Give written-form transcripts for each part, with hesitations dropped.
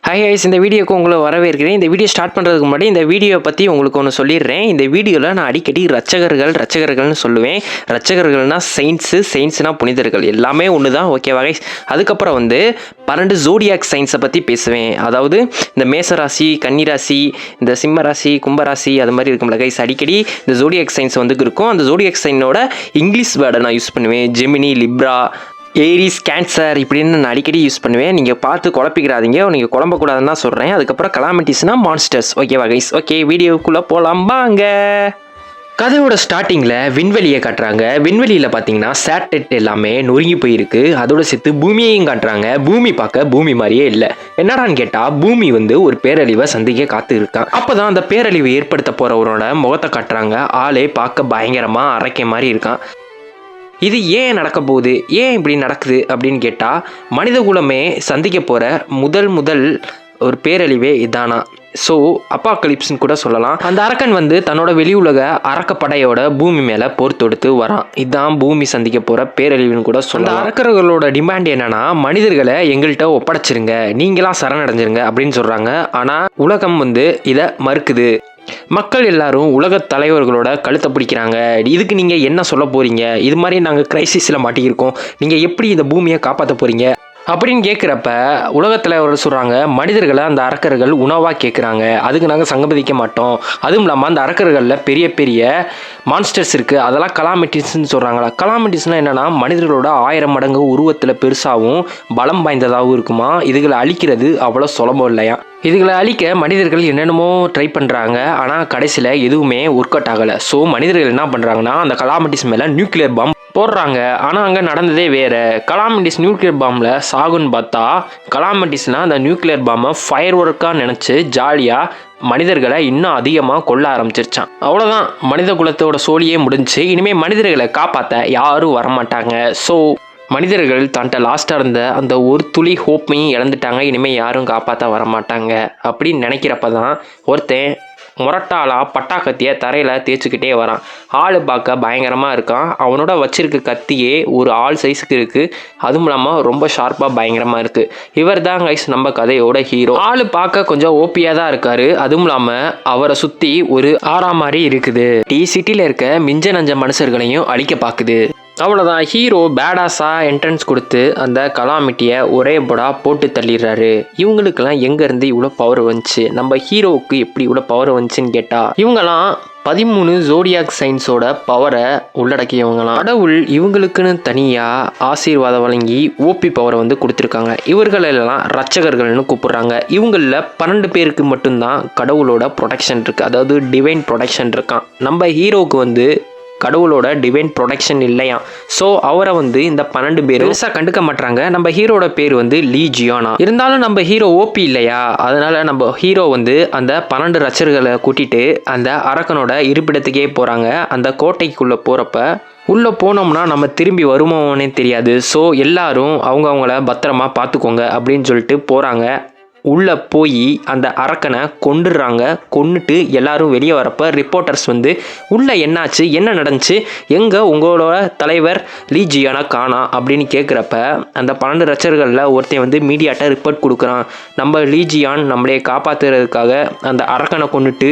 Hi highs, இந்த வீடியோக்கு உங்களை வரவேற்கிறேன். இந்த வீடியோ ஸ்டார்ட் பண்ணுறதுக்கு முன்னாடி இந்த வீடியோ பற்றி உங்களுக்கு ஒன்று சொல்லிடுறேன். இந்த வீடியோவில் நான் அடிக்கடி ரட்சகர்கள்னு சொல்லுவேன். ரட்சகர்கள்னால் சயின்ஸ்னால் புனிதர்கள், எல்லாமே ஒன்று தான். ஓகேவா கைஸ்? அதுக்கப்புறம் 12 ஜோடியாக் சயின்ஸை பற்றி பேசுவேன். அதாவது இந்த மேசராசி, கன்னிராசி, இந்த சிம்மராசி, கும்பராசி, அது மாதிரி இருக்கும்ல கைஸ். அடிக்கடி இந்த ஜோடியாக் சயின்ஸ் இருக்கும். அந்த ஜோடியாக் சைனோட இங்கிலீஷ் வேர்டை நான் யூஸ் பண்ணுவேன். ஜெமினி, லிப்ரா, ஏரிஸ், கேன்சர் இப்படின்னு நான் அடிக்கடி யூஸ் பண்ணுவேன். நீங்கள் பார்த்து குழப்பிக்கிறாதீங்க, நீங்கள் குழம்பக்கூடாதுன்னு தான் சொல்கிறேன். அதுக்கப்புறம் கலாமிட்டிஸ்னால் மான்ஸ்டர்ஸ். ஓகேவா கைஸ்? ஓகே, வீடியோக்குள்ளே போகலாம் வாங்க. கதையோட ஸ்டார்டிங்கில் விண்வெளியை காட்டுறாங்க. விண்வெளியில் பார்த்தீங்கன்னா சேட்டலைட் எல்லாமே நொறுங்கி போயிருக்கு. அதோட சேர்த்து பூமியையும் காட்டுறாங்க. பூமி பார்க்க பூமி மாதிரியே இல்லை. என்னடான்னு கேட்டால் பூமி ஒரு பேரழிவை சந்திக்க காத்து இருக்கான். அப்போ தான் அந்த பேரழிவை ஏற்படுத்த போகிறவரோட முகத்தை காட்டுறாங்க. ஆளே பார்க்க பயங்கரமாக அரைக்க மாதிரி இருக்கான். இது ஏன் நடக்க போகுது, ஏன் இப்படி நடக்குது அப்படின்னு கேட்டால், மனித குலமே சந்திக்க போகிற முதல் ஒரு பேரழிவே இதானா. ஸோ அப்பாக்கலிப்ஸ்னு கூட சொல்லலாம். அந்த அரக்கன் தன்னோட வெளி உலக அரக்கப்படையோட பூமி மேலே போர் தொடுத்து வரான். இதுதான் பூமி சந்திக்க போகிற பேரழிவுன்னு கூட சொல்லலாம். அரக்கர்களோட டிமாண்ட் என்னன்னா, மனிதர்களை எங்கள்கிட்ட ஒப்படைச்சிருங்க, நீங்களாம் சரணடைஞ்சிருங்க அப்படின்னு சொல்கிறாங்க. ஆனால் உலகம் இதை மறுக்குது. மக்கள் எல்லாரும் உலக தலைவர்களோட கழுத்தை பிடிக்கிறாங்க. இதுக்கு நீங்கள் என்ன சொல்ல போகிறீங்க? இது மாதிரி நாங்கள் கிரைசிஸில் மாட்டியிருக்கோம், நீங்கள் எப்படி இந்த பூமியை காப்பாற்ற போகிறீங்க அப்படின்னு கேட்குறப்ப உலகத் தலைவர்கள் சொல்கிறாங்க, மனிதர்களை அந்த அரக்கர்கள் உணவாக கேட்குறாங்க, அதுக்கு நாங்கள் சங்கமதிக்க மாட்டோம். அதுவும் இல்லாமல் அந்த அரக்கர்களில் பெரிய பெரிய மான்ஸ்டர்ஸ் இருக்குது, அதெல்லாம் கலாமிட்டிஸ்ன்னு சொல்கிறாங்களா. கலாமிட்டிஸ்னால் என்னென்னா, மனிதர்களோட 1000 மடங்கு உருவத்தில் பெருசாகவும் பலம் வாய்ந்ததாகவும் இருக்குமா. இதுகளை அழிக்கிறது அவ்வளோ சுலபம் இல்லையா. இதுகளை அழிக்க மனிதர்கள் என்னென்னமோ ட்ரை பண்ணுறாங்க, ஆனால் கடைசியில் எதுவுமே ஒர்க் அவுட் ஆகலை. ஸோ மனிதர்கள் என்ன பண்ணுறாங்கன்னா, அந்த கலாமிட்டிஸ் மேலே நியூக்ளியர் பாம் போடுறாங்க. ஆனால் அங்கே நடந்ததே வேறு. கலாமிட்டிஸ் நியூக்ளியர் பாம்பில் சாகுன்னு பார்த்தா, கலாமிட்டிஸ்னால் அந்த நியூக்ளியர் பாம்பை ஃபயர் ஒர்க்காக நினச்சி ஜாலியாக மனிதர்களை இன்னும் அதிகமாக கொல்ல ஆரம்பிச்சிருச்சான். அவ்வளோதான், மனித குலத்தோட சோழியே முடிஞ்சு. இனிமேல் மனிதர்களை காப்பாற்ற யாரும் வரமாட்டாங்க. ஸோ மனிதர்கள் தன்ட்ட லாஸ்ட்டாக இருந்த அந்த ஒரு துளி ஹோப்பையும் இழந்துட்டாங்க. இனிமேல் யாரும் காப்பாற்ற வரமாட்டாங்க அப்படின்னு நினைக்கிறப்ப தான் ஒருத்தன் முரட்டாளா பட்டாக்கத்தியை தரையில் தேய்ச்சிக்கிட்டே வரான். ஆள் பார்க்க பயங்கரமாக இருக்கான். அவனோட வச்சிருக்க கத்தியே ஒரு ஆள் சைஸுக்கு இருக்குது. அதுவும் இல்லாமல் ரொம்ப ஷார்ப்பாக பயங்கரமாக இருக்குது. இவர் தான் கைஸ் நம்ம கதையோட ஹீரோ. ஆள் பார்க்க கொஞ்சம் ஓப்பியாக தான் இருக்கார். அதுவும் இல்லாமல் அவரை சுற்றி ஒரு ஆறா மாதிரி இருக்குது. சிட்டியில் இருக்க மிஞ்ச நஞ்ச மனுஷர்களையும் அழிக்க பார்க்குது. அவ்வளோதான், ஹீரோ பேடாஸாக என்ட்ரன்ஸ் கொடுத்து அந்த கலாமிட்டியை ஒரே போடா போட்டு தள்ளிடுறாரு. இவங்களுக்கெல்லாம் எங்கேருந்து இவ்வளோ பவர் வந்துச்சு, நம்ம ஹீரோவுக்கு எப்படி இவ்வளோ பவர் வந்துச்சுன்னு கேட்டால், இவங்கெல்லாம் 13 ஜோடியாக் சயின்ஸோட பவரை உள்ளடக்கியவங்களாம். கடவுள் இவங்களுக்குன்னு தனியாக ஆசீர்வாதம் வழங்கி ஓபி பவரை கொடுத்துருக்காங்க. இவர்களெல்லாம் ரட்சகர்கள்னு கூப்பிட்றாங்க. இவங்களில் 12 பேருக்கு மட்டும்தான் கடவுளோட ப்ரொடெக்ஷன் இருக்குது, அதாவது டிவைன் ப்ரொடெக்ஷன் இருக்கான். நம்ம ஹீரோவுக்கு கடவுளோட டிவைன் ப்ரொடெக்ஷன் இல்லையா. ஸோ அவரை இந்த 12 பேர் பெருசாக கண்டுக்க மாட்டாங்க. நம்ம ஹீரோட பேர் லீஜியானா. இருந்தாலும் நம்ம ஹீரோ ஓபி இல்லையா, அதனால நம்ம ஹீரோ அந்த 12 ரச்சர்களை கூட்டிட்டு அந்த அரக்கனோட இருப்பிடத்துக்கே போகிறாங்க. அந்த கோட்டைக்குள்ளே போகிறப்ப உள்ளே போனோம்னா நம்ம திரும்பி வருமோனே தெரியாது. ஸோ எல்லாரும் அவங்கள பத்திரமா பார்த்துக்கோங்க அப்படின்னு சொல்லிட்டு போகிறாங்க. உள்ளே போய் அந்த அரக்கனை கொண்டுடுறாங்க. கொண்டுட்டு எல்லாரும் வெளியே வரப்போ ரிப்போர்ட்டர்ஸ் உள்ளே என்னாச்சு, என்ன நடந்துச்சு, எங்கே உங்களோட தலைவர் லீஜியானா காணா அப்படின்னு கேட்குறப்ப, அந்த 12 ரச்சர்களில் ஒருத்தன் மீடியாட்ட ரிப்போர்ட் கொடுக்குறான். நம்ம லீஜியான் நம்மளே காப்பாற்றுறதுக்காக அந்த அரக்கனை கொண்டுட்டு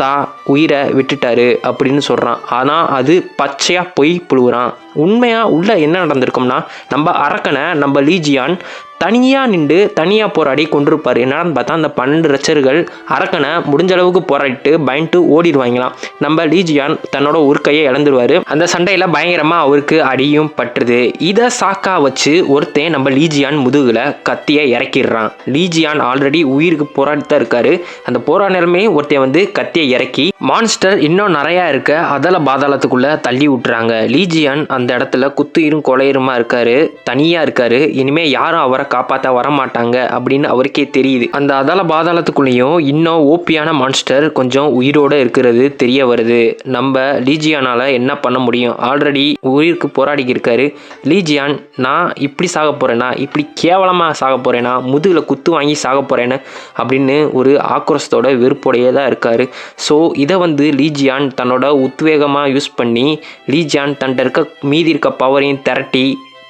தான் உயிரை விட்டுட்டாரு அப்படின்னு சொல்கிறான். ஆனால் அது பச்சையாக பொய் புழுவுறான். உண்மையாக உள்ள என்ன நடந்திருக்கும்னா, நம்ம அரக்கனை நம்ம லீஜியான் தனியாக நின்று தனியாக போராடி கொண்டிருப்பார். என்னன்னு பார்த்தா, அந்த 12 ரச்சர்கள் அரக்கனை முடிஞ்ச அளவுக்கு போராடிட்டு பயந்துட்டு ஓடிடுவாங்களாம். நம்ம லீஜியான் தன்னோட ஒரு கையை இழந்துருவார். அந்த சண்டையில் பயங்கரமாக அவருக்கு அடியும் பட்டுருது. இதை சாக்கா வச்சு ஒருத்தன் நம்ம லீஜியான் முதுகில் கத்தியை இறக்கிடுறான். லீஜியான் ஆல்ரெடி உயிருக்கு போராடித்தான் இருக்காரு. அந்த போரா நிலைமையும் ஒருத்தன் கத்தியை இறக்கி மான்ஸ்டர் இன்னும் நிறையா இருக்க அதல பாதாளத்துக்குள்ளே தள்ளி விட்டுறாங்க. லீஜியான் அந்த இடத்துல குத்துயிரும் கொலையுமா இருக்காரு, தனியாக இருக்காரு. இனிமேல் யாரும் அவரை காப்பாற்ற வரமாட்டாங்க அப்படின்னு அவருக்கே தெரியுது. அந்த அதல பாதாளத்துக்குள்ளேயும் இன்னும் ஓப்பியான மான்ஸ்டர் கொஞ்சம் உயிரோடு இருக்கிறது தெரிய வருது. நம்ம லீஜியானால் என்ன பண்ண முடியும், ஆல்ரெடி உயிருக்கு போராடி இருக்காரு. லீஜியான் நான் இப்படி சாக போகிறேன்னா, இப்படி கேவலமாக சாக போகிறேன்னா, முதுகில் குத்து வாங்கி சாக போகிறேன்னு அப்படின்னு ஒரு ஆக்ரோஷத்தோட வெறுப்போடையே தான் இருக்கார். ஸோ இதை லீஜியான் தன்னோட உத்வேகமாக யூஸ் பண்ணி லீஜியான் தன்கிட்ட இருக்க மீதி இருக்க பவரையும் திரட்டி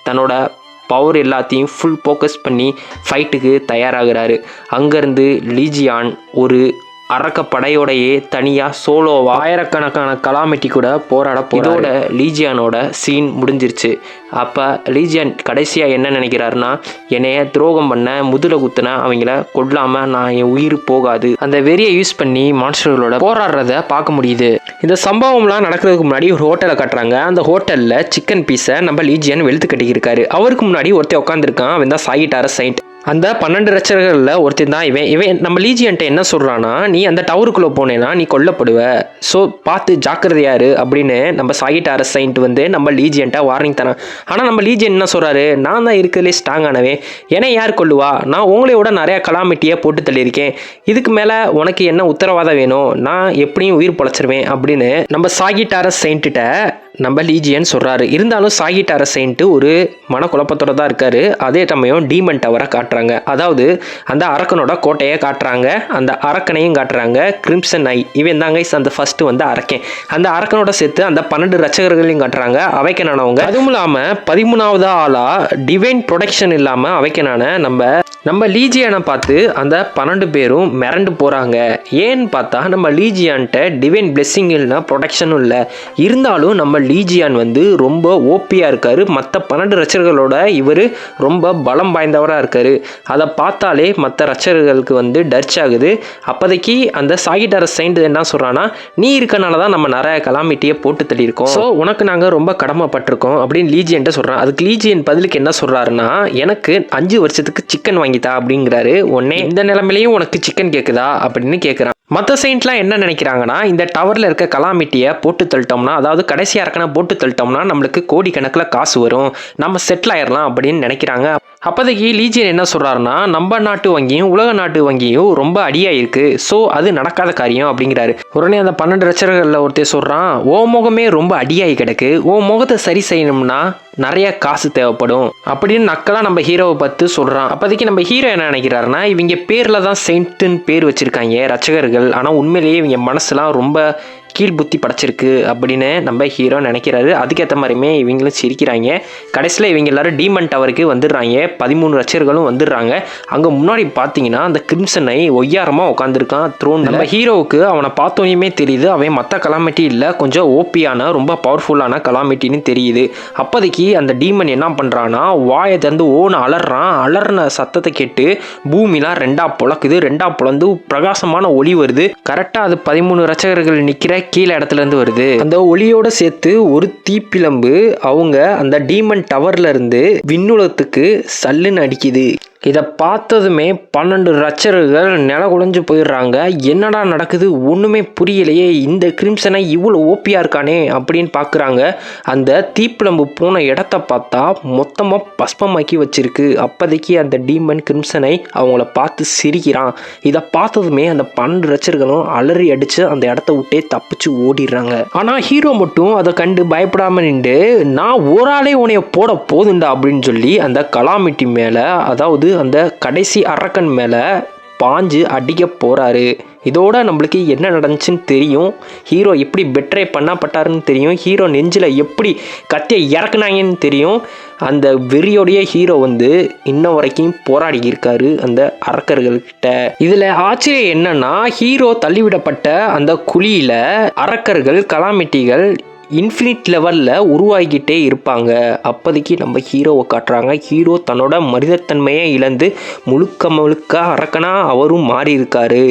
தன்னோட பவர் எல்லாத்தையும் ஃபுல் ஃபோக்கஸ் பண்ணி ஃபைட்டுக்கு தயாராகிறாரு. அங்கேருந்து லீஜியான் ஒரு அரக்க படையோடையே தனியாக சோலோவா ஆயிரக்கணக்கான கலாமிட்டி கூட போராட இதோட லீஜியானோட சீன் முடிஞ்சிருச்சு. அப்போ லீஜியான் கடைசியாக என்ன நினைக்கிறாருன்னா, என்னைய துரோகம் பண்ண முதல குத்துன அவங்கள கொல்லாமல் நான் என் உயிர் போகாது, அந்த வெறியை யூஸ் பண்ணி மான்ஸ்டர்களோட போராடுறத பார்க்க முடியுது. இந்த சம்பவம்லாம் நடக்கிறதுக்கு முன்னாடி ஒரு ஹோட்டலை கட்டுறாங்க. அந்த ஹோட்டலில் சிக்கன் பீஸை நம்ம லீஜியான் வெளுத்து கட்டிக்கிருக்காரு. அவருக்கு முன்னாடி ஒருத்தர் உட்காந்துருக்கான். அவன் தான் சாகிட்டார செயின்ட். அந்த 12 ரச்சகர்களில் ஒருத்தன் தான் இவன் நம்ம லீஜியன்ட்ட என்ன சொல்கிறான்னா, நீ அந்த டவருக்குள்ளே போனேன்னா நீ கொல்லப்படுவ, ஸோ பார்த்து ஜாக்கிரதையாரு அப்படின்னு நம்ம சாகிட்டார செயின்ட் வந்து நம்ம லீஜியன்ட்ட வார்னிங் தரான். ஆனால் நம்ம லீஜியன் என்ன சொல்கிறாரு, நான் தான் இருக்கிறதுலே ஸ்ட்ராங்கானவே, ஏன்னா யார் கொல்லுவா, நான் உங்களையோட நிறையா கலாமிட்டியை போட்டு தள்ளியிருக்கேன், இதுக்கு மேலே உனக்கு என்ன உத்தரவாதம் வேணும், நான் எப்படியும் உயிர் பொழைச்சிருவேன் அப்படின்னு நம்ம சாகிட்டார செயின்ட்ட நம்ம லீஜியன் சொல்கிறாரு. இருந்தாலும் சாகிட்டார செயின்ட்டு ஒரு மனக்குழப்பத்தோட தான் இருக்காரு. அதே சமயம் டீமன் டவரை காட்டுறாங்க, அதாவது அந்த அரக்கனோட கோட்டையை காட்டுறாங்க, அந்த அரக்கனையும் காட்டுறாங்க. கிரிம்சன் ஐ இவன் தாங்க அந்த ஃபர்ஸ்ட் வந்து அரக்கன். அந்த அரக்கனோட சேர்த்து அந்த 12 ரச்சகர்களையும் காட்டுறாங்க, அவைக்கனானவங்க. அதுவும் இல்லாமல் 13வது ஆளாக டிவைன் ப்ரொடெக்ஷன் இல்லாமல் அவைக்கனான நம்ம லீஜியானை பார்த்து அந்த 12 பேரும் மிரண்டு போகிறாங்க. ஏன்னு பார்த்தா நம்ம லீஜியான்ட்ட டிவைன் பிளெஸ்ஸிங் இல்லைனா ப்ரொடெக்ஷனும் இல்லை. இருந்தாலும் நம்ம லீஜியான் வந்து ரொம்ப ஓப்பியாக இருக்கார். மற்ற 12 ரச்சர்களோட இவர் ரொம்ப பலம் வாய்ந்தவராக இருக்கார். அதை பார்த்தாலே மற்ற ரச்சர்களுக்கு வந்து டர்ச் ஆகுது. அப்போதைக்கு அந்த சாகிட்டார செயின்ட் என்ன சொல்கிறான்னா, நீ இருக்கனால தான் நம்ம நிறைய கலாமிட்டியை போட்டு தள்ளியிருக்கோம், ஸோ உனக்கு நாங்கள் ரொம்ப கடமைப்பட்டிருக்கோம் அப்படின்னு லீஜியன்ட்ட சொல்கிறான். அதுக்கு லீஜியன் பதிலுக்கு என்ன சொல்கிறாருன்னா, எனக்கு 5 வருஷத்துக்கு சிக்கன் வாங்கித்தா அப்படிங்கிறாரு. உடனே இந்த நிலைமையிலையும் உனக்கு சிக்கன் கேட்குதா அப்படின்னு கேட்குறான். மற்ற செயின்ட்லாம் என்ன நினைக்கிறாங்கன்னா, இந்த டவரில் இருக்க கலாமிட்டியை போட்டு தள்ளிட்டோம்னா, அதாவது கடைசியாக இருக்கனா போட்டு தள்ளிட்டோம்னா நம்மளுக்கு கோடிக்கணக்கில் காசு வரும், நம்ம செட்டில் ஆயிடலாம் அப்படின்னு நினைக்கிறாங்க. அப்போதைக்கு லீஜியன் என்ன சொல்கிறாருன்னா, நம்ம நாட்டு வங்கியும் உலக நாட்டு வங்கியும் ரொம்ப அடியாக இருக்குது, ஸோ அது நடக்காத காரியம் அப்படிங்கிறாரு. உடனே அந்த 12 ரச்சகர்களில் ஒருத்தர் சொல்கிறான், ஓ முகமே ரொம்ப அடியாகி கிடக்கு, ஓ முகத்தை சரி செய்யணும்னா நிறைய காசு தேவைப்படும் அப்படின்னு நக்கலாக நம்ம ஹீரோவை பார்த்து சொல்கிறான். அப்போதைக்கு நம்ம ஹீரோ என்ன நினைக்கிறாருன்னா, இவங்க பேரில் தான் செயின்ட்டுன்னு பேர் வச்சுருக்காங்க ரச்சகர்கள், ஆனால் உண்மையிலேயே இவங்க மனசுலாம் ரொம்ப கீழ் புத்தி படைச்சிருக்கு அப்படின்னு நம்ம ஹீரோ நினைக்கிறாரு. அதுக்கேற்ற மாதிரியுமே இவங்களும் சிரிக்கிறாங்க. கடைசியில் இவங்க எல்லாரும் டீமன் டவருக்கு வந்துடுறாங்க. 13 ரச்சர்களும் வந்துடுறாங்க. அங்கே முன்னாடி பார்த்தீங்கன்னா அந்த கிரிம்சனை ஒய்யாரமாக உட்காந்துருக்கான் த்ரோன். நம்ம ஹீரோவுக்கு அவனை பார்த்தோன்னே தெரியுது அவன் மற்ற கலாமிட்டி இல்லை, கொஞ்சம் ஓப்பியான ரொம்ப பவர்ஃபுல்லான கலாமிட்டின்னு தெரியுது. அப்போதைக்கு அந்த டீமன் என்ன பண்ணுறான்னா, வாயை திறந்து ஓன்னு அலறான். அலறின சத்தத்தை கேட்டு பூமிலாம் 2ஆ பொழக்குது. 2ஆ பொழந்து பிரகாசமான ஒளி வருது. கரெக்டாக அது 13 ரச்சகர்கள் நிற்கிற கீழே இடத்துல இருந்து வருது. அந்த ஒளியோட சேர்த்து ஒரு தீப்பிழம்பு அவங்க அந்த டீமன் டவர்ல இருந்து விண்ணுலகத்துக்கு சல்லுன்னு அடிக்குது. இதை பார்த்ததுமே 12 ரச்சர்கள் நில குலைஞ்சு போயிடுறாங்க. என்னடா நடக்குது ஒன்றுமே புரியலையே, இந்த கிரிம்சனை இவ்வளோ ஓப்பியாக இருக்கானே அப்படின்னு பார்க்குறாங்க. அந்த தீப்பிழம்பு போன இடத்த பார்த்தா மொத்தமாக பஸ்பமாக்கி வச்சிருக்கு. அப்போதைக்கு அந்த டீமன் கிரிம்சனை அவங்கள பார்த்து சிரிக்கிறான். இதை பார்த்ததுமே அந்த 12 ரச்சர்களும் அலறி அடித்து அந்த இடத்த விட்டே தப்பிச்சு ஓடிடுறாங்க. ஆனால் ஹீரோ மட்டும் அதை கண்டு பயப்படாமல் நின்று, நான் ஒரு ஆளே உனைய போட போதுண்டா அப்படின்னு சொல்லி அந்த கலாமிட்டி மேலே, அதாவது அந்த கடைசி அரக்கன் மேலே பாஞ்சு அடிக்க போகிறாரு. இதோட நம்மளுக்கு என்ன நடந்துச்சுன்னு தெரியும், ஹீரோ எப்படி பெட்ரே பண்ணப்பட்டாருன்னு தெரியும், ஹீரோ நெஞ்சில் எப்படி கத்தியை இறக்குனாங்கன்னு தெரியும். அந்த வெறியோடைய ஹீரோ வந்து இன்ன வரைக்கும் போராடி இருக்காரு அந்த அரக்கர்கள்கிட்ட. இதில் ஆச்சரியம் என்னன்னா, ஹீரோ தள்ளிவிடப்பட்ட அந்த குழியில் அரக்கர்கள் கலாமிட்டிகள் இன்ஃபினிட் லெவலில் உருவாகிக்கிட்டே இருப்பாங்க. அப்போதைக்கு நம்ம ஹீரோவை காட்டுறாங்க. ஹீரோ தன்னோட மனிதத்தன்மையை இழந்து முழுக்க அரக்கனாக அவரும் மாறி இருக்காரு.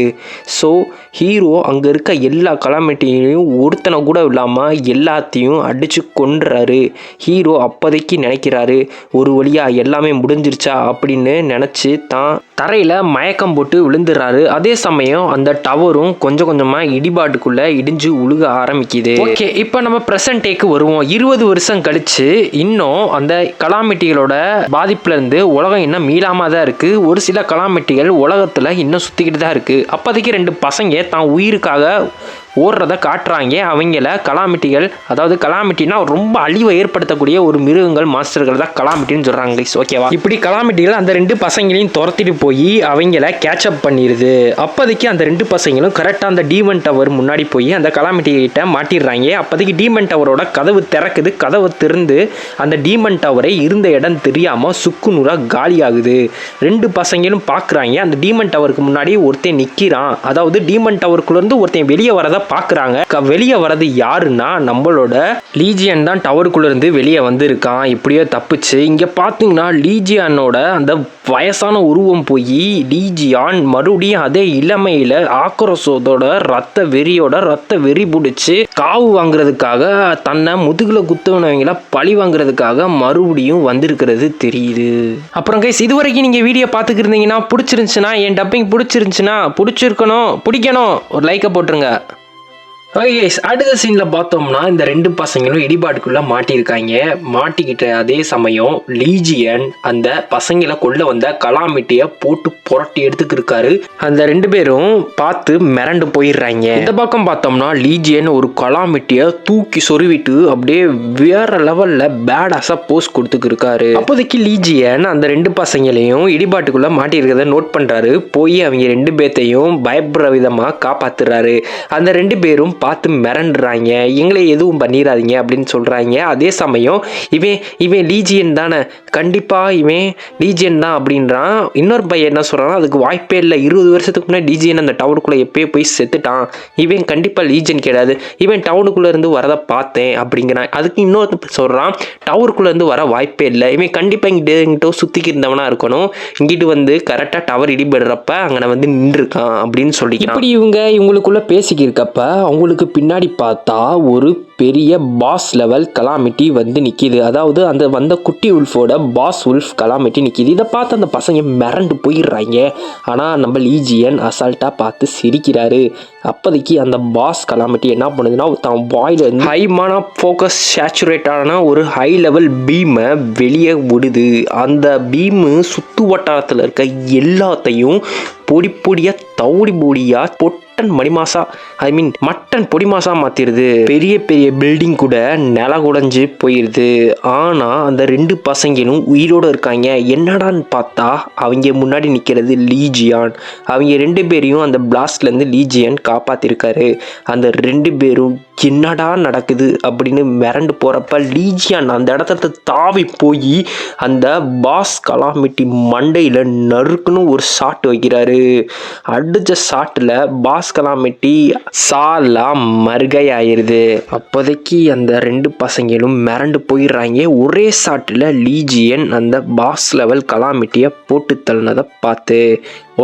ஸோ ஹீரோ அங்கே இருக்க எல்லா கலாமிட்டியையும் ஒருத்தனை கூட இல்லாமல் எல்லாத்தையும் அடித்து கொன்றாரு. ஹீரோ அப்போதைக்கு நினைக்கிறாரு, ஒரு வழியாக எல்லாமே முடிஞ்சிருச்சா அப்படின்னு நினச்சி தான் தரையில் மயக்கம் போட்டு விழுந்துடுறாரு. அதே சமயம் அந்த டவரும் கொஞ்சம் கொஞ்சமாக இடிபாட்டுக்குள்ளே இடிஞ்சு உழுக ஆரம்பிக்குது. ஓகே, இப்போ நம்ம ப்ரெசன்ட் டேக்கு வருவோம். 20 வருஷம் கழிச்சு இன்னும் அந்த கலாமிட்டிகளோட பாதிப்புலேருந்து உலகம் இன்னும் மீளாமல் தான் இருக்குது. ஒரு சில கலாமிட்டிகள் உலகத்தில் இன்னும் சுற்றிக்கிட்டு தான் இருக்குது. அப்போதைக்கு 2 பசங்க தான் உயிருக்காக ஓடுறத காட்டுறாங்க. அவங்கள கலாமிட்டிகள், அதாவது கலாமிட்டினா ரொம்ப அழிவை ஏற்படுத்தக்கூடிய ஒரு மிருகங்கள் மாஸ்டர்கள் தான் கலாமிட்டின்னு சொல்கிறாங்க கைஸ். ஓகேவா? இப்படி கலாமிட்டிகள் அந்த 2 பசங்களையும் துரத்திட்டு போய் அவங்கள கேட்சப் பண்ணிடுது. அப்போதைக்கு அந்த 2 பசங்களும் கரெக்டாக அந்த டீமன் டவர் முன்னாடி போய் அந்த கலாமிட்டி கிட்ட மாட்டிடுறாங்க. அப்போதைக்கு டீமன் டவரோட கதவு திறக்குது. கதவை திறந்து அந்த டீமன் டவரை இருந்த இடம் தெரியாமல் சுக்குநூறாக காலி ஆகுது. 2 பசங்களும் பார்க்குறாங்க. அந்த டீமன் டவருக்கு முன்னாடி ஒருத்தன் நிற்கிறான். அதாவது டீமன் டவருக்குள்ளேருந்து ஒருத்தன் வெளியே வரதை பார்க்குறாங்க. வெளியே வரது யாருன்னா நம்மளோட லீஜியன் தான் டவருக்குள்ளேருந்து வெளியே வந்திருக்கான். இப்படியோ தப்பிச்சு. இங்கே பார்த்தீங்கன்னா லீஜியானோட அந்த வயசான உருவம் போய் லீஜியான் மறுபடியும் அதே இளமையில் ஆக்ரோஷத்தோட ரத்த வெறி பிடிச்சி காவு வாங்குறதுக்காக தன்னை முதுகில் குத்துவனவங்கள பழி வாங்குறதுக்காக மறுபடியும் வந்திருக்கிறது தெரியுது. அப்புறம் கைஸ், இதுவரைக்கும் நீங்கள் வீடியோ பார்த்துக்கிருந்தீங்கன்னா பிடிச்சிருந்துச்சுன்னா, என் டப்பிங் பிடிச்சிருந்துச்சுன்னா, பிடிக்கணும் ஒரு லைக்கை போட்டுருங்க. ஓகே கைஸ், அடுத்த சீனில் பார்த்தோம்னா இந்த 2 பசங்களும் இடிபாட்டுக்குள்ளே மாட்டியிருக்காங்க. மாட்டிக்கிட்ட அதே சமயம் லீஜியன் அந்த பசங்களை கொள்ள வந்த கலாமிட்டியை போட்டு புரட்டி எடுத்துக்கிருக்காரு. அந்த 2 பேரும் பார்த்து மிரண்டு போயிடுறாங்க. இந்த பக்கம் பார்த்தோம்னா லீஜியன் ஒரு கலாமிட்டியை தூக்கி சொருவிட்டு அப்படியே வேற லெவலில் பேடாஸாக போஸ் கொடுத்துக்கிருக்காரு. அப்போதைக்கு லீஜியன் அந்த 2 பசங்களையும் இடிபாட்டுக்குள்ளே மாட்டியிருக்கிறத நோட் பண்ணுறாரு. போய் அவங்க 2 பேர்த்தையும் பயப்படுற விதமாக காப்பாற்றுறாரு. அந்த 2 பேரும் பார்த்து மிரண்டுறாங்க. எங்களை எதுவும் பண்ணிடாதீங்க அப்படின்னு சொல்கிறாங்க. அதே சமயம் இவன் லீஜியன் தானே, கண்டிப்பாக இவன் லீஜியன் தான் அப்படின்றான். இன்னொரு பையன் என்ன சொல்கிறான்னா, அதுக்கு வாய்ப்பே இல்லை, 20 வருஷத்துக்கு முன்னாடி லீஜியன் அந்த டவுனுக்குள்ளே எப்போயே போய் செத்துட்டான், இவன் கண்டிப்பாக லீஜியன் கிடையாது, இவன் டவுனுக்குள்ளே இருந்து வரதை பார்த்தேன் அப்படிங்கிறான். அதுக்கு இன்னொரு சொல்கிறான், டவருக்குள்ளே இருந்து வர வாய்ப்பே இல்லை, இவன் கண்டிப்பாக இங்கிட்ட சுற்றிக்கு இருந்தவனாக இருக்கணும், இங்கிட்டு வந்து கரெக்டாக டவர் இடிபடுறப்ப அங்கே வந்து நின்றுருக்கான் அப்படின்னு சொல்லிக்கிறான். இப்படி இவங்களுக்குள்ளே பேசிக்கிருக்கப்ப அவங்களுக்கு பின்னாடி பார்த்தா ஒரு பெரிய பாஸ் லெவல் கலாமிட்டி வந்து நிற்கிது. அதாவது அந்த வந்த குட்டி உல்ஃபோட பாஸ் உல்ஃப் கலாமிட்டி நிற்கிது. இதை பார்த்து அந்த பசங்க மிரண்டு போயிடுறாங்க. ஆனால் நம்ம லீஜியன் அசால்ட்டாக பார்த்து சிரிக்கிறாரு. அப்போதைக்கு அந்த பாஸ் கலாமிட்டி என்ன பண்ணுதுன்னா, தான் வாயில் ஹைமான ஃபோக்கஸ் சேச்சுரேட்டான ஒரு ஹை லெவல் பீமை வெளியே விடுது. அந்த பீமு சுற்று வட்டாரத்தில் இருக்க எல்லாத்தையும் பொடி பொடியாக தவுடி பொடியாக மட்டன் பொடி மாசா மாத்திருது. பெரிய பெரிய பில்டிங் கூட நில குடைஞ்சு போயிருது. ஆனா அந்த 2 பசங்களும் உயிரோடு இருக்காங்க. என்னடான்னு பார்த்தா அவங்க முன்னாடி நிற்கிறது லீஜியான். அவங்க 2 பேரையும் அந்த பிளாஸ்ட்லேருந்து லீஜியான் காப்பாற்றிருக்காரு. அந்த 2 பேரும் என்னடா நடக்குது அப்படின்னு மிரண்டு போகிறப்ப லீஜியான் அந்த இடத்துல தாவி போய் அந்த பாஸ் கலாமிட்டி மண்டையில் நறுக்குன்னு ஒரு ஷாட் வைக்கிறாரு. அடித்த ஷாட்டில் பாஸ் கலாமிட்டி சாலா மறுகை ஆயிடுது. அப்போதைக்கு அந்த 2 பசங்களும் மிரண்டு போயிடுறாங்க. ஒரே ஷாட்டில் லீஜியன் அந்த பாஸ் லெவல் கலாமிட்டியை போட்டு தள்ளினதை பார்த்து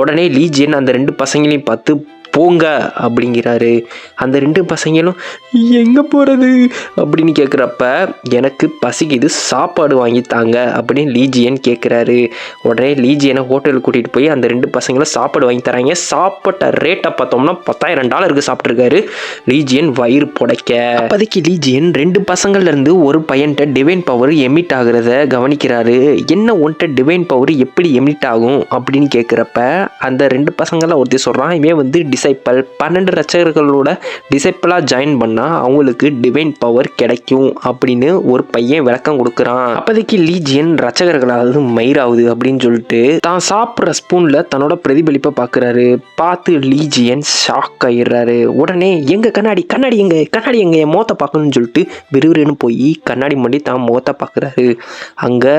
உடனே லீஜியன் அந்த 2 பசங்களையும் பார்த்து போங்க அப்படிங்கிறாரு. அந்த 2 பசங்களும் எங்கே போகிறது அப்படின்னு கேட்குறப்ப, எனக்கு பசிக்குது, சாப்பாடு வாங்கித்தாங்க அப்படின்னு லீஜியன் கேட்குறாரு. உடனே லீஜியனை ஹோட்டலுக்கு கூட்டிகிட்டு போய் அந்த 2 பசங்களும் சாப்பாடு வாங்கி தராங்க. சாப்பிட்ட ரேட்டை பார்த்தோம்னா $10,000 சாப்பிட்ருக்காரு லீஜியன் வயிறு புடைக்க. அப்போதைக்கு லீஜியன் 2 பசங்கள்லேருந்து ஒரு பையன்கிட்ட டிவைன் பவர் எமிட் ஆகுறத கவனிக்கிறாரு. என்ன ஒன்ட்ட டிவைன் பவர் எப்படி எமிட் ஆகும் அப்படின்னு கேட்குறப்ப அந்த 2 பசங்களாம் ஒருத்தி சொல்கிறான், இவன் வந்து டிசைப்பிள் 12 ரட்சகர்களோட டிசைப்பிளாக ஜாயின் பண்ணால் அவங்களுக்கு டிவைன் பவர் கிடைக்கும் அப்படின்னு ஒரு பையன் விளக்கம் கொடுக்குறான். அப்போதைக்கு லீஜியன் ரட்சகர்களாவது மயிராகுது அப்படின்னு சொல்லிட்டு தான் சாப்பிட்ற ஸ்பூனில் தன்னோட பிரதிபலிப்பை பார்க்குறாரு. பார்த்து லீஜியன் ஷாக் ஆகிடுறாரு. உடனே எங்கள் கண்ணாடி எங்கள் என் முகத்தை பார்க்கணும்னு சொல்லிட்டு விறுவிறுன்னு போய் கண்ணாடி முன்னாடி தான் முகத்தை பார்க்குறாரு. அங்கே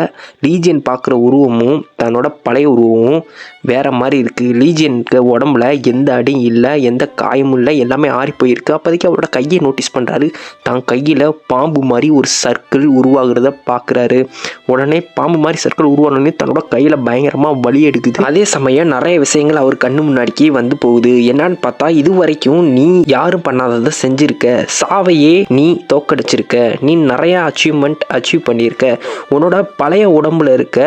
லீஜியன் பார்க்குற உருவமும் தன்னோட பழைய உருவமும் வேற மாதிரி இருக்குது. லீஜியனுக்கு உடம்புல எந்த அடியும் இல்லை, எந்த காயமும் இல்லை, எல்லாமே ஆறி போயிருக்கு. அப்போதைக்கு அவரோட கையை நோட்டீஸ் பண்ணுறாரு. தான் கையில் பாம்பு மாதிரி ஒரு சர்க்கிள் உருவாகிறத பார்க்குறாரு. உடனே பாம்பு மாதிரி சர்க்கிள் உருவானோடனே தன்னோட கையில் பயங்கரமாக வலி எடுக்குது. அதே சமயம் நிறைய விஷயங்கள் அவர் கண்ணு முன்னாடிக்கு வந்து போகுது. என்னன்னு பார்த்தா, இது வரைக்கும் நீ யாரும் பண்ணாததை செஞ்சுருக்க, சாவையே நீ தோக்கடிச்சிருக்க, நீ நிறையா அச்சீவ் பண்ணியிருக்க, உன்னோட பழைய உடம்புல இருக்க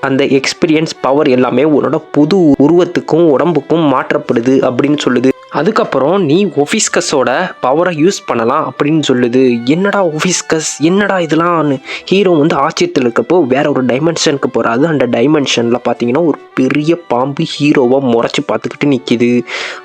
அந்த எக்ஸ்பீரியன்ஸ் பவர் எல்லாமே உன்னோட புது உருவத்துக்கும் உடம்புக்கும் மாற்றப்படுது அப்படின்னு சொல்லுது. அதுக்கப்புறம் நீ ஒஃபிஸ்கஸோட பவரை யூஸ் பண்ணலாம் அப்படின்னு சொல்லுது. என்னடா ஒஃபிஸ்கஸ், என்னடா இதெல்லாம் ஹீரோ வந்து ஆச்சரியத்தில் இருக்கப்போ வேற ஒரு டைமென்ஷனுக்கு போகிறாரு. அந்த டைமென்ஷனில் பார்த்தீங்கன்னா ஒரு பெரிய பாம்பு ஹீரோவை முறைச்சி பார்த்துக்கிட்டு நிற்கிது.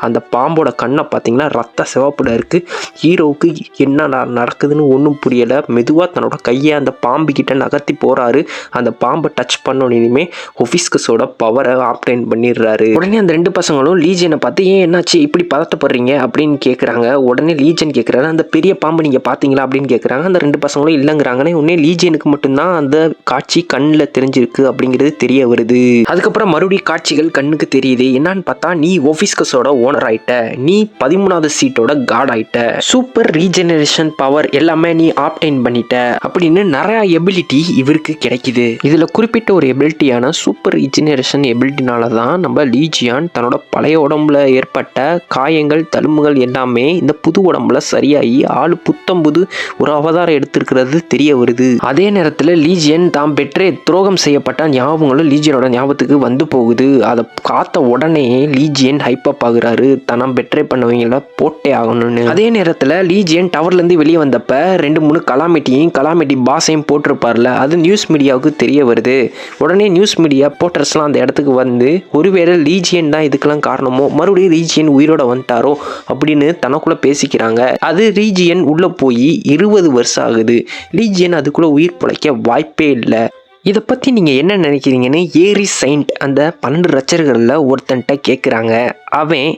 அந்த பாம்போட கண்ணை பார்த்தீங்கன்னா ரத்த சிவப்புல இருக்குது. ஹீரோவுக்கு என்ன நடக்குதுன்னு ஒன்றும் புரியலை. மெதுவாக தன்னோட கையை அந்த பாம்பு கிட்ட நகர்த்தி போகிறாரு. அந்த பாம்பை டச் பண்ணோன்னுமே ஒஃபிஸ்கஸோட பவரை ஆப்டைன் பண்ணிடுறாரு. உடனே அந்த 2 பசங்களும் லீஜனை பார்த்து ஏன் என்னாச்சு இப்படி பதட்டப்படுறீங்க அப்படின்னு கேட்குறாங்க. உடனே லீஜன் கேட்குறாரு, அந்த பெரிய பாம்பு நீங்கள் பார்த்தீங்களா அப்படின்னு கேட்குறாங்க. அந்த 2 பசங்களும் இல்லைங்கிறாங்கன்னு. உடனே லீஜனுக்கு மட்டும்தான் அந்த காட்சி கண்ணில் தெரிஞ்சிருக்கு அப்படிங்கிறது தெரிய வருது. அதுக்கப்புறம் மறுபடியும் காட்சிகள் கண்ணுக்கு தெரியுது. என்னன்னு பார்த்தா நீ ஒஃபிஸ்கஸோட ஓனர் ஆயிட்ட, நீ 13வது சீட்டோட காட் ஆயிட்ட, சூப்பர் ரீஜெனரேஷன் பவர் எல்லாமே நீ ஆப்டைன் பண்ணிட்ட அப்படின்னு நிறைய எபிலிட்டி இவருக்கு கிடைக்குது. இதில் குறிப்பிட்ட ஒரு எபிலிட்டியான சூப்பர் ரீஜெனரேஷன் எபிலிட்டினால தான் நம்ம லீஜியான் தன்னோட பழைய உடம்புல ஏற்பட்ட காயங்கள் தழும்புகள் எல்லாமே இந்த புது உடம்புல சரியாகி ஆளு புத்தம்புது ஒரு அவதாரம் எடுத்திருக்கிறது தெரிய வருது. அதே நேரத்தில் லீஜியன் தான் பெட்ரே துரோகம் செய்யப்பட்ட ஞாபகங்களும் லீஜியனோட ஞாபகத்துக்கு வந்து போகுது. அதை காத்த உடனே லீஜியன் ஹைப்பப் ஆகுறாரு, தனம் பெட்ரே பண்ணவங்கள போட்டே ஆகணும்னு. அதே நேரத்தில் லீஜியன் டவர்லேருந்து வெளியே வந்தப்ப 2-3 கலாமிட்டி பாஸையும் போட்டிருப்பார்ல, அது நியூஸ் மீடியாவுக்கு தெரிய வருது. உடனே நியூஸ் மீடியா போட்டர்ஸ்லாம் அந்த இடத்துக்கு வந்து ஒருவேளை லீஜியன் தான் இதுக்கெல்லாம் காரணமோ, மறுபடியும் லீஜியன் உயிரோட வந்துட்டாரோ அப்படின்னு தனக்குள்ள பேசிக்கிறாங்க. அது லீஜியன் உள்ள போய் 20 வருஷம் ஆகுது. லீஜியன் அதுக்குள்ள உயிர் பிழைக்க வாய்ப்பே இல்லை. இதை பற்றி நீங்கள் என்ன நினைக்கிறீங்கன்னு ஏரிஸ் செயின்ட் அந்த 12 ரச்சர்களில் ஒருத்தன்ட்ட கேட்குறாங்க. அவன்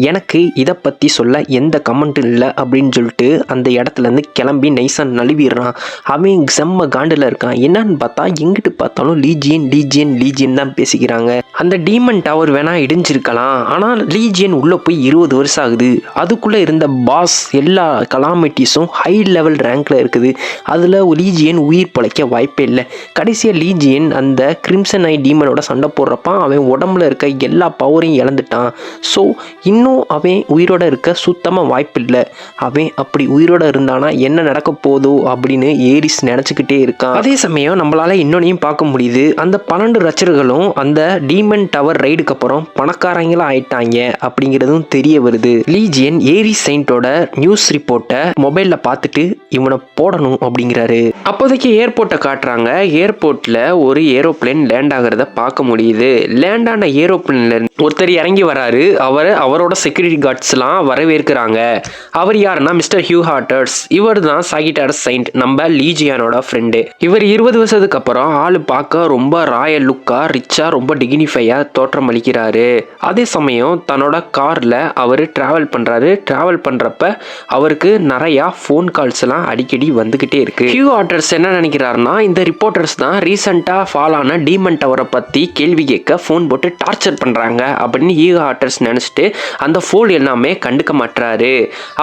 எனக்கு இதை பற்றி சொல்ல எந்த கமெண்ட்டும் இல்லை அப்படின்னு சொல்லிட்டு அந்த இடத்துலேருந்து கிளம்பி நைஸாக நழுவிடுறான். அவன் செம்ம காண்டில் இருக்கான். என்னன்னு பார்த்தா எங்கிட்டு பார்த்தாலும் லீஜியன் தான் பேசிக்கிறாங்க. அந்த டீமன் டவர் வேணால் இடிஞ்சிருக்கலாம், ஆனால் லீஜியன் உள்ளே போய் 20 வருஷம் ஆகுது. அதுக்குள்ளே இருந்த பாஸ் எல்லா கலாமிட்டிஸும் ஹை லெவல் ரேங்கில் இருக்குது. அதில் லீஜியன் உயிர் பிழைக்க வாய்ப்பே இல்லை. கடைசியாக லீஜியன் அந்த கிரிம்சன் ஐ டீமனோட சண்டை போடுறப்ப அவன் உடம்புல இருக்க எல்லா பவரையும் இழந்துட்டான். ஸோ இன்னும் அவன் உயிரோட இருக்க சுத்தமாக வாய்ப்பில்லை. அவன் அப்படி உயிரோட இருந்தானா என்ன நடக்க போதோ அப்படின்னு ஏரிஸ் நினச்சிக்கிட்டே இருக்கான். அதே சமயம் நம்மளால இன்னொன்னையும் பார்க்க முடியுது. அந்த 12 ரச்சர்களும் அந்த டீமன் டவர் ரைடுக்கு அப்புறம் பணக்காரங்களா ஆயிட்டாங்க அப்படிங்கிறதும் தெரிய வருது. லீஜியன் ஏரிஸ் செயின்ட்டோட நியூஸ் ரிப்போர்ட்டை மொபைலில் பார்த்துட்டு இவனை போடணும் அப்படிங்கிறாரு. அப்போதைக்கு ஏர்போர்ட்டை காட்டுறாங்க. ஏர்போர்ட்டில் ஒரு ஏரோப்ளேன் லேண்ட் ஆகிறத பார்க்க முடியுது. லேண்ட் ஆன ஏரோப்ளேன்ல ஒருத்தர் இறங்கி வராரு. அவரோட செக்யூரிட்டி கார்ட்ஸ்லாம் வரவேற்கிறாங்க. அவர் யாருன்னா மிஸ்டர் ஹியூ ஹார்ட்டர்ஸ். இவர் தான் சாகிட்டாரஸ் செயின்ட், நம்ம லீஜியானோட ஃப்ரெண்டு. இவர் 20 வருஷத்துக்கு அப்புறம் ஆளு பார்க்க ரொம்ப ராயல் லுக்கா ரிச்சா ரொம்ப டிகினிஃபையா தோற்றம் அளிக்கிறாரு. அதே சமயம் தன்னோட கார்ல அவர் டிராவல் பண்றப்ப அவருக்கு நிறைய ஃபோன் கால்ஸ் எல்லாம் அடிக்கடி வந்துகிட்டே இருக்கு. ஹியூ ஹார்ட்டர்ஸ் என்ன நினைக்கிறாருன்னா இந்த ரிப்போர்ட்டர்ஸ் தான் ரீசெண்டா ஃபால் ஆன டீமன் டவரை பத்தி கேள்வி கேட்க ஃபோன் போட்டு டார்ச்சர் பண்றாங்க அப்படின்னு ஹியூ ஹார்ட்டர்ஸ் நினைச்சிட்டு அந்த ஃபோன் எல்லாமே கண்டுக்க மாட்டாரு.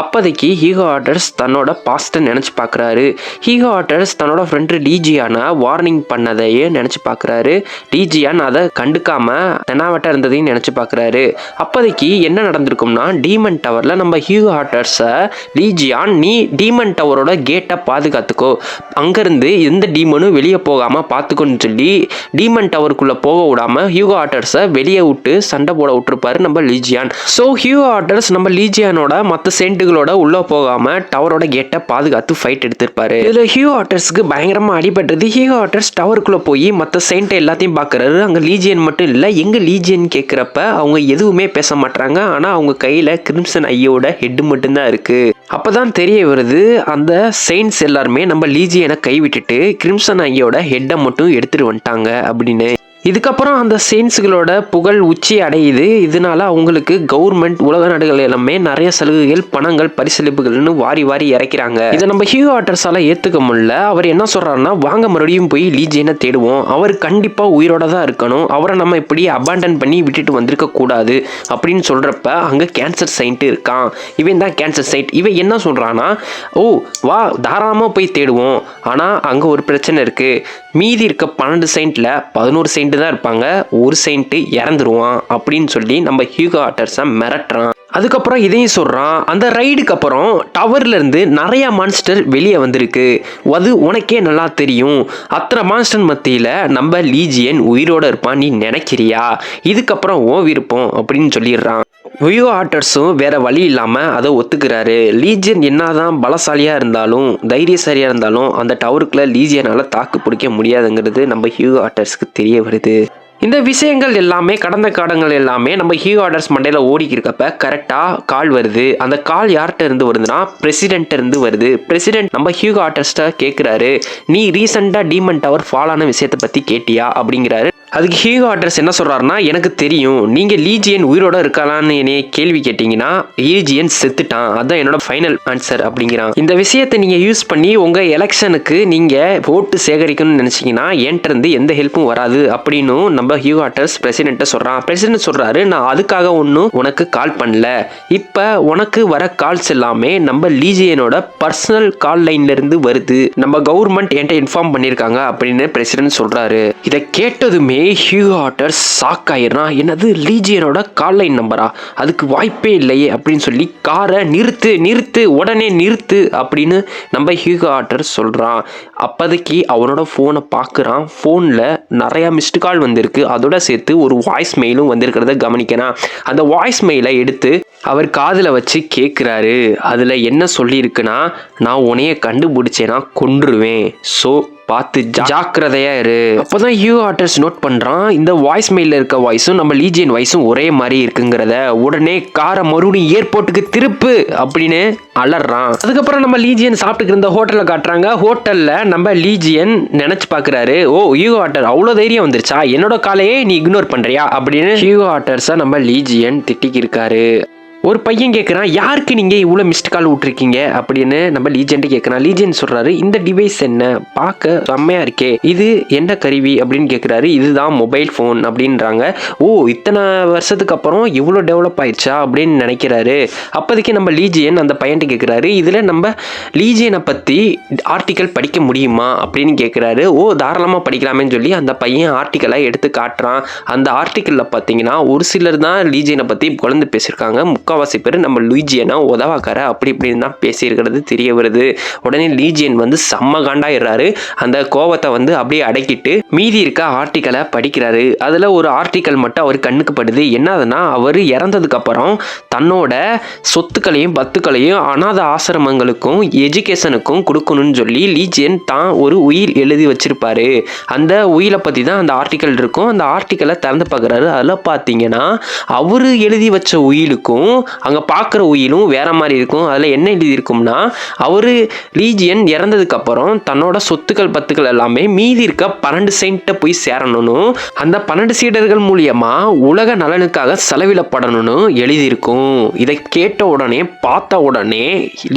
அப்போதைக்கு ஹீகோ ஆர்டர்ஸ் தன்னோட பாஸ்ட்டை நினச்சி பார்க்குறாரு. ஹீகோ ஆர்டர்ஸ் தன்னோட ஃப்ரெண்டு லீஜியானை வார்னிங் பண்ணதையே நினச்சி பார்க்குறாரு. லீஜியான் அதை கண்டுக்காம தெனாவட்ட இருந்ததையும் நினச்சி பார்க்குறாரு. அப்போதைக்கு என்ன நடந்திருக்கும்னா டீமன் டவரில் நம்ம ஹீகோ ஆர்டர்ஸை லீஜியான் நீ டீமன் டவரோட கேட்டை பாதுகாத்துக்கோ, அங்கேருந்து எந்த டீமனும் வெளியே போகாமல் பார்த்துக்கோன்னு சொல்லி டீமன் டவருக்குள்ளே போக விடாமல் ஹியூகோ ஆர்டர்ஸை வெளியே விட்டு சண்டை போட விட்டுருப்பாரு நம்ம லீஜியான். ஸோ ஹியூகோ ஆர்டர்ஸ் நம்ம லீஜியானோட மற்ற செயின்ட்டுகளோட உள்ளே போகாமல் டவரோட கேட்டை பாதுகாத்து ஃபைட் எடுத்திருப்பாரு. இதில் ஹியூகோ ஆர்டர்ஸ்க்கு பயங்கரமாக அடிபட்டது. ஹியூகோ ஆர்டர்ஸ் டவருக்குள்ளே போய் மற்ற செயின்ட்டை எல்லாத்தையும் பார்க்குறாரு. அங்கே லீஜியன் மட்டும் இல்லை, எங்கே லீஜியன் கேட்குறப்ப அவங்க எதுவுமே பேச மாட்டாங்க. ஆனால் அவங்க கையில் கிரிம்சன் ஐயோட ஹெட்டு மட்டும்தான் இருக்குது. அப்போ தான் தெரிய வருது அந்த செயின்ட்ஸ் எல்லாருமே நம்ம லீஜியனை கைவிட்டுட்டு கிரிம்சன் ஐயோட ஹெட்டை மட்டும் எடுத்துகிட்டு வந்துட்டாங்க அப்படின்னு. இதுக்கப்புறம் அந்த செயின்ஸுகளோட புகழ் உச்சி அடையுது. இதனால அவங்களுக்கு கவர்மெண்ட் உலக நாடுகள் எல்லாமே நிறைய சலுகைகள், பணங்கள், பரிசளிப்புகள்னு வாரி வாரி இறக்கிறாங்க. இதை நம்ம ஹியூகோ ஆர்டர்ஸால ஏற்றுக்க முடியல. அவர் என்ன சொல்றாருன்னா வாங்க மறுபடியும் போய் லீஜியனை தேடுவோம், அவர் கண்டிப்பாக உயிரோட தான் இருக்கணும், அவரை நம்ம இப்படி அபாண்டன் பண்ணி விட்டுட்டு வந்திருக்க கூடாது அப்படின்னு சொல்றப்ப அங்கே கேன்சர் செயின்ட் இருக்கான். இவன் தான் கேன்சர் செயின்ட். இவன் என்ன சொல்றான்னா ஓ வா தாராளமாக போய் தேடுவோம், ஆனால் அங்கே ஒரு பிரச்சனை இருக்கு, மீதி இருக்க 12 செயின்ட்ல 11 செயின்ட் தான் இருப்பாங்க, ஒரு செயின்ட்டு இறந்துருவான் அப்படின்னு சொல்லி நம்ம ஹியூகோ ஆர்டர்ஸை மிரட்டுறான். அதுக்கப்புறம் இதையும் சொல்கிறான், அந்த ரைடுக்கு அப்புறம் டவர்லேருந்து நிறையா மான்ஸ்டர் வெளியே வந்திருக்கு, அது உனக்கே நல்லா தெரியும், அத்தனை மான்ஸ்டர் மத்தியில் நம்ம லீஜியன் உயிரோடு இருப்பான் நீ நினைக்கிறியா, இதுக்கப்புறம் ஓ விருப்பம் அப்படின்னு சொல்லிடுறான். ஹியூகோ ஆர்டர்ஸும் வேற வழி இல்லாமல் அதை ஒத்துக்கிறாரு. லீஜியன் என்னதான் பலசாலியாக இருந்தாலும் தைரியசாலியாக இருந்தாலும் அந்த டவருக்குள்ள லீஜியனால் தாக்கு பிடிக்க முடியாதுங்கிறது நம்ம ஹியூகோ ஆர்டர்ஸ்க்கு தெரிய வருது. இந்த விஷயங்கள் எல்லாமே கடந்த காலங்கள் எல்லாமே நம்ம ஹியூகோ ஆர்டர்ஸ் மண்டையில் ஓடிக்கிருக்கப்ப கரெக்டாக கால் வருது. அந்த கால் யார்கிட்ட இருந்து வருதுன்னா பிரசிடென்ட் இருந்து வருது. பிரசிடென்ட் நம்ம ஹியூகோ ஆர்டர்ஸ்ட்டை கேட்குறாரு, நீ ரீசெண்டாக டீமன் டவர் ஃபால் ஆன விஷயத்தை பற்றி கேட்டியா அப்படிங்கிறாரு. அதுக்கு ஹியூகோ ஆர்டர்ஸ் என்ன சொல்கிறாருன்னா, எனக்கு தெரியும், நீங்கள் லீஜியன் உயிரோட இருக்கலான்னு என்னைய கேள்வி கேட்டிங்கன்னா லீஜியன் செத்துட்டான், அதுதான் என்னோட ஃபைனல் ஆன்சர் அப்படிங்கிறான். இந்த விஷயத்தை நீங்கள் யூஸ் பண்ணி உங்கள் எலெக்ஷனுக்கு நீங்கள் ஓட்டு சேகரிக்கணும்னு நினச்சிங்கன்னா என்கிட்ட இருந்து எந்த ஹெல்ப்பும் வராது அப்படின்னு நம்ம ஹியூகோ ஆர்டர்ஸ் பிரசிடென்ட்டை சொல்கிறான். பிரசிடென்ட் சொல்கிறாரு, நான் அதுக்காக ஒன்றும் உனக்கு கால் பண்ணல, இப்போ உனக்கு வர கால்ஸ் எல்லாமே நம்ம லீஜியனோட பர்சனல் கால் லைன்லேருந்து வருது, நம்ம கவர்மெண்ட் என்கிட்ட இன்ஃபார்ம் பண்ணியிருக்காங்க அப்படின்னு பிரசிடென்ட் சொல்கிறாரு. இதை கேட்டதுமே ஹியூகோ ஆர்டர்ஸ் ஷாக் ஆயிடுறான். என்னது, லீஜியனோட கால் லைன் நம்பரா? அதுக்கு வாய்ப்பே இல்லையே அப்படின்னு சொல்லி காரை நிறுத்து உடனே நிறுத்து அப்படின்னு நம்ம ஹியூகோ ஆர்டர்ஸ் சொல்கிறான். அப்போதைக்கு அவனோட ஃபோனை பார்க்குறான். ஃபோனில் நிறையா மிஸ்டு கால் வந்திருக்கு. அதோட சேர்த்து ஒரு வாய்ஸ் மெயிலும் வந்திருக்கிறத கவனிக்கிறான். அந்த வாய்ஸ் மெயிலை எடுத்து அவர் காதில் வச்சு கேட்குறாரு. அதில் என்ன சொல்லியிருக்குன்னா, நான் உன்னைய கண்டுபிடிச்சேன்னா கொன்றுவேன், ஸோ பார்த்து ஜாக்கிரதையா இரு. அப்போதான் ஹியூகோ ஆர்டர்ஸ் நோட் பண்றான், இந்த வாய்ஸ் மெயில இருக்க வாய்ஸும் நம்ம லீஜியன் வாய்ஸும் ஒரே மாதிரி இருக்குங்கிறத. உடனே காரை மறுபடியும் ஏர்போர்ட்டுக்கு திருப்பு அப்படின்னு அலறான். அதுக்கப்புறம் நம்ம லீஜியன் சாப்பிட்டுக்கு இருந்த ஹோட்டலை காட்டுறாங்க. ஹோட்டல்ல நம்ம லீஜியன் நினைச்சு பாக்குறாரு, ஓ ஹியூகோ ஆர்டர் அவ்வளோ தைரியம் வந்துருச்சா, என்னோட காலையே நீ இக்னோர் பண்றியா அப்படின்னு ஹியூகோ ஆர்டர்ஸை நம்ம லீஜியன் திட்டிக்கு இருக்காரு. ஒரு பையன் கேட்குறான், யாருக்கு நீங்கள் இவ்வளோ மிஸ்டு கால் விட்ருக்கீங்க அப்படின்னு நம்ம லீஜெண்ட் கேட்குறான். லீஜெண்ட் சொல்கிறாரு, இந்த டிவைஸ் என்ன பார்க்க செம்மையாக இருக்கே, இது என்ன கருவி அப்படின்னு கேட்குறாரு. இதுதான் மொபைல் ஃபோன் அப்படின்றாங்க. ஓ, இத்தனை வருஷத்துக்கு அப்புறம் இவ்வளோ டெவலப் ஆயிடுச்சா அப்படின்னு நினைக்கிறாரு. அப்போதைக்கு நம்ம லீஜியன் அந்த பையன்ட்டு கேட்குறாரு, இதில் நம்ம லீஜியனை பற்றி ஆர்டிக்கல் படிக்க முடியுமா அப்படின்னு கேட்குறாரு. ஓ, தாராளமாக படிக்கலாமேன்னு சொல்லி அந்த பையன் ஆர்டிக்கலை எடுத்து காட்டுறான். அந்த ஆர்டிக்கலில் பார்த்தீங்கன்னா ஒரு சிலர் தான் லீஜியனை பற்றி குழந்தை பேசியிருக்காங்க. முக்கால்வாசி பேர் நம்ம லீஜியனை உதவாக்கார அப்படி இப்படின்னு தான் பேசியிருக்கிறது தெரிய வருது. உடனே லீஜியன் வந்து செம்ம காண்டாயிடுறாரு. அந்த கோவத்தை வந்து அப்படியே அடக்கிட்டு மீதி இருக்க ஆர்டிக்கலை படிக்கிறாரு. அதில் ஒரு ஆர்டிக்கல் மட்டும் அவர் கண்ணுக்கு படுது. என்னதுன்னா, அவர் இறந்ததுக்கு அப்புறம் தன்னோட சொத்துக்களையும் பத்துக்களையும் அநாத ஆசிரமங்களுக்கும் எஜுகேஷனுக்கும் கொடுக்கணும்னு சொல்லி லீஜியன் தான் ஒரு உயில் எழுதி வச்சிருப்பாரு. அந்த உயிலை பற்றி தான் அந்த ஆர்டிக்கல் இருக்கும். அந்த ஆர்டிக்கலை திறந்து பார்க்குறாரு. அதில் பார்த்தீங்கன்னா அவர் எழுதி வச்ச உயிலுக்கும் அங்கே பார்க்குற உயிலும் வேற மாதிரி இருக்கும். அதில் என்ன எழுதி இருக்கும்னா, அவர் லீஜியன் இறந்ததுக்கு அப்புறம் தன்னோட சொத்துக்கள் பத்துக்கள் எல்லாமே மீதி இருக்க 12 செயின்ட்ட போய் சேரணும்னு, அந்த 12 சீடர்கள் மூலியமா உலக நலனுக்காக செலவிடப்படணும்னு எழுதியிருக்கும். இதை கேட்ட உடனே பார்த்த உடனே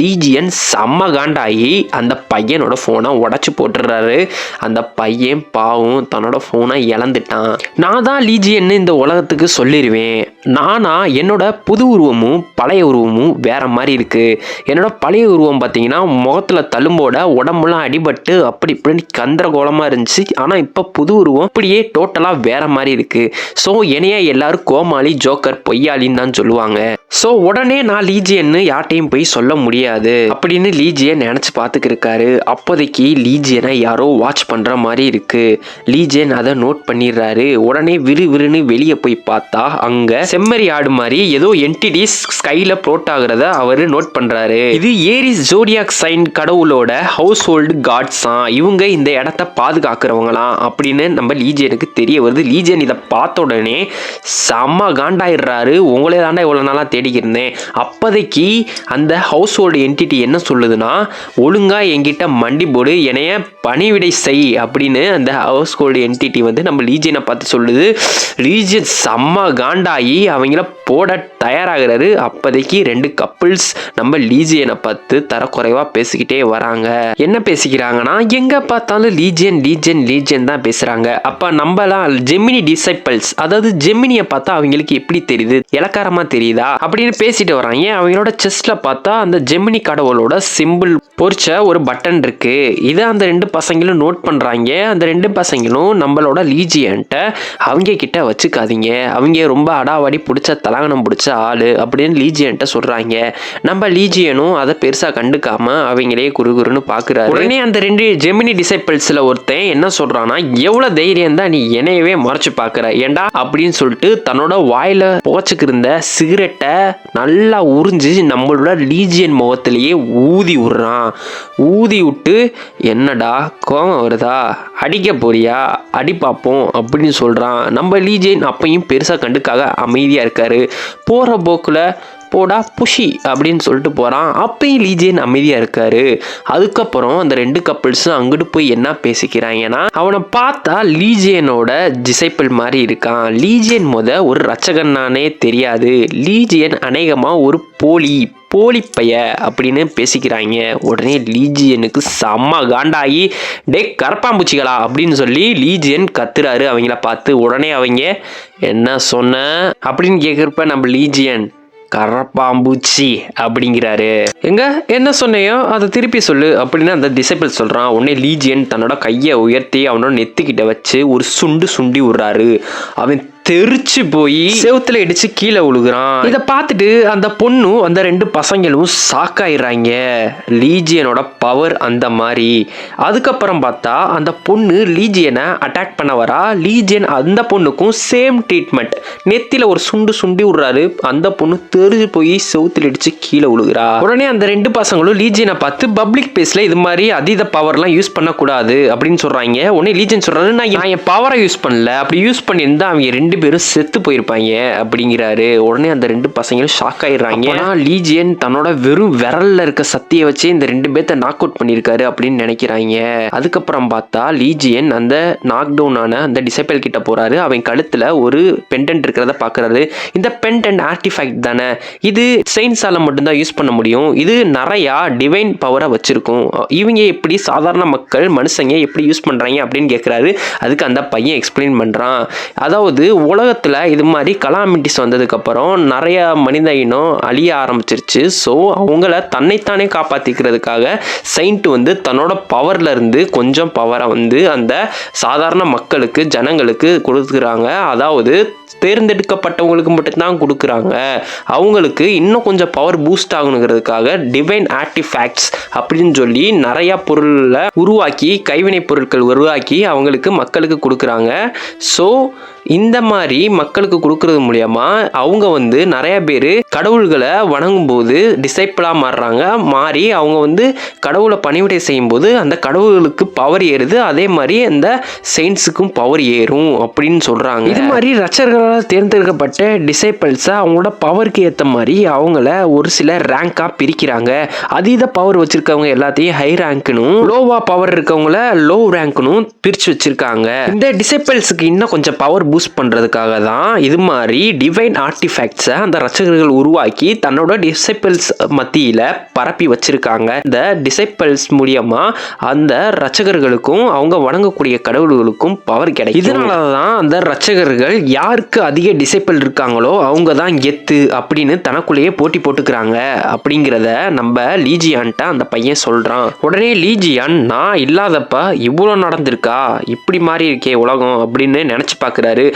லீஜியன் செம்ம காண்டாகி அந்த பையனோட ஃபோனை உடச்சி போட்டுடுறாரு. அந்த பையன் பாவம் தன்னோட ஃபோனை இழந்துட்டான். நான் தான் லீஜியன்னு இந்த உலகத்துக்கு சொல்லிடுவேன். நானா என்னோட புது உருவமும் பழைய உருவமும் வேற மாதிரி இருக்கு. என்னோட பழைய உருவம் பார்த்தீங்கன்னா முகத்துல தழும்போட உடம்புலாம் அடிபட்டு அப்படி இப்படி கந்தரகோலமா இருந்துச்சு. ஆனால் இப்போ புது உருவம் அப்படியே டோட்டலாக வேற மாதிரி இருக்கு. ஸோ என்னைய எல்லாரும் கோமாளி, ஜோக்கர், பொய்யாளின்னு தான் சொல்லுவாங்க. ஸோ உடனே நான் லீஜியன்னு யார்ட்டையும் போய் சொல்ல முடியாது அப்படின்னு லீஜியன் நினச்சி பார்த்துக்கிருக்காரு. அப்போதைக்கு லீஜியனை யாரோ வாட்ச் பண்ணுற மாதிரி இருக்கு. லீஜியன் அதை நோட் பண்ணிடுறாரு. உடனே விறுவிறுன்னு வெளியே போய் பார்த்தா அங்கே செம்மறி ஆடு மாதிரி ஏதோ என்டிடிஸ் ஸ்கைல ப்ளோட் ஆகுறத அவர் நோட் பண்றாரு. இது ஏரிஸ் ஜோடியாக் சைன் கடவுளோட ஹவுஸ் ஹோல்டு காட்ஸாம். இவங்க இந்த இடத்த பாதுகாக்கிறவங்களாம் அப்படின்னு நம்ம லீஜியனுக்கு தெரிய வருது. லீஜியன் இதை பார்த்த உடனே செம்ம காண்டாயிடுறாரு. உங்களே தாண்டா இவ்வளோ நாளாக தேடிக்கிருந்தேன். அப்போதைக்கு அந்த ஹவுஸ் ஹோல்டு என்டிட்டி என்ன சொல்லுதுன்னா, ஒழுங்கா என்கிட்ட மண்டி போடு, என்னைய பணிவிடை செய் அப்படின்னு அந்த ஹவுஸ் ஹோல்டு என்டிட்டி வந்து நம்ம லீஜியனை பார்த்து சொல்லுது. லீஜியன் செம்ம காண்டாகி அவங்கள போட தயாராகிறாரு. அப்போதைக்கு 2 கப்பிள்ஸ் நம்ம லீஜியனை பார்த்து தரக்குறைவாக பேசிக்கிட்டே வராங்க. என்ன பேசிக்கிறாங்கன்னா, எங்கே பார்த்தாலும் லீஜியன் லீஜியன் லீஜியன் தான் பேசுகிறாங்க. அப்போ நம்மளாம் ஜெமினி டிசைபிள்ஸ், அதாவது ஜெமினியை பார்த்தா அவங்களுக்கு எப்படி தெரியுது, இலக்காரமாக தெரியுதா அப்படின்னு பேசிட்டு வராங்க. அவங்களோட செஸ்ட்ல பார்த்தா அந்த ஜெமினி கடவுளோட சிம்பிள் பொறிச்ச ஒரு பட்டன் இருக்கு. இதை அந்த 2 பசங்களும் நோட் பண்றாங்க. அந்த 2 பசங்களும் நம்மளோட லீஜியன்ட்ட அவங்க கிட்ட வச்சுக்காதீங்க, அவங்க ரொம்ப அடாவடி பிடிச்ச தலகணம் பிடிச்ச ஆளு அப்படின்னு லீஜியன்ட்ட சொல்றாங்க. நம்ம லீஜியனும் அதை பெருசா கண்டுக்காம அவங்களே குறுகுறுன்னு பாக்குறாரு. உடனே அந்த 2 ஜெமினி டிசைபிள்ஸ்ல ஒருத்தன் என்ன சொல்றான்னா, எவ்வளவு தைரியம் தான் நீ என்னையவே மறைச்சு பாக்குற ஏண்டா அப்படின்னு சொல்லிட்டு தன்னோட வாயில போச்சுக்கு இருந்த சிகரெட்டை நல்லா உறிஞ்சு நம்மளோட லீஜியன் முகத்திலேயே ஊதி விடுறான். ஊதி விட்டு என்னடா கோவம் வருதா, அடிக்க போறியா, அடி பார்ப்போம் அப்படின்னு சொல்றான். நம்ம லீஜியன் அப்பையும் பெருசா கண்டுக்காக அமைதியா இருக்காரு. போற போக்குல போடா புஷி அப்படின்னு சொல்லிட்டு போகிறான். அப்பயும் லீஜியன் அமைதியாக இருக்காரு. அதுக்கப்புறம் அந்த 2 கப்பிள்ஸும் அங்கிட்டு போய் என்ன பேசிக்கிறாங்கன்னா, அவனை பார்த்தா லீஜியனோட டிசைபிள் மாதிரி இருக்கான். லீஜியன் ஒரு ரச்சகன்னானே தெரியாது, லீஜியன் அநேகமாக ஒரு போலிப்பைய அப்படின்னு பேசிக்கிறாங்க. உடனே லீஜியனுக்கு செம்ம காண்டாகி, டே கரப்பாம்பூச்சிகளா அப்படின்னு சொல்லி லீஜியன் கத்துறாரு அவங்கள பார்த்து. உடனே அவங்க என்ன சொன்ன அப்படின்னு கேட்குறப்ப நம்ம லீஜியன் கரப்பாம்பூச்சி அப்படிங்கிறாரு. எங்க என்ன சொன்னையோ அதை திருப்பி சொல்லு அப்படின்னு அந்த டிசைபிள் சொல்றான். உடனே லீஜியன் தன்னோட கையை உயர்த்தி அவனோட நெத்திக்கிட்ட வச்சு ஒரு சுண்டி விடுறாரு. அவன் தெரிச்சு போய் செவுத்துல இடிச்சு கீழே விழுகுறான். இதை பார்த்துட்டு அந்த பொண்ணும் அந்த 2 பசங்களும் ஷாக்காயிடுறாங்க. லீஜியனோட பவர் அந்த மாதிரி. அதுக்கப்புறம் பார்த்தா அந்த பொண்ணு லீஜியனை அட்டாக் பண்ண வரா. லீஜியன் அந்த பொண்ணுக்கும் சேம் ட்ரீட்மெண்ட், நெத்தில ஒரு சுண்டி விடுறாரு. அந்த பொண்ணு தெரிஞ்சு போய் செவுத்துல இடிச்சு கீழே விழுகுறா. உடனே அந்த 2 பசங்களும் லீஜியனை பார்த்து பப்ளிக் பிளேஸ்ல இது மாதிரி அதீத பவர்லாம் யூஸ் பண்ணக்கூடாது அப்படின்னு சொல்றாங்க. உடனே லீஜியன் சொல்றாரு, நான் என் பவரை யூஸ் பண்ணல, அப்படி யூஸ் பண்ணியிருந்தா அவங்க 2 பேரும் செத்து போயிருப்பாங்க அப்படிங்கிறாரு. உடனே அந்த 2 பசங்களும் ஷாக் ஆயிடுறாங்க. லீஜியன் தன்னோட வெறும் விரல்ல இருக்க சக்தியை வச்சு இந்த 2 பேர்த்த நாக் அவுட் பண்ணியிருக்காரு அப்படின்னு நினைக்கிறாங்க. அதுக்கப்புறம் பார்த்தா லீஜியன் அந்த நாக் டவுன் ஆன அந்த டிசைபிள் கிட்ட போறாரு. அவன் கழுத்துல ஒரு பெண்டன்ட் இருக்கிறத பாக்குறாரு. இந்த பெண்டன்ட் ஆர்டிஃபேக்ட் தானே, இது செயின்ஸால மட்டும்தான் யூஸ் பண்ண முடியும், இது நிறைய டிவைன் பவரை வச்சிருக்கும், இவங்க எப்படி சாதாரண மக்கள் மனுஷங்க எப்படி யூஸ் பண்றாங்க அப்படின்னு கேட்கிறாரு. அதுக்கு அந்த பையன் எக்ஸ்பிளைன் பண்றான். அதாவது உலகத்தில் இது மாதிரி கலாமிட்டிஸ் வந்ததுக்கப்புறம் நிறைய மனித இனம் அழிய ஆரம்பிச்சிருச்சு. ஸோ அவங்கள தன்னைத்தானே காப்பாற்றிக்கிறதுக்காக செயின்ட் தன்னோட பவர்ல இருந்து கொஞ்சம் பவரை அந்த சாதாரண மக்களுக்கு ஜனங்களுக்கு கொடுக்குறாங்க. அதாவது தேர்ந்தெடுக்கப்பட்டவங்களுக்கு மட்டும்தான் கொடுக்குறாங்க. அவங்களுக்கு இன்னும் கொஞ்சம் பவர் பூஸ்ட் ஆகணுங்கிறதுக்காக டிவைன் ஆர்டிஃபேக்ட்ஸ் அப்படின்னு சொல்லி நிறைய பொருளை உருவாக்கி, கைவினை பொருட்கள் உருவாக்கி அவங்களுக்கு மக்களுக்கு கொடுக்குறாங்க. ஸோ இந்த மாதிரி மக்களுக்கு கொடுக்கறது மூலியமா அவங்க நிறைய பேர் கடவுள்களை வணங்கும் போது டிசைப்பிளா மாறி அவங்க கடவுளை பணிவிடை செய்யும் போது அந்த கடவுளுக்கு பவர் ஏறுது. அதே மாதிரி அந்த செயின்ஸுக்கும் பவர் ஏறும் அப்படின்னு சொல்றாங்க. இது மாதிரி ரச்சர்களால் தேர்ந்தெடுக்கப்பட்ட டிசைபிள்ஸை அவங்களோட பவருக்கு ஏற்ற மாதிரி அவங்கள ஒரு சில ரேங்கா பிரிக்கிறாங்க. அதீத பவர் வச்சிருக்கவங்க எல்லாத்தையும் ஹை ரேங்க்னும், லோவா பவர் இருக்கவங்கள லோ ரேங்க்னும் பிரிச்சு வச்சிருக்காங்க. இந்த டிசைபிள்ஸுக்கு இன்னும் கொஞ்சம் பவர் பூஸ்ட் பண்றதுக்காக தான் இது மாதிரி டிவைன் ஆர்டிஃபேக்ட்ஸை அந்த ரச்சகர்கள் உருவாக்கி தன்னோட டிசைபிள்ஸ் மத்தியில பரப்பி வச்சிருக்காங்க. இந்த டிசைபிள்ஸ் மூலியமா அந்த ரச்சகர்களுக்கும் அவங்க வணங்கக்கூடிய கடவுள்களுக்கும் பவர் கிடைக்கும். இதனாலதான் அந்த ரச்சகர்கள் யாருக்கு அதிக டிசைபிள் இருக்காங்களோ அவங்க தான் கெத்து அப்படின்னு தனக்குள்ளேயே போட்டி போட்டுக்கிறாங்க அப்படிங்கிறத நம்ம லீஜியான்ட்ட அந்த பையன் சொல்றான். உடனே லீஜியான், நான் இல்லாதப்ப இவ்வளோ நடந்திருக்கா, இப்படி மாறி இருக்கே உலகம் அப்படின்னு நினைச்சு பார்க்குறாரு.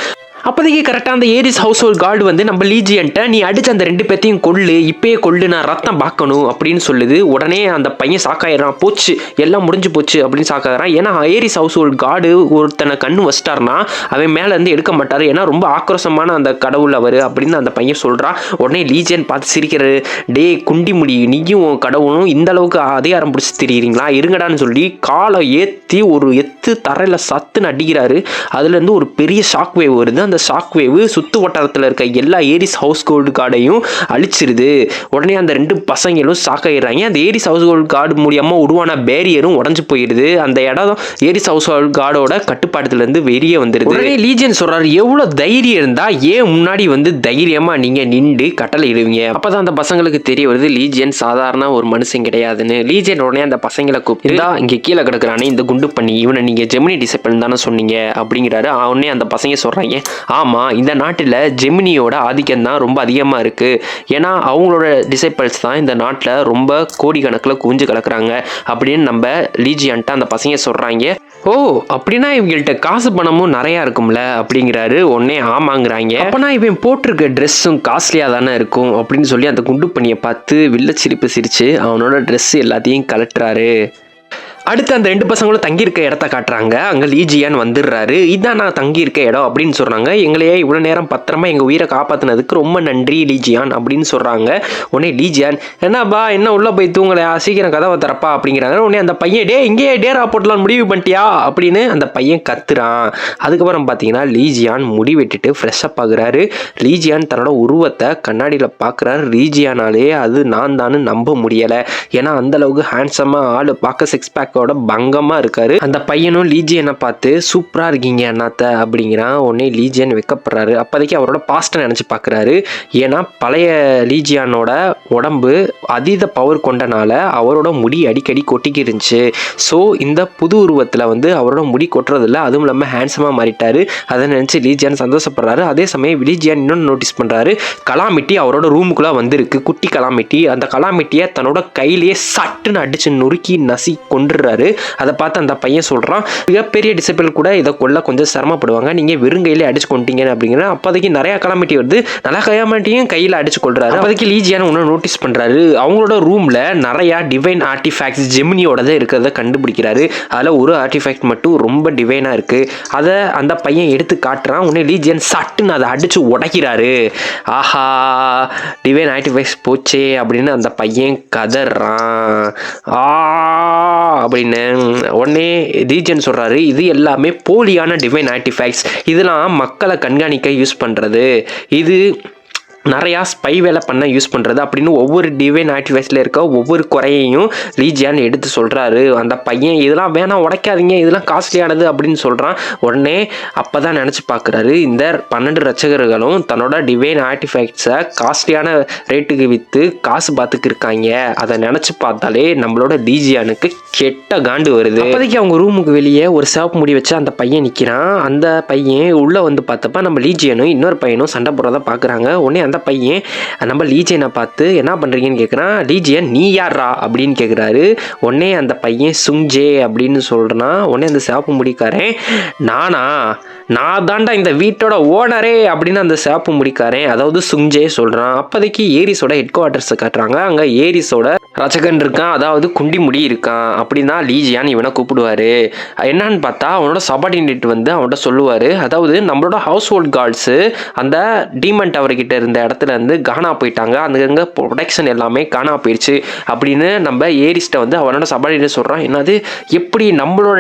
அப்போதைக்கு கரெக்டாக அந்த ஏரிஸ் ஹவுஸ் ஹோல்ட் கார்டு நம்ம லீஜியன்ட்ட, நீ அடிச்சு அந்த 2 பேர்த்தையும் கொள்ளு, இப்பயே கொள்ளு, நான் ரத்தம் பார்க்கணும் அப்படின்னு சொல்லுது. உடனே அந்த பையன் சாக்காயிடறான். போச்சு, எல்லாம் முடிஞ்சு போச்சு அப்படின்னு சாக்காயிடறான். ஏன்னா ஏரிஸ் ஹவுஸ் ஹோல்ட் கார்டு ஒருத்தனை கண்ணு வச்சிட்டாருன்னா அவன் மேலேருந்து எடுக்க மாட்டார், ஏன்னா ரொம்ப ஆக்ரோஷமான அந்த கடவுள் அவர் அப்படின்னு அந்த பையன் சொல்கிறான். உடனே லீஜியன் பார்த்து சிரிக்கிறாரு. டே குண்டி முடி, நீயும் கடவுளும் இந்த அளவுக்கு அதிகாரம் பிடிச்சி தெரியுறீங்களா, இருங்கடான்னு சொல்லி காலை ஏற்றி ஒரு எத்து தரையில் சத்துன்னு அடிக்கிறாரு. அதுலேருந்து ஒரு பெரிய ஷாக் வேவ் வருது. அந்த ஷாக் வேவ் சுத்து வட்டாரத்தில் இருக்க எல்லா ஏரிஸ் ஹவுஸ் ஹோல்ட் கார்டையும் அழிச்சிருது. உடனே அந்த 2 பசங்களும் ஷாக் ஆகிடுறாங்க. அந்த ஏரிஸ் ஹவுஸ் ஹோல்ட் கார்டு மூலியமா உருவான பேரியரும் உடஞ்சு போயிடுது. அந்த இடம் ஏரிஸ் ஹவுஸ் ஹோல்ட் கார்டோட கட்டுப்பாட்டுலேருந்து வெளியே வந்துடுது. உடனே லீஜியன் சொல்றாரு, எவ்வளோ தைரியம் இருந்தா ஏன் முன்னாடி தைரியமா நீங்க நின்று கட்டளை இடுவீங்க. அப்பதான் அந்த பசங்களுக்கு தெரிய வருது லீஜியன் சாதாரண ஒரு மனுஷன் கிடையாதுன்னு. லீஜியன் உடனே அந்த பசங்களை கூப்பிட்டு, இங்க கீழே கிடக்குறானே இந்த குண்டு பண்ணி, இவனை நீ நீங்கள் ஜெமினி டிசைபிள் தானே சொன்னீங்க அப்படிங்கிறாரு. உடனே அந்த பசங்க சொல்கிறாங்க, ஆமாம், இந்த நாட்டில் ஜெமினியோட ஆதிக்கம் தான் ரொம்ப அதிகமாக இருக்குது. ஏன்னா அவங்களோட டிசைபிள்ஸ் தான் இந்த நாட்டில் ரொம்ப கோடிக்கணக்கில் குஞ்சு கலக்குறாங்க அப்படின்னு நம்ம லீஜியான்ட்ட அந்த பசங்க சொல்கிறாங்க. ஓ, அப்படின்னா இவங்கள்ட்ட காசு பணமும் நிறையா இருக்கும்ல அப்படிங்கிறாரு. உடனே ஆமாங்கிறாங்க. அப்போனா இவன் போட்டிருக்க ட்ரெஸ்ஸும் காஸ்ட்லியாக தானே இருக்கும் அப்படின்னு சொல்லி அந்த குண்டு பண்ணியை பார்த்து வில்ல சிரிச்சு அவனோட ட்ரெஸ் எல்லாத்தையும் கலட்டுறாரு. அடுத்து அந்த 2 பசங்களும் தங்கியிருக்க இடத்த காட்டுறாங்க. அங்கே லீஜியான் வந்துடுறாரு. இதான் நான் தங்கியிருக்க இடம் அப்படின்னு சொல்கிறாங்க. எங்களையே இவ்வளோ நேரம் பத்திரமா எங்கள் உயிரை காப்பாற்றினதுக்கு ரொம்ப நன்றி லீஜியான் அப்படின்னு சொல்கிறாங்க. உடனே லீஜியான், என்னப்பா என்ன உள்ளே போய் தூங்கலையா, சீக்கிரம் கதவை திறப்பா அப்படிங்கிறாங்க. உடனே அந்த பையன், இங்கேயே டேரா போட்டலான்னு முடிவு பண்ணிட்டியா அப்படின்னு அந்த பையன் கத்துறான். அதுக்கப்புறம் பார்த்தீங்கன்னா லீஜியான் முடி வெட்டிட்டு ஃப்ரெஷ்ஷப் ஆகுறாரு. லீஜியான் தன்னோட உருவத்தை கண்ணாடியில் பார்க்குறாரு. லீஜியானாலே அது நான் தானு நம்ப முடியலை. ஏன்னா அந்தளவுக்கு ஹேண்ட்ஸமாக ஆள் பார்க்க சிக்ஸ் பேக் பங்கமா இருக்காரு. அந்த பையனும் லீஜியனை பார்த்து சூப்பரா இருக்கீங்க அண்ணாத்த அப்படிங்கிறான். உடனே லீஜியன் வெக்கப்படுறாரு. அப்போதைக்கு அவரோட பாஸ்ட்டை நினைச்சு பார்க்குறாரு. ஏன்னா பழைய லீஜியானோட உடம்பு அதீத பவர் கொண்டனால அவரோட முடி அடிக்கடி கொட்டிக்கி இருந்துச்சு. ஸோ இந்த புது உருவத்தில் வந்து அவரோட முடி கொட்டுறதில்ல, அதுவும் இல்லாமல் ஹேண்ட்ஸமாக மாறிட்டாரு. அதை நினச்சி லீஜியான் சந்தோஷப்படுறாரு. அதே சமயம் லீஜியான் இன்னொன்று நோட்டீஸ் பண்ணுறாரு. கலாமிட்டி அவரோட ரூமுக்குள்ளே வந்திருக்கு. குட்டி கலாமிட்டி. அந்த கலாமிட்டியை தன்னோட கையிலேயே சட்டுன்னு அடிச்சு நொறுக்கி நசி கொண்டு. அதை பார்த்து அந்த பையன் சொல்றான், மிகப்பெரிய டிசைபிள் கூட இதை கொல்ல கொஞ்சம் சிரமப்படுவாங்க, நீங்க வெறுங்கையில அடிச்சு கொண்டீங்க அப்படிங்கிற. அப்போதைக்கு நிறைய கலாமிட்டி வருது. நல்லா கலாமிட்டியும் கையில அடிச்சு கொள்றாரு. அப்போதைக்கு லீஜியான் ஒன்று நோட்டீஸ் பண்றாரு. அவங்களோட ரூம்ல நிறைய டிவைன் ஆர்டிஃபேக்ட்ஸ் ஜெமினியோட இருக்கிறத கண்டுபிடிக்கிறாரு. அதுல ஒரு ஆர்டிஃபேக்ட் மட்டும் ரொம்ப டிவைனா இருக்கு. அதை அந்த பையன் எடுத்து காட்டுறான். உடனே லீஜியான் சட்டுன்னு அதை அடிச்சு உடைக்கிறாரு. ஆஹா, டிவைன் ஆர்டிஃபேக்ட்ஸ் போச்சே அப்படின்னு அந்த பையன் கதறான். அப்படின்னு உடனே லீஜியன் சொல்றாரு, இது எல்லாமே போலியான டிவைன் ஆர்டிஃபேக்ட்ஸ், இதெல்லாம் மக்களை கண்காணிக்க யூஸ் பண்றது, இது நிறையா ஸ்பை வேலை பண்ண யூஸ் பண்ணுறது அப்படின்னு ஒவ்வொரு டிவைன் ஆர்டிஃபேக்ட்ஸில் இருக்க ஒவ்வொரு குறையையும் லீஜியான் எடுத்து சொல்கிறாரு. அந்த பையன் இதெல்லாம் வேணாம், உடைக்காதீங்க, இதெல்லாம் காஸ்ட்லியானது அப்படின்னு சொல்கிறான். உடனே அப்போ தான் நினச்சி பார்க்குறாரு, இந்த 12 ரட்சகர்களும் தன்னோட டிவைன் ஆர்டிஃபேக்ட்ஸை காஸ்ட்லியான ரேட்டுக்கு விற்று காசு பார்த்துக்கு இருக்காங்க. அதை நினச்சி பார்த்தாலே நம்மளோட லீஜியானுக்கு கெட்ட காண்டு வருது. அப்போதைக்கு அவங்க ரூமுக்கு வெளியே ஒரு சிவப்பு முடி வச்சு அந்த பையன் நிற்கிறான். அந்த பையன் உள்ளே வந்து பார்த்தப்ப நம்ம லீஜியனும் இன்னொரு பையனும் சண்டை போடுறத பார்க்குறாங்க. உடனே அந்த பையன் நம்ம லீஜியனை பார்த்து என்ன பண்ணுறீங்கன்னு கேட்குறான். லீஜியன், நீ யாரா அப்படின்னு கேட்குறாரு. உடனே அந்த பையன் சுங்ஜே அப்படின்னு சொல்கிறான். உடனே அந்த சிவப்பு முடிக்காரன், நான் தாண்டா இந்த வீட்டோட ஓனரே அப்படின்னு அந்த சிவப்பு முடிக்காரன் அதாவது சுங்ஜே சொல்கிறான். அப்போதைக்கு ஏரிஸோட ஹெட் குவார்ட்டர்ஸை காட்டுறாங்க. அங்கே ஏரிஸோட ரச்சகன் இருக்கான், அதாவது குண்டி முடி இருக்கான். அப்படின்னா லீஜியான் இவனை கூப்பிடுவார். என்னன்னு பார்த்தா அவனோட சபார்டினேட் வந்து அவன்கிட்ட சொல்லுவார், அதாவது நம்மளோட ஹவுஸ் ஹோல்ட் கார்ட்ஸு அந்த டீமன் டவர் கிட்ட இருந்த இடத்துல இருந்து காணா போயிட்டாங்க, அங்கங்கே ப்ரொடெக்ஷன் எல்லாமே காணா போயிடுச்சு அப்படின்னு நம்ம ஏரிஸ்ட்டை வந்து அவனோட சபார்டினேட் சொல்கிறான். என்னது, எப்படி நம்மளோட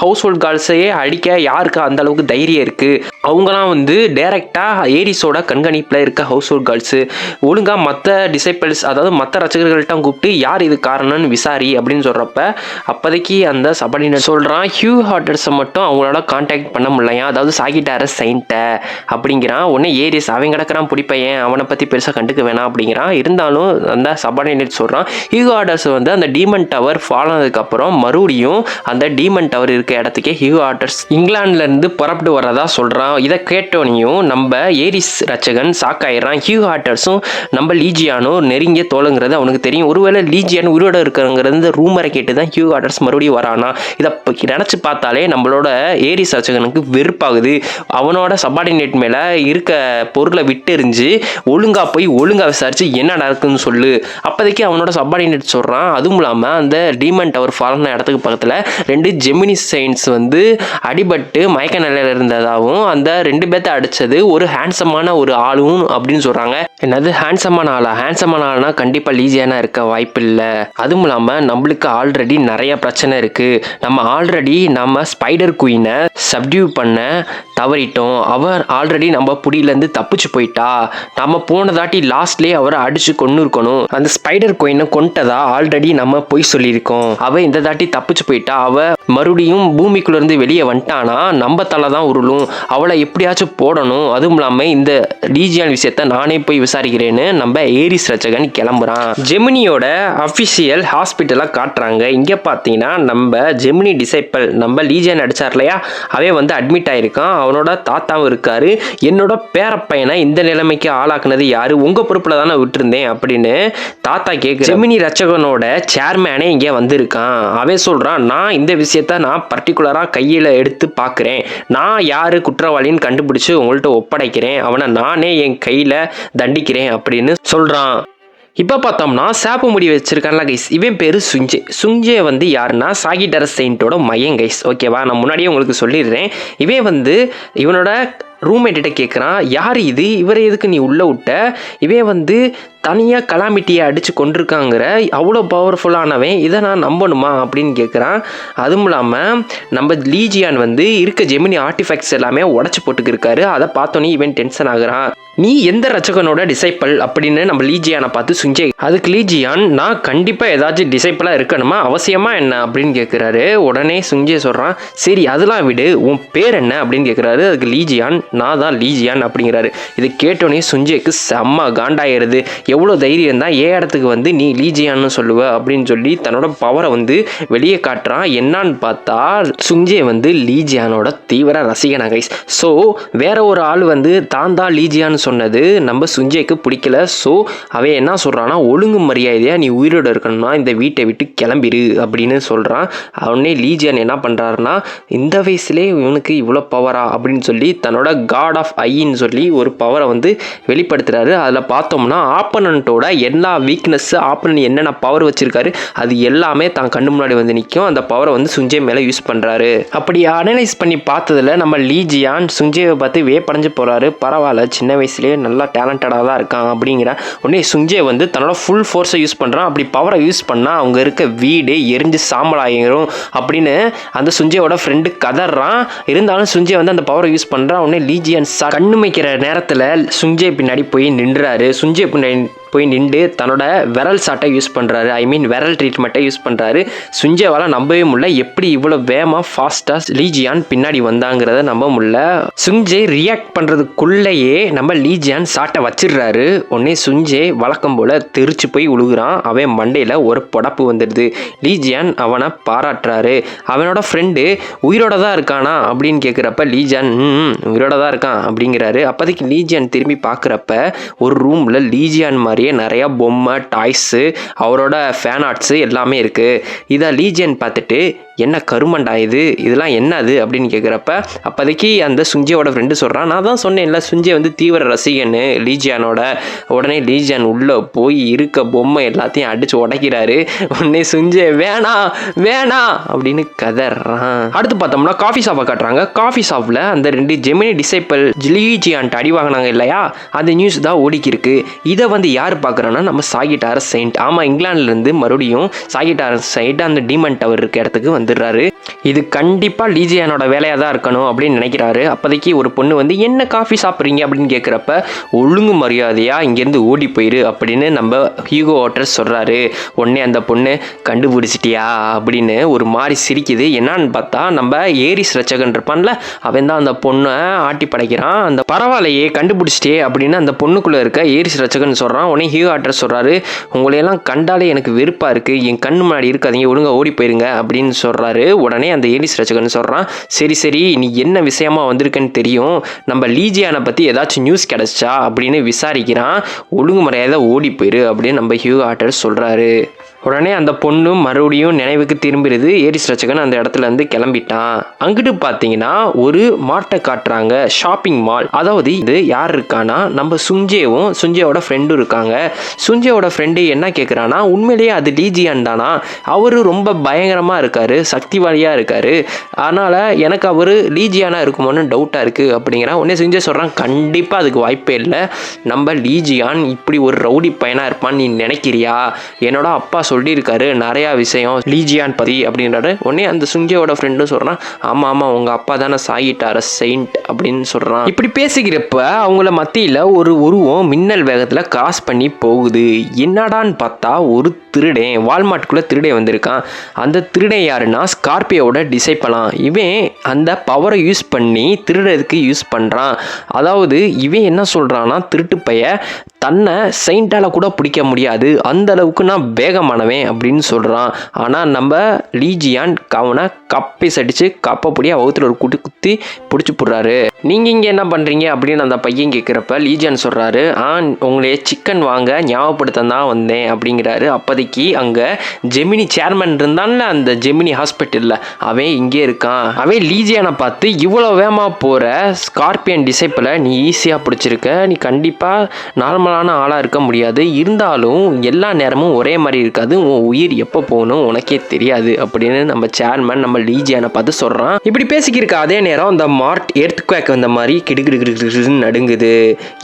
ஹவுஸ் ஹோல்ட் கார்ட்ஸையே அடிக்க யாருக்கு அந்த அளவுக்கு தைரியம் இருக்குது? அவங்களாம் வந்து டைரெக்டாக ஏரிஸோட கண்காணிப்பில் இருக்க ஹவுஸ் ஹோல்ட் கார்ட்ஸு, ஒழுங்காக மற்ற டிசைபிள்ஸ் அதாவது மற்ற ரசிகர்கள்ட்ட கூப்பிட்டு யார் இது காரணம்னு விசாரி அப்படின்னு சொல்கிறப்ப அப்போதைக்கு அந்த சபார்டினேட் சொல்கிறான், ஹியூ ஹார்டர்ஸை மட்டும் அவங்களோட கான்டாக்ட் பண்ண முடியலையா, அதாவது சாகிட்டாரஸ் செயின்ட்டை அப்படிங்கிறான். உடனே ஏரிஸ் அவன் கிடக்கிறான் பிடிப்பையன், அவனை பற்றி பெருசாக கண்டுக்க வேணாம் அப்படிங்கிறான். இருந்தாலும் அந்த சபார்டினேட் சொல்கிறான், ஹியூ ஹார்டர்ஸ் வந்து அந்த டீமன் டவர் ஃபால் ஆனதுக்கப்புறம் மறுபடியும் அந்த டீமன் டவர் இருக்க இடத்துக்கே ஹியூ ஹார்டர்ஸ் இங்கிலாந்துலேருந்து புறப்பட்டு வரதா சொல்கிறான். இதை கேட்டோனையும் நம்ம ஏரிஸ் ரச்சகன் சாக்காயிடுறான். ஹியூ ஹார்டர்ஸும் நம்ம லீஜியானும் நெருங்கிய தோளுங்கிறது அவனுக்கு தெரியும். ஒருவேளை லீஜியான் உயிரோட இருக்கிறங்கிறது ரூமரை கேட்டு தான் ஹியூ ஹார்டர்ஸ் மறுபடியும் வரானா. இதை நினச்சி பார்த்தாலே நம்மளோட ஏரிஸ் ரச்சகனுக்கு வெறுப்பாகுது. அவனோட சபார்டினேட் மேலே இருக்க பொருளை விட்டெறிஞ்சு ஒழுங்காக போய் ஒழுங்காக விசாரிச்சு என்ன நடக்குதுன்னு சொல்லு. அப்போதைக்கு அவனோட சபார்டினேட் சொல்கிறான், அதுவும் இல்லாமல் அந்த டீமன் டவர் ஃபால்ன இடத்துக்கு பக்கத்தில் 2 ஜெமினி செயின்ஸ் வந்து அடிபட்டு மயக்க நிலையில் இருந்ததாகவும் அந்த 2 பேர்த்த அடித்தது ஒரு ஹேண்ட்ஸமான ஒரு ஆளும் அப்படின்னு சொல்கிறாங்க. என்னது ஹேண்ட்ஸமான ஆளா? ஹேண்ட்ஸமான ஆள்னா கண்டிப்பாக லீஜியானா இருக்க வாய்ப்பு இல்லை. அதுவும் இல்லாமல் நம்மளுக்கு ஆல்ரெடி நிறைய பிரச்சனை இருக்குது. நம்ம ஸ்பைடர் குயினை சப்டியூ பண்ண தவறிட்டோம். அவர் ஆல்ரெடி நம்ம புடியிலேருந்து தப்பிச்சு போயிட்டா. நம்ம போன தாட்டி லாஸ்ட்லேயே அவரை அடிச்சு கொண்டு இருக்கணும். அந்த ஸ்பைடர் குயினை கொண்டதா ஆல்ரெடி நம்ம போய் சொல்லியிருக்கோம். அவ இந்த தாட்டி தப்பிச்சு போயிட்டா. அவ மறுபடியும் பூமிக்குள்ள இருந்து வெளியே வந்துட்டானா நம்ம தலை தான் உருளும். அவளை எப்படியாச்சும் போடணும். அதுவும் இல்லாமல் இந்த லீஜியான் விஷயத்த நானே போய் விசாரிக்கிறேன்னு நம்ம ஏரிஸ் ரட்சகன் கிளம்புறான். ஜெமினியோட அஃபிஷியல் ஹாஸ்பிட்டலாக காட்டுறாங்க. இங்கே பார்த்தீங்கன்னா நம்ம ஜெமினி டிசைபிள் நம்ம லீஜியான் அடிச்சார் இல்லையா, அவன் வந்து அட்மிட் ஆயிருக்கான். அவனோட தாத்தாவும் இருக்காரு. என்னோட பேரப்பையனை இந்த நிலைமைக்கு ஆளாக்குனது யாரு, உங்க பொறுப்புல தானே விட்டுருந்தேன் அப்படின்னு தாத்தா கேட்குற. ஜெமினி ரட்சகனோட சேர்மேனே இங்கே வந்திருக்கான். அவன் சொல்றான், நான் இந்த விஷயத்த நான் பர்டிகுலராக கையில் எடுத்து பார்க்குறேன். நான் யாரு குற்றவாளின்னு கண்டுபிடிச்சு உங்கள்கிட்ட ஒப்படைக்கிறேன். அவனை நானே என் கையில் தண்டிக்கிறேன் அப்படின்னு சொல்றான். இப்போ பார்த்தோம்னா சாப்பு முடி வச்சிருக்கான்ல கைஸ், இவன் பேர் சுஞ்சே. சுஞ்சே வந்து யாருன்னா சாகிட்டரஸ் செயின்ட்டோட மையன் கைஸ். ஓகேவா, நான் முன்னாடியே உங்களுக்கு சொல்லிடுறேன். இவன் வந்து இவனோட ரூம்மேட்டிட்ட கேட்குறான், யார் இது, இவரை எதுக்கு நீ உள்ளே விட்ட, இவன் வந்து தனியாக கலாமிட்டியை அடித்து கொண்டிருக்காங்கிற, அவ்வளோ பவர்ஃபுல்லானவன், இதை நான் நம்பணுமா அப்படின்னு கேட்குறான். அதுவும் இல்லாமல் நம்ம லீஜியான் வந்து இருக்க ஜெமினி ஆர்டிஃபேக்ட்ஸ் எல்லாமே உடச்சி போட்டுக்கிருக்காரு. அதை பார்த்தோன்னே இவன் டென்ஷன் ஆகுறான். நீ எந்த ரட்சகனோட டிசைபிள் அப்படின்னு நம்ம லீஜியானை பார்த்து சுஞ்சே. அதுக்கு லீஜியான், நான் கண்டிப்பாக ஏதாச்சும் டிசைபிளாக இருக்கணுமா, அவசியமா என்ன அப்படின்னு கேட்குறாரு. உடனே சுஞ்சே சொல்கிறான், சரி அதெல்லாம் விடு, உன் பேர் என்ன அப்படின்னு கேட்குறாரு. அதுக்கு லீஜியான், நான் தான் லீஜியான் அப்படிங்கிறாரு. இது கேட்டோடனே சுஞ்சேக்கு செம்ம காண்டாயிருது. எவ்வளோ தைரியம் தான் ஏன் இடத்துக்கு வந்து நீ லீஜியான்னு சொல்லுவ அப்படின்னு சொல்லி தன்னோட பவரை வந்து வெளியே காட்டுறான். என்னான்னு பார்த்தா சுஞ்சே வந்து லீஜியானோட தீவிர ரசிகனா கைஸ். ஸோ வேற ஒரு ஆள் வந்து தான் தான் லீஜியான்னு சொன்னது நம்ம சுஞ்சேக்கு பிடிக்கல. ஸோ அவன் என்ன சொல்கிறான்னா, ஒழுங்கு மரியாதையாக நீ உயிரோடு இருக்கணும்னா இந்த வீட்டை விட்டு கிளம்பிரு அப்படின்னு சொல்கிறான். அவனே லீஜியான் என்ன பண்ணுறாருன்னா, இந்த வயசுலேயே இவனுக்கு இவ்வளோ பவரா அப்படின்னு சொல்லி தன்னோட காட் ஆஃப் ஐன்னு சொல்லி ஒரு பவரை வந்து வெளிப்படுத்துகிறாரு. அதில் பார்த்தோம்னா ஆப்பனண்ட்டோட எல்லா வீக்னஸ், ஆப்பனண்ட் என்னென்ன பவர் வச்சுருக்காரு அது எல்லாமே தான் கண்ணு முன்னாடி வந்து நிற்கும். அந்த பவரை வந்து சுஞ்சே மேலே யூஸ் பண்ணுறாரு. அப்படி அனலைஸ் பண்ணி பார்த்ததில் நம்ம லீஜியான் சுஞ்சேவை பார்த்து வேப்படைஞ்சு போகிறாரு. பரவாயில்ல, சின்ன வயசுலேயே நல்லா டேலண்டடாக தான் இருக்கான் அப்படிங்கிற. உடனே சுஞ்சே வந்து தன்னோட ஃபுல் ஃபோர்ஸை யூஸ் பண்ணுறான். அப்படி பவரை யூஸ் பண்ணால் அவங்க இருக்க வீடு எரிஞ்சு சாம்பலாயிரும் அப்படின்னு அந்த சுஞ்சேவோட ஃப்ரெண்டு கதறான். இருந்தாலும் சுஞ்சே வந்து அந்த பவரை யூஸ் பண்ணுறான். உடனே லீஜியன் கண்ணு வைக்கிற நேரத்தில் சுஞ்சே பின்னாடி போய் நின்றாரு. சுஞ்சே பின்னாடி போய் நின்று தன்னோட விரல் சாட்டை யூஸ் பண்ணுறாரு. ஐ மீன் விரல் ட்ரீட்மெண்ட்டை யூஸ் பண்ணுறாரு. சுஞ்சேவால் நம்பவே முடியல, எப்படி இவ்வளோ வேகமாக ஃபாஸ்ட்டாக லீஜியான் பின்னாடி வந்தாங்கிறத நம்ப முடியல. சுஞ்சே ரியாக்ட் பண்ணுறதுக்குள்ளேயே நம்ம லீஜியான் சாட்டை வச்சிடுறாரு. உடனே சுஞ்சே வழக்கம் போல் தெரிச்சு போய் உழுகுறான். அவன் மண்டையில் ஒரு பொடப்பு வந்துடுது. லீஜியான் அவனை பாராட்டுறாரு. அவனோட ஃப்ரெண்டு உயிரோட தான் இருக்கானா அப்படின்னு கேட்குறப்ப லீஜியான் உயிரோட தான் இருக்கான் அப்படிங்கிறாரு. அப்போதைக்கு லீஜியான் திரும்பி பார்க்குறப்ப ஒரு ரூமில் லீஜியான் மாதிரி நிறையா பொம்மை, டாய்ஸு, அவரோட ஃபேன் ஆர்ட்ஸு எல்லாமே இருக்குது. இதை லீஜியன் பார்த்துட்டு, என்ன கருமண்டா இதெல்லாம் என்னது அப்படின்னு கேட்குறப்ப அப்போதைக்கு அந்த சுஞ்சேவோட ஃப்ரெண்டு சொல்கிறான், நான் தான் சொன்னேன்ல சுஞ்சே வந்து தீவிர ரசிகன்னு லீஜியானோட. உடனே லீஜியான் உள்ளே போய் இருக்க பொம்மை எல்லாத்தையும் அடித்து உடைக்கிறாரு. உடனே சுஞ்சே வேணாம் வேணாம் அப்படின்னு கதறான். அடுத்து பார்த்தோம்னா காஃபி ஷாப்பை காட்டுறாங்க. காஃபி ஷாப்பில் அந்த 2 ஜெமினி டிசைபிள் லீஜியான்ட்டு அடி வாங்கினாங்க இல்லையா, அந்த நியூஸ் தான் ஓடிக்கிருக்கு. இதை வந்து யார் பார்க்குறோன்னா நம்ம சாகிட்டரஸ் செயின்ட். ஆமாம், இங்கிலாந்துலேருந்து மறுபடியும் சாகிட்டரஸ் செயின்ட் அந்த டீமன் டவர் இருக்க இடத்துக்கு வந்துடுறாரு. இது கண்டிப்பாக லீஜியானோட வேலையாக தான் இருக்கணும் அப்படின்னு நினைக்கிறாரு. அப்போதைக்கு ஒரு பொண்ணு வந்து என்ன காஃபி சாப்பிட்றீங்க அப்படின்னு கேட்குறப்ப ஒழுங்கு மரியாதையாக இங்கேருந்து ஓடி போயிரு அப்படின்னு நம்ம ஹியூகோ வாட்டர்ஸ் சொல்கிறாரு. உடனே அந்த பொண்ணு கண்டுபிடிச்சிட்டியா அப்படின்னு ஒரு மாதிரி சிரிக்குது. என்னான்னு பார்த்தா நம்ம ஏரிஸ் ரட்சகன் இருப்பான்ல, அவன் தான் அந்த பொண்ணை ஆட்டி படைக்கிறான். அந்த பரவாயில்லையே கண்டுபிடிச்சிட்டே அப்படின்னு அந்த பொண்ணுக்குள்ளே இருக்க ஏரிஸ் ரட்சகன் சொல்கிறான். உடனே ஹியூகோ வாட்டர்ஸ் சொல்கிறாரு, உங்களையெல்லாம் கண்டாலே எனக்கு வெறுப்பாக இருக்குது, என் கண்ணு முன்னாடி இருக்காதீங்க, ஒழுங்காக ஓடி போயிருங்க அப்படின்னு சொல்கிறாரு. உடனே அந்த ஏரிஸ் ரட்சகன் சொல்கிறான், சரி சரி நீ என்ன விஷயமா வந்திருக்குன்னு தெரியும், நம்ம லீஜியானை பற்றி ஏதாச்சும் நியூஸ் கிடச்சா அப்படின்னு விசாரிக்கிறான். ஒழுங்கு முறையாக ஓடி போயிரு அப்படின்னு நம்ம ஹியூகோ வாட்டர்ஸ் சொல்கிறாரு. உடனே அந்த பொண்ணு மறுபடியும் நினைவுக்கு திரும்பிடுது. ஏரிஸ் ரட்சகன் அந்த இடத்துல இருந்து கிளம்பிட்டான். அங்கிட்டு பார்த்தீங்கன்னா ஒரு மார்ட்டை காட்டுறாங்க, ஷாப்பிங் மால். அதாவது இது யார் இருக்கானா, நம்ம சுஞ்சேவும் சுஞ்சேவோட ஃப்ரெண்டும் இருக்காங்க. சுஞ்சேவோட ஃப்ரெண்டு என்ன கேட்குறான்னா, உண்மையிலேயே அது லீஜியான் தானா, அவரு ரொம்ப பயங்கரமாக இருக்காரு, சக்திவாலியாக இருக்காரு, அதனால் எனக்கு அவர் லீஜியானாக இருக்குமோன்னு டவுட்டாக இருக்குது அப்படிங்கிறான். உடனே சுஞ்சே சொல்கிறான், கண்டிப்பாக அதுக்கு வாய்ப்பே இல்லை, நம்ம லீஜியான் இப்படி ஒரு ரவுடி பையனாக இருப்பான்னு நீ நினைக்கிறியா, என்னோட அப்பா சொல்லியிருக்காரு நிறையா விஷயம் லீஜியான் பற்றி அப்படின்றாரு. உடனே அந்த சுங்ஜேவோட ஃப்ரெண்டும் சொல்கிறான், ஆமாம் ஆமாம் உங்கள் அப்பா தானே சாகிட்டார செயின்ட் அப்படின்னு சொல்கிறான். இப்படி பேசிக்கிறப்ப அவங்கள மத்தியில் ஒரு உருவம் மின்னல் வேகத்தில் கிராஸ் பண்ணி போகுது. என்னடான்னு பார்த்தா ஒரு திருடன் வால்மார்ட்டுக்குள்ளே திருடன் வந்திருக்கான். அந்த திருடன் யாருன்னா ஸ்கார்பியோட டிசைப்பலாம். இவன் அந்த பவரை யூஸ் பண்ணி திருடுறதுக்கு யூஸ் பண்ணுறான். அதாவது இவன் என்ன சொல்கிறான்னா, திருட்டு பைய தன்னை செயின்ட்டால் கூட பிடிக்க முடியாது, அந்த அளவுக்கு நான் வேகமானவன் அப்படின்னு சொல்கிறான். ஆனால் நம்ம லீஜியான் அவனை கப்பை சடிச்சு கப்பப்படியாக வகுத்தில் ஒரு குத்தி பிடிச்சி போடுறாரு. நீங்கள் இங்கே என்ன பண்ணுறீங்க அப்படின்னு அந்த பையன் கேட்குறப்ப லீஜியான் சொல்கிறாரு, உங்களே சிக்கன் வாங்க ஞாபகப்படுத்த தான் வந்தேன் அப்படிங்கிறாரு. அப்போதைக்கு அங்கே ஜெமினி சேர்மன் இருந்தான்ல அந்த ஜெமினி ஹாஸ்பிட்டலில், அவன் இங்கே இருக்கான். அவன் லீஜியானை பார்த்து, இவ்வளோ வேகமாக போகிற ஸ்கார்பியன் டிசைப்பில் நீ ஈஸியாக பிடிச்சிருக்க, நீ கண்டிப்பாக நார்மலான ஆளாக இருக்க முடியாது, இருந்தாலும் எல்லா நேரமும் ஒரே மாதிரி இருக்காது, உன் உயிர் எப்போ போகணும் உனக்கே தெரியாது அப்படின்னு நம்ம சேர்மன் நம்ம லீஜியானை பார்த்து சொல்கிறான். இப்படி பேசிக்கிருக்க அதே நேரம் அந்த மார்ட் எர்த்குவேக் வந்த மாதிரி கிடுகிடுன்னு நடுங்குது.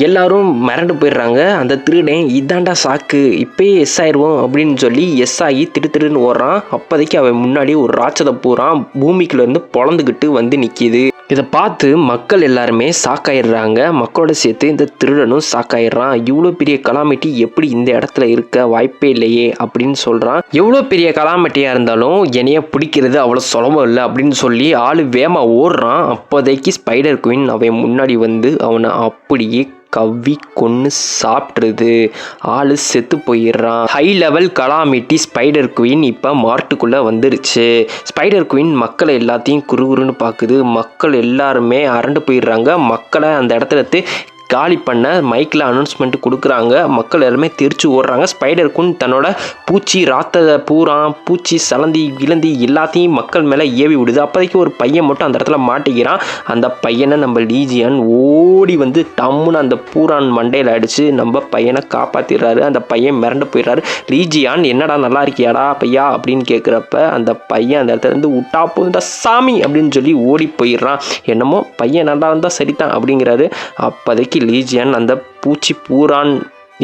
எல்லாரும் மிரண்டு போயிடுறாங்க. அந்த திருடன் இதாண்டா சாக்கு, இப்பயே எஸ் ஆயிடுவோம் அப்படின்னு சொல்லி எஸ் ஆகி திடுன்னு ஓடுறான். அப்போதைக்கு அவன் முன்னாடி ஒரு ராட்சத பூரான் பூமிக்குள்ளேருந்து பொழந்துக்கிட்டு வந்து நிற்கிது. இதை பார்த்து மக்கள் எல்லாருமே சாக்காயிடுறாங்க. மக்களோட சேர்த்து இந்த திருடனும் சாக்காயிடுறான். இவ்வளோ பெரிய கலாமிட்டி எப்படி இந்த இடத்துல இருக்க வாய்ப்பே இல்லையே அப்படின்னு சொல்கிறான். எவ்வளோ பெரிய கலாமிட்டியாக இருந்தாலும் என்னைய பிடிக்கிறது அவ்வளோ சுலபம் இல்லை அப்படின்னு சொல்லி ஆள் வேமா ஓடுறான். அப்போதைக்கு ஸ்பைடர் குயின் அவன் முன்னாடி வந்து அவனை அப்படியே கவ்வி கொன்று சாப்பிட்ருது. ஆள் செத்து போயிடுறான். High level Calamity spider queen இப்போ மார்ட்டுக்குள்ளே வந்துருச்சு. ஸ்பைடர் குயின் மக்களை எல்லாத்தையும் குறுகுறுன்னு பார்க்குது. மக்கள் எல்லாருமே அரண்டு போயிடுறாங்க. மக்களை அந்த இடத்துல காலி பண்ண மைக்கில் அனௌன்ஸ்மெண்ட் கொடுக்குறாங்க. மக்கள் எல்லாருமே தெரிச்சு ஓடுறாங்க. ஸ்பைடர் குயின் தன்னோட பூச்சி ராத்த பூரான் பூச்சி சலந்தி இழந்தி எல்லாத்தையும் மக்கள் மேலே ஏவி விடுது. அப்போதைக்கு ஒரு பையன் மட்டும் அந்த இடத்துல மாட்டிக்கிறான். அந்த பையனை நம்ம லீஜியான் ஓடி வந்து டம்முன்னு அந்த பூரான் மண்டையில் அடித்து நம்ம பையனை காப்பாற்றிடுறாரு. அந்த பையன் மிரண்டு போயிடுறாரு. லீஜியான் என்னடா நல்லா இருக்கியாடா பையா அப்படின்னு கேட்குறப்ப அந்த பையன் அந்த இடத்துல இருந்து விட்டா போதுண்டா சாமி அப்படின்னு சொல்லி ஓடி போயிடுறான். என்னமோ பையன் நல்லா இருந்தால் சரிதான் அப்படிங்கிறாரு. அப்போதைக்கு லீஜியான் அந்த பூச்சி பூரான்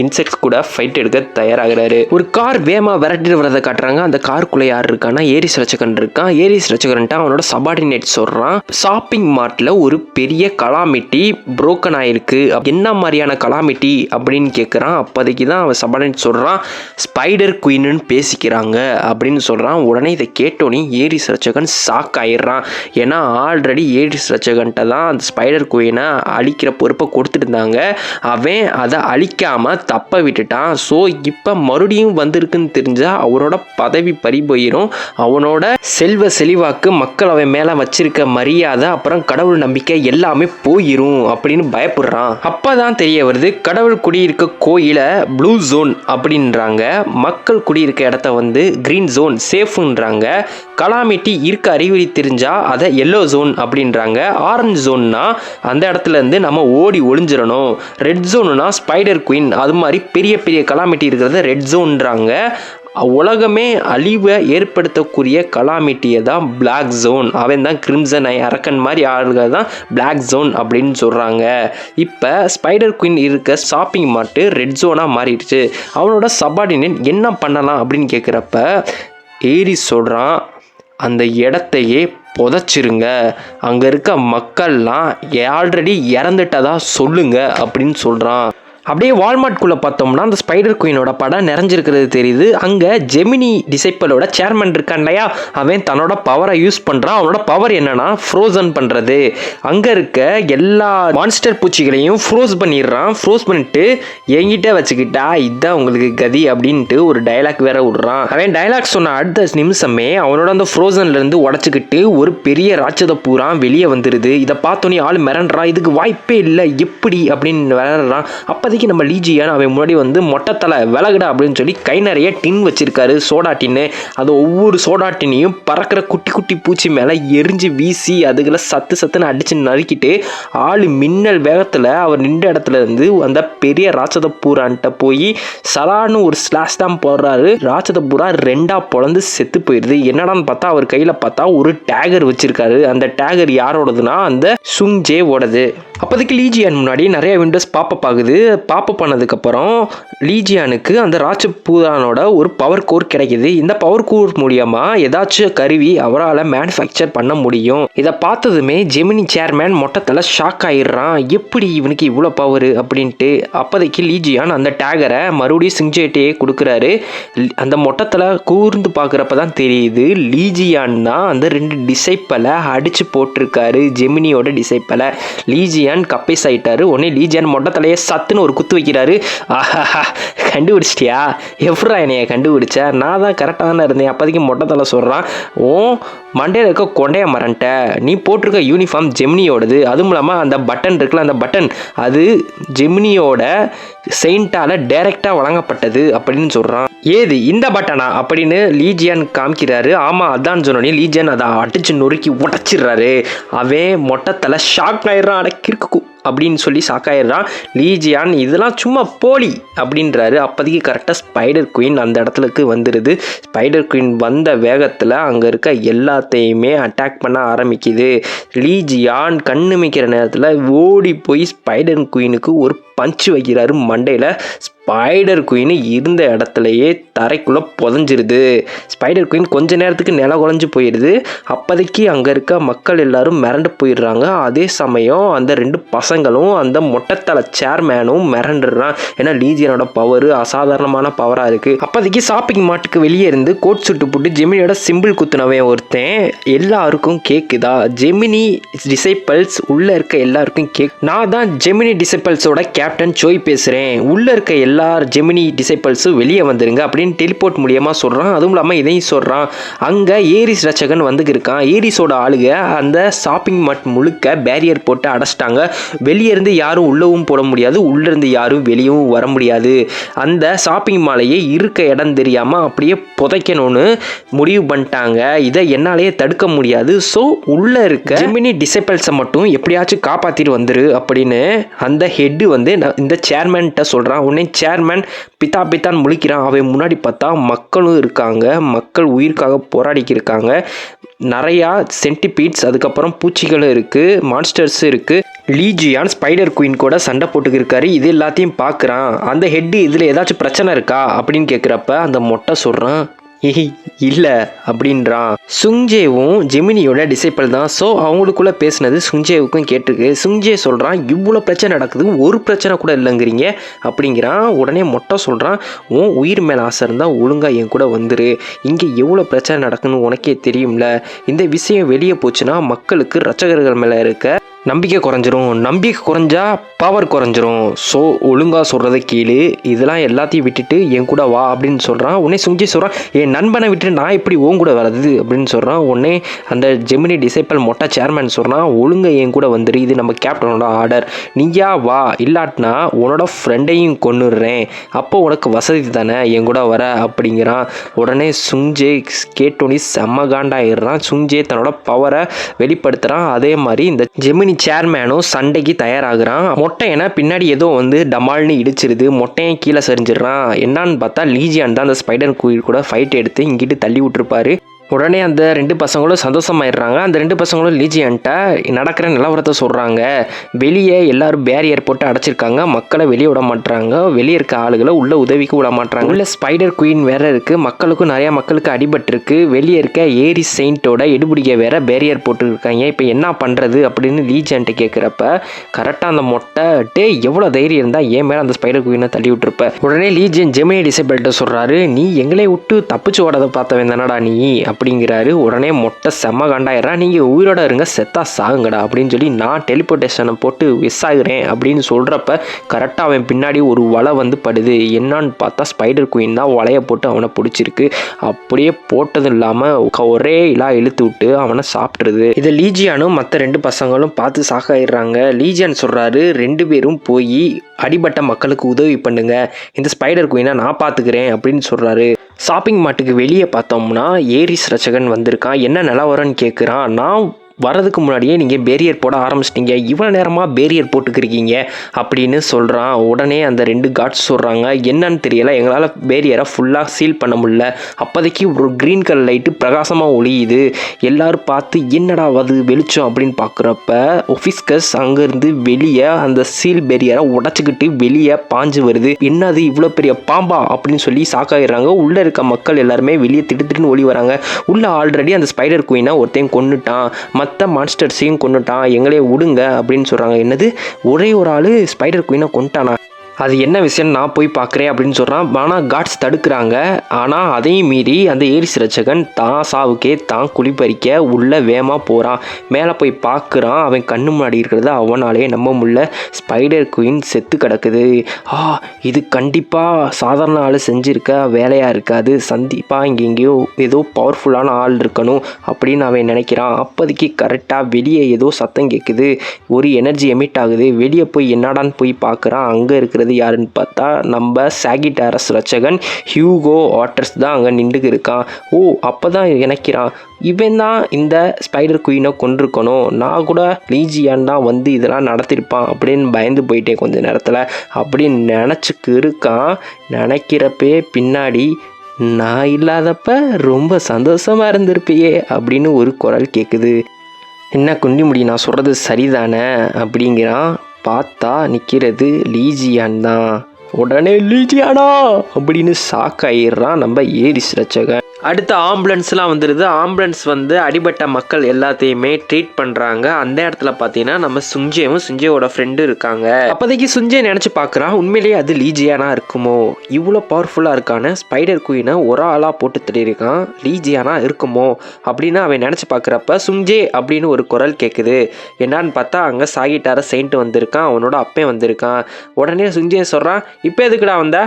இன்செக்ட்ஸ் கூட ஃபைட் எடுக்க தயாராகிறாரு. ஒரு கார் வேமா விரட்டிட்டு வரதை காட்டுறாங்க. அந்த காருக்குள்ளே யார் இருக்கான்னா ஏரிஸ் ரச்சகன் இருக்கான். ஏரிஸ் ரச்சகன்ட்டு அவனோட சபார்டினேட் சொல்கிறான், ஷாப்பிங் மார்ட்டில் ஒரு பெரிய கலாமிட்டி புரோக்கன் ஆயிருக்கு. என்ன மாதிரியான கலாமிட்டி அப்படின்னு கேட்குறான். அப்போதைக்கு தான் அவன் சபார்டினேட் சொல்கிறான், ஸ்பைடர் குயின்னு பேசிக்கிறாங்க அப்படின்னு சொல்கிறான். உடனே இதை கேட்டோன்னே ஏரிஸ் ரச்சகன் ஷாக் ஆயிடுறான். ஏன்னா ஆல்ரெடி ஏரிஸ் ரச்சகன்ட்ட தான் அந்த ஸ்பைடர் குயினை அழிக்கிற பொறுப்பை கொடுத்துட்டு இருந்தாங்க. அவன் அதை அழிக்காமல் தப்ப விட்டுட்டான். ஸோ இப்போ மறுபடியும் வந்திருக்குன்னு தெரிஞ்சால் அவரோட பதவி பறி போயிடும். அவனோட செல்வ செழிவாக்கு மக்கள் அவன் மேலே வச்சிருக்க மரியாதை அப்புறம் கடவுள் நம்பிக்கை எல்லாமே போயிடும் அப்படின்னு பயப்படுறான். அப்போ தான் தெரிய வருது, கடவுள் குடியிருக்க கோயிலை ப்ளூ ஜோன் அப்படின்றாங்க, மக்கள் குடியிருக்க இடத்த வந்து க்ரீன் ஜோன் சேஃப்ன்றாங்க. கலாமிட்டி இருக்க அறிகுறி தெரிஞ்சால் அதை எல்லோ ஜோன் அப்படின்றாங்க. ஆரஞ்சு ஜோன்னா அந்த இடத்துல இருந்து நம்ம ஓடி ஒளிஞ்சிடணும். ரெட் ஜோனுனா ஸ்பைடர் குயின், அது மாதிரி பெரிய பெரிய கலாமிட்டி இருக்கிறத ரெட் ஜோன்றாங்க. உலகமே அழிவை ஏற்படுத்தக்கூடிய கலாமிட்டியை தான் பிளாக் ஜோன், அவன் தான் கிரிம்சன் அரக்கன் மாதிரி ஆளுகள் தான் பிளாக் ஜோன் அப்படின்னு சொல்கிறாங்க. இப்போ ஸ்பைடர் குயின் இருக்க ஷாப்பிங் மார்ட்டு ரெட் ஜோனாக மாறிடுச்சு. அவனோட சபார்டினேட் என்ன பண்ணலாம் அப்படின்னு கேட்குறப்ப ஏரிஸ் சொல்கிறான், அந்த இடத்தையே புதைச்சிருங்க, அங்கே இருக்க மக்கள்லாம் ஆல்ரெடி இறந்துட்டதா சொல்லுங்க அப்படின்னு சொல்கிறான். அப்படியே வால்மார்ட்குள்ளே பார்த்தோம்னா அந்த ஸ்பைடர் குயினோட படம் நிறைஞ்சிருக்கிறது தெரியுது. அங்கே ஜெமினி டிசைப்பிளோட சேர்மன் இருக்கான் இல்லையா, அவன் தன்னோட பவரை யூஸ் பண்ணுறான். அவனோட பவர் என்னன்னா ஃப்ரோசன் பண்ணுறது. அங்கே இருக்க எல்லா மான்ஸ்டர் பூச்சிகளையும் ஃப்ரோஸ் பண்ணிடுறான். ஃப்ரோஸ் பண்ணிட்டு என்கிட்ட வச்சுக்கிட்டா இதுதான் உங்களுக்கு கதி அப்படின்ட்டு ஒரு டைலாக் வேற விடுறான். அவன் டைலாக் சொன்ன அடுத்த நிமிஷமே அவனோட அந்த ஃப்ரோசன்லேருந்து உடச்சிக்கிட்டு ஒரு பெரிய ராட்சத பூரா வெளியே வந்துடுது. இதை பார்த்தோன்னே ஆள் மிரண்டுறான், இதுக்கு வாய்ப்பே இல்லை எப்படி அப்படின்னு விளையாடுறான். அப்போதைக்கு நம்ம லீஜியான் அவன் முன்னாடி வந்து மொட்டைத்தலை விலகுடா அப்படின்னு சொல்லி கை நிறைய டின் வச்சிருக்காரு, சோடா டின்னு. அது ஒவ்வொரு சோடா டின்னையும் பறக்கிற குட்டி குட்டி பூச்சி மேலே எரிஞ்சு வீசி அதுகளை சத்துன்னு அடித்து நறுக்கிட்டு ஆள் மின்னல் வேகத்தில் அவர் நின்ற இடத்துல இருந்து அந்த பெரிய ராட்சத பூரான்ட்ட போய் சலான்னு ஒரு ஸ்லாஷ் தான் போடுறாரு. ராட்சத பூரா ரெண்டா பொழந்து செத்து போயிடுது. என்னடான்னு பார்த்தா அவர் கையில் பார்த்தா ஒரு டேகர் வச்சிருக்காரு. அந்த டேகர் யாரோடதுன்னா அந்த சுங்ஜே ஓடது. அப்போதைக்கு லீஜியான் முன்னாடி நிறைய விண்டோஸ் பாப்பப் ஆகுது. பாப்பப் பண்ணதுக்கப்புறம் லீஜியானுக்கு அந்த ராஜபூதானோட ஒரு பவர் கோர் கிடைக்குது. இந்த பவர் கோர் மூலியமாக ஏதாச்சும் கருவி அவரால் மேனுஃபேக்சர் பண்ண முடியும். இதை பார்த்ததுமே ஜெமினி சேர்மேன் மொட்டத்தில் ஷாக் ஆயிடுறான். எப்படி இவனுக்கு இவ்வளோ பவர் அப்படின்ட்டு. அப்போதைக்கு லீஜியான் அந்த டேகரை மறுபடியும் சிங்ஜேட்டையே கொடுக்குறாரு. அந்த மொட்டத்தில் கூர்ந்து பார்க்குறப்ப தான் தெரியுது லீஜியான் தான் அந்த 2 டிசைப்பலை அடித்து போட்டிருக்காரு. ஜெமினியோட டிசைப்பலை. லீஜியான் கப்பைஸ் ஆயிட்டாரு. உடனே லீஜியான் மொட்டத்திலேயே சத்துன்னு ஒரு குத்து வைக்கிறாரு. ஆஹா, கண்டுபிடிச்சிட்டியா? எப்படா என்னைய கண்டுபிடிச்ச? நான் தான் கரெக்டாக தானே இருந்தேன். அப்போதைக்கு மொட்டத்தில் சொல்கிறான், ஓ மண்டையில் இருக்க கொண்டைய மரன்ட்ட நீ போட்டிருக்க யூனிஃபார்ம் ஜெமினியோடது. அதுவும் இல்லாமல் அந்த பட்டன் இருக்குல்ல, அந்த பட்டன் அது ஜெமினியோட செயின்ட்டால் டைரெக்டாக வழங்கப்பட்டது அப்படின்னு சொல்கிறான். ஏது இந்த பட்டனா அப்படின்னு லீஜியான் காமிக்கிறாரு. ஆமாம் அதான் சொன்னோன்னே லீஜியான் அதை அடிச்சு நொறுக்கி உடச்சிடுறாரு. அவன் மொட்டத்தில் ஷாக் ஆயிடுறான். அடக்கிருக்கு அப்படின்னு சொல்லி ஷாக்காயிடுறான். லீஜியான் இதெல்லாம் சும்மா போலி அப்படின்றாரு. அப்போதைக்கு கரெக்டாக ஸ்பைடர் குயின் அந்த இடத்துக்கு வந்துடுது. ஸ்பைடர் குயின் வந்த வேகத்தில் அங்கே இருக்க எல்லாத்தையுமே அட்டாக் பண்ண ஆரம்பிக்குது. லீஜியான் கண்ணுமிக்கிற நேரத்தில் ஓடி போய் ஸ்பைடர் குயினுக்கு ஒரு பஞ்சு வைக்கிறாரு மண்டையில். ஸ்பைடர் குயின் இருந்த இடத்துலையே தரைக்குள்ளே புதஞ்சிருது. ஸ்பைடர் குயின் கொஞ்ச நேரத்துக்கு நில குலைஞ்சு போயிடுது. அப்போதைக்கு அங்கே இருக்க மக்கள் எல்லாரும் மிரண்டு போயிடுறாங்க. அதே சமயம் அந்த 2 பசங்களும் அந்த மொட்டத்தலை சேர்மேனும் மிரண்டுறான். ஏன்னா லீஜியனோட பவர் அசாதாரணமான பவராக இருக்குது. அப்போதைக்கு ஷாப்பிங் மார்ட்டுக்கு வெளியே இருந்து கோட் சுட்டு போட்டு ஜெமினியோட சிம்பிள் குத்துனவன் ஒருத்தன் எல்லாருக்கும் கேட்குதா? ஜெமினி டிசைபிள்ஸ் உள்ளே இருக்க எல்லாருக்கும் நான் தான் ஜெமினி டிசைபிள்ஸோட கேப்டன் சோய் பேசுகிறேன். உள்ளே இருக்க எல்லா ஜெமினி டிசைபிள்ஸும் வெளியே வந்துருங்க அப்படின்னு டெலிபோர்ட் மூலியமாக சொல்கிறான். அதுவும் இல்லாமல் இதையும் சொல்கிறான். அங்கே ஏரிஸ் ரட்சகன் வந்துருக்கான். ஏரிஸோட ஆளுக அந்த ஷாப்பிங் மார்ட் முழுக்க பேரியர் போட்டு அடைச்சிட்டாங்க. வெளியே இருந்து யாரும் உள்ளவும் போட முடியாது, உள்ளேருந்து யாரும் வெளியவும் வர முடியாது. அந்த ஷாப்பிங் மாலையே இருக்க இடம் தெரியாமல் அப்படியே புதைக்கணும்னு முடிவு பண்ணிட்டாங்க. இதை என்னாலேயே தடுக்க முடியாது. ஸோ உள்ளே இருக்க ஜெமினி டிசைபிள்ஸை மட்டும் எப்படியாச்சும் காப்பாற்றிட்டு வந்துரு அப்படின்னு அந்த ஹெட்டு வந்து இந்த சேர்மேன்கிட்ட சொல்கிறான். உடனே சேர்மேன் பித்தான் முழிக்கிறான். அவன் முன்னாடி பார்த்தா மக்களும் இருக்காங்க. மக்கள் உயிருக்காக போராடிக்கு இருக்காங்க. நிறையா சென்டிபீட்ஸ், அதுக்கப்புறம் பூச்சிகளும் இருக்குது, மான்ஸ்டர்ஸும் இருக்குது. லீஜியான் ஸ்பைடர் குயின் கூட சண்டை போட்டுக்கிருக்காரு. இது எல்லாத்தையும் பார்க்குறான். அந்த ஹெட்டு இதில் ஏதாச்சும் பிரச்சனை இருக்கா அப்படின்னு கேட்குறப்ப அந்த மொட்டை சொல்கிறான், இல்லை அப்படின்றான். சுங்ஜேவும் ஜெமினியோட டிசைபிள் தான். ஸோ அவங்களுக்குள்ளே பேசினது சுங்ஜேவுக்கும் கேட்டிருக்கு. சுங்ஜே சொல்கிறான், இவ்வளோ பிரச்சனை நடக்குது, ஒரு பிரச்சனை கூட இல்லைங்கிறீங்க அப்படிங்கிறான். உடனே மொட்டை சொல்கிறான், உன் உயிர் மேலே ஆசை இருந்தால் ஒழுங்காக என் கூட வந்துரு. இங்கே எவ்வளோ பிரச்சனை நடக்குன்னு உனக்கே தெரியும்ல. இந்த விஷயம் வெளியே போச்சுன்னா மக்களுக்கு ரட்சகர்கள் மேலே இருக்க நம்பிக்கை குறைஞ்சிரும். நம்பிக்கை குறைஞ்சா பவர் குறைஞ்சிரும். ஸோ ஒழுங்காக சொல்கிறத கீழே இதெல்லாம் எல்லாத்தையும் விட்டுட்டு என் கூட வா அப்படின்னு சொல்கிறான். உடனே சுங்கி சொல்கிறான், என் நண்பனை விட்டுட்டு நான் எப்படி உன் கூட வர்றது அப்படின்னு சொல்கிறான். உடனே அந்த ஜெமினி டிசைபிள் மொட்டை சேர்மேன் சொல்கிறான், ஒழுங்காக என் கூட வந்துரு, இது நம்ம கேப்டனோட ஆர்டர், நீயா வா, இல்லாட்டினா உன்னோட ஃப்ரெண்டையும் கொன்னுடுறேன், அப்போ உனக்கு வசதி தானே என் கூட வர அப்படிங்கிறான். உடனே சுங்ஜே கேட்டோனி செம்ம காண்டாயிடுறான். சுங்ஜே தன்னோட பவரை வெளிப்படுத்துகிறான். அதே மாதிரி இந்த ஜெமினி சேர்மேனும் சண்டைக்கு தயாராகிறான். மொட்டையனை பின்னாடி ஏதோ வந்து டமால்னு இடிச்சிருது. மொட்டையன் கீழே சரிஞ்சிடறான். என்னான்னு பார்த்தா லீஜியான் தான் அந்த ஸ்பைடர் குயில் கூட ஃபைட் எடுத்து இங்கிட்டு தள்ளி விட்டுருப்பாரு. உடனே அந்த 2 பசங்களும் சந்தோஷமாயிடுறாங்க. அந்த 2 பசங்களும் லீஜியன்ட்ட நடக்கிற நிலவரத்தை சொல்கிறாங்க. வெளியே எல்லாரும் பேரியர் போட்டு அடைச்சிருக்காங்க. மக்களை வெளியே விட மாட்டுறாங்க. வெளியே இருக்க ஆளுகளை உள்ள உதவிக்கு விட மாட்டுறாங்க. உள்ள ஸ்பைடர் குயின் வேற இருக்குது. மக்களுக்கும் நிறையா மக்களுக்கு அடிபட்டிருக்கு. வெளியே இருக்க ஏரி செயின்ட்டோட எடுபிடிக்க வேற பேரியர் போட்டுருக்காங்க. இப்போ என்ன பண்ணுறது அப்படின்னு லீஜியன்ட்ட கேட்குறப்ப கரெக்டாக அந்த மொட்டை எவ்வளோ தைரியம் இருந்தால் ஏன் மேலே அந்த ஸ்பைடர் குயினை தள்ளி விட்டுருப்ப. உடனே லீஜியன் ஜெமினி டிசைபிள்கிட்ட சொல்கிறாரு, நீ எங்களை விட்டு தப்பிச்சு ஓடதை பார்த்தவன் தானடா நீ அப்படிங்கிறாரு. உடனே மொட்டை செம்ம காண்டாயிடுறா, நீங்கள் உயிரோட இருங்க, செத்தா சாகுங்கடா அப்படின்னு சொல்லி நான் டெலிபோர்டேஷனை போட்டு விஸ் ஆகுறேன் அப்படின்னு சொல்கிறப்ப கரெக்டாக அவன் பின்னாடி ஒரு வலை வந்து படுது. என்னான்னு பார்த்தா ஸ்பைடர் குயின் தான் வலையை போட்டு அவனை பிடிச்சிருக்கு. அப்படியே போட்டதும் இல்லாமல் ஒரே இலா இழுத்து விட்டு அவனை சாப்பிட்ருது. இதை லீஜியானும் மற்ற 2 பசங்களும் பார்த்து சாகாயிடுறாங்க. லீஜியான் சொல்கிறாரு, 2 பேரும் போய் அடிபட்ட மக்களுக்கு உதவி பண்ணுங்க, இந்த ஸ்பைடர் குயினை நான் பார்த்துக்கிறேன் அப்படின்னு சொல்கிறாரு. ஷாப்பிங் மார்ட்டுக்கு வெளியே பார்த்தோம்னா ஏரிஸ் ரட்சகன் வந்திருக்கான். என்ன நிலவரம்னு கேட்குறான். நான் வரதுக்கு முன்னாடியே நீங்கள் பேரியர் போட ஆரம்பிச்சிட்டிங்க, இவ்வளோ நேரமாக பேரியர் போட்டுக்கிறீங்க அப்படின்னு சொல்கிறான். உடனே அந்த 2 கார்ட்ஸ் சொல்கிறாங்க, என்னன்னு தெரியலை, எங்களால் பேரியரை ஃபுல்லாக சீல் பண்ண முடியல. அப்போதைக்கு ஒரு க்ரீன் கலர் லைட்டு பிரகாசமாக ஒளியுது. எல்லோரும் பார்த்து என்னடா அது வெளிச்சம் அப்படின்னு பார்க்குறப்ப ஒஃபிஸ்கஸ் அங்கேருந்து வெளியே அந்த சீல் பேரியரை உடச்சிக்கிட்டு வெளியே பாஞ்சு வருது. என்னது இவ்வளோ பெரிய பாம்பா அப்படின்னு சொல்லி ஷாக்காயிடுறாங்க. உள்ளே இருக்க மக்கள் எல்லாருமே வெளியே திட்டுன்னு ஒளி வராங்க. உள்ளே ஆல்ரெடி அந்த ஸ்பைடர் குயினை ஒருத்தையும் கொன்னுட்டான், மற்ற மான்ஸ்டர்ஸையும் கொன்னுட்டான், எங்களே விடுங்க அப்படின்னு சொல்கிறாங்க. என்னது ஒரே ஒரு ஆள் ஸ்பைடர் குயினை கொண்டுட்டானா? அது என்ன விஷயம் நான் போய் பார்க்குறேன் அப்படின்னு சொல்கிறான். ஆனால் காட்ஸ் தடுக்கிறாங்க. ஆனால் அதையும் மீறி அந்த ஏரிஸ் ரட்சகன் தான் சாவுக்கே தான் குளிப்பறிக்க உள்ள வேகமாக போகிறான். மேலே போய் பார்க்குறான். அவன் கண்ணு முன்னாடி இருக்கிறது அவனாலே நம்ப முடியல. ஸ்பைடர் குயின் செத்து கிடக்குது. இது கண்டிப்பாக சாதாரண ஆள் செஞ்சுருக்க வேலையாக இருக்காது, சந்திப்பாக இங்கே எங்கேயோ ஏதோ பவர்ஃபுல்லான ஆள் இருக்கணும் அப்படின்னு அவன் நினைக்கிறான். அப்போதைக்கு கரெக்டாக வெளியே ஏதோ சத்தம் கேட்குது, ஒரு எனர்ஜி எமிட் ஆகுது. வெளியே போய் என்னடான்னு போய் பார்க்குறான். அங்கே இருக்கிறது யாருன்னு பார்த்தா நம்ம சாகிட்டாரஸ் ரட்சகன் ஹியூகோ வாட்டர்ஸ் தான் அங்கே நின்றுக்கு இருக்கான். அப்போ தான் நினைக்கிறான், இவன் தான் இந்த ஸ்பைடர் குயினை கொண்டிருக்கணும், நான் கூட லீஜியான் தான் வந்து இதெல்லாம் நடத்திருப்பான் அப்படின்னு பயந்து போயிட்டேன் கொஞ்ச நேரத்தில் அப்படின்னு நினச்சிக்கு இருக்கான். நினைக்கிறப்பே பின்னாடி நான் இல்லாதப்ப ரொம்ப சந்தோஷமாக இருந்திருப்பியே அப்படின்னு ஒரு குரல் கேட்குது. என்ன குண்டி முடி, நான் சொல்கிறது சரிதானே அப்படிங்கிறான். பார்த்தா நிற்கிறது லீஜியான் தான். உடனே லீஜியானா அப்படின்னு ஷாக் ஆயிடுறான் நம்ம ஏரிஸ் ரட்சகன். அடுத்த ஆம்புலன்ஸ்லாம் வந்துடுது. ஆம்புலன்ஸ் வந்து அடிபட்ட மக்கள் எல்லாத்தையுமே ட்ரீட் பண்ணுறாங்க. அந்த இடத்துல பார்த்தீங்கன்னா நம்ம சுஞ்சேவோட ஃப்ரெண்டு இருக்காங்க. அப்போதைக்கு சுஞ்சே நினச்சி பார்க்குறான், உண்மையிலேயே அது லீஜியானா இருக்குமோ? இவ்வளோ பவர்ஃபுல்லாக இருக்கான ஸ்பைடர் குயினை ஒரு ஆளாக போட்டு தள்ளியிருக்கான், லீஜியானா இருக்குமோ அப்படின்னு அவன் நினச்சி பார்க்குறப்ப சுஞ்சே அப்படின்னு ஒரு குரல் கேட்குது. என்னான்னு பார்த்தா அங்கே சாகிட்டாரஸ் செயின்ட் வந்திருக்கான், அவனோட அப்பே வந்திருக்கான். உடனே சுஞ்சே சொல்கிறான், இப்போ எதுக்குடா வந்த,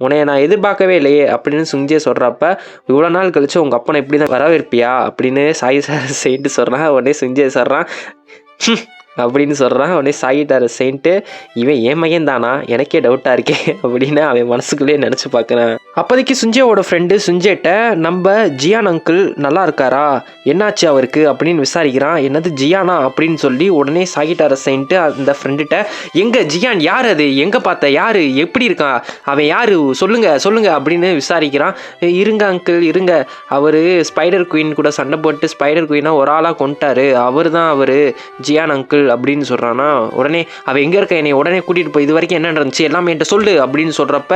உன்னைய நான் எதிர்பார்க்கவே இல்லையே அப்படின்னு சுஞ்சே சொல்கிறப்ப, இவ்வளோ நாள் கழிச்சு உங்கள் அப்பனை இப்படி தான் வரவேற்பியா அப்படின்னு சாகிட்டாரஸ் செயின்ட்டு சொல்கிறான். உடனே சுஞ்சே சொல்கிறான் அப்படின்னு சொல்கிறான். உடனே சாகிட்டாரஸ் செயின்ட்டு, இவன் ஏன் மையன் தானா, எனக்கே டவுட்டாக இருக்கே அப்படின்னு அவன் மனசுக்குள்ளேயே நினச்சி பார்க்குறான். அப்போதைக்கு சுஞ்சேவோட ஃப்ரெண்டு சுஞ்சேட்ட நம்ம ஜியான் அங்கிள் நல்லா இருக்காரா, என்னாச்சு அவருக்கு அப்படின்னு விசாரிக்கிறான். என்னது ஜியானா அப்படின்னு சொல்லி உடனே சாகிட்டாரஸ் செயின்ட்டு அந்த ஃப்ரெண்டுகிட்ட, எங்கே ஜியான், யார் அது, எங்கே பார்த்த, யார், எப்படி இருக்கான், அவன் யார், சொல்லுங்க அப்படின்னு விசாரிக்கிறான். இருங்க அங்கிள் இருங்க, அவர் ஸ்பைடர் குயின் கூட சண்டை போட்டு ஸ்பைடர் குயினை ஒரு ஆளாக கொண்டுட்டாரு, அவர் தான் அவர் ஜியான் அங்கிள் அப்படின்னு சொல்கிறானா. உடனே அவன் எங்கே இருக்க, என்னை உடனே கூட்டிகிட்டு போய் இது வரைக்கும் என்ன நடந்துச்சு எல்லாமே என்கிட்ட சொல்லு அப்படின்னு சொல்கிறப்ப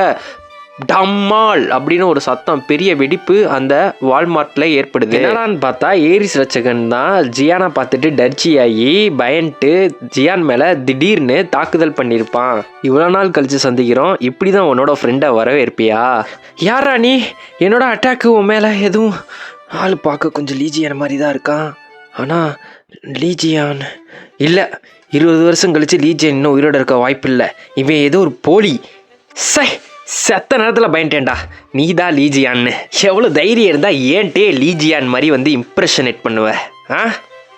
டம்மால் அப்படின்னு ஒரு சத்தம், பெரிய வெடிப்பு அந்த வால்மார்ட்டில் ஏற்படுது. என்னடான்னு பார்த்தா ஏரிஸ் ரட்சகன் தான் ஜியானை பார்த்துட்டு டர்ச்சியாகி பயன்ட்டு ஜியான் மேலே திடீர்னு தாக்குதல் பண்ணியிருப்பான். இவ்வளோ நாள் கழித்து சந்திக்கிறோம், இப்படி தான் உன்னோட ஃப்ரெண்டை வரவேற்பியா? யாரா நீ, என்னோட அட்டாக்கு உன் மேலே எதுவும், ஆள் பார்க்க கொஞ்சம் லீஜியான் மாதிரி தான் இருக்கான், ஆனால் லீஜியான் இல்லை, 20 வருஷம் கழித்து லீஜியான் இன்னும் உயிரோட இருக்க வாய்ப்பு இல்லை, இவன் ஏதோ ஒரு போலி, செத்த நேரத்தில் பயன்டேன்டா, நீ தான் லீஜியான்னு. எவ்வளோ தைரியம் இருந்தால் ஏன்ட்டே லீஜியான் மாதிரி வந்து இம்ப்ரெஷனேட் பண்ணுவ?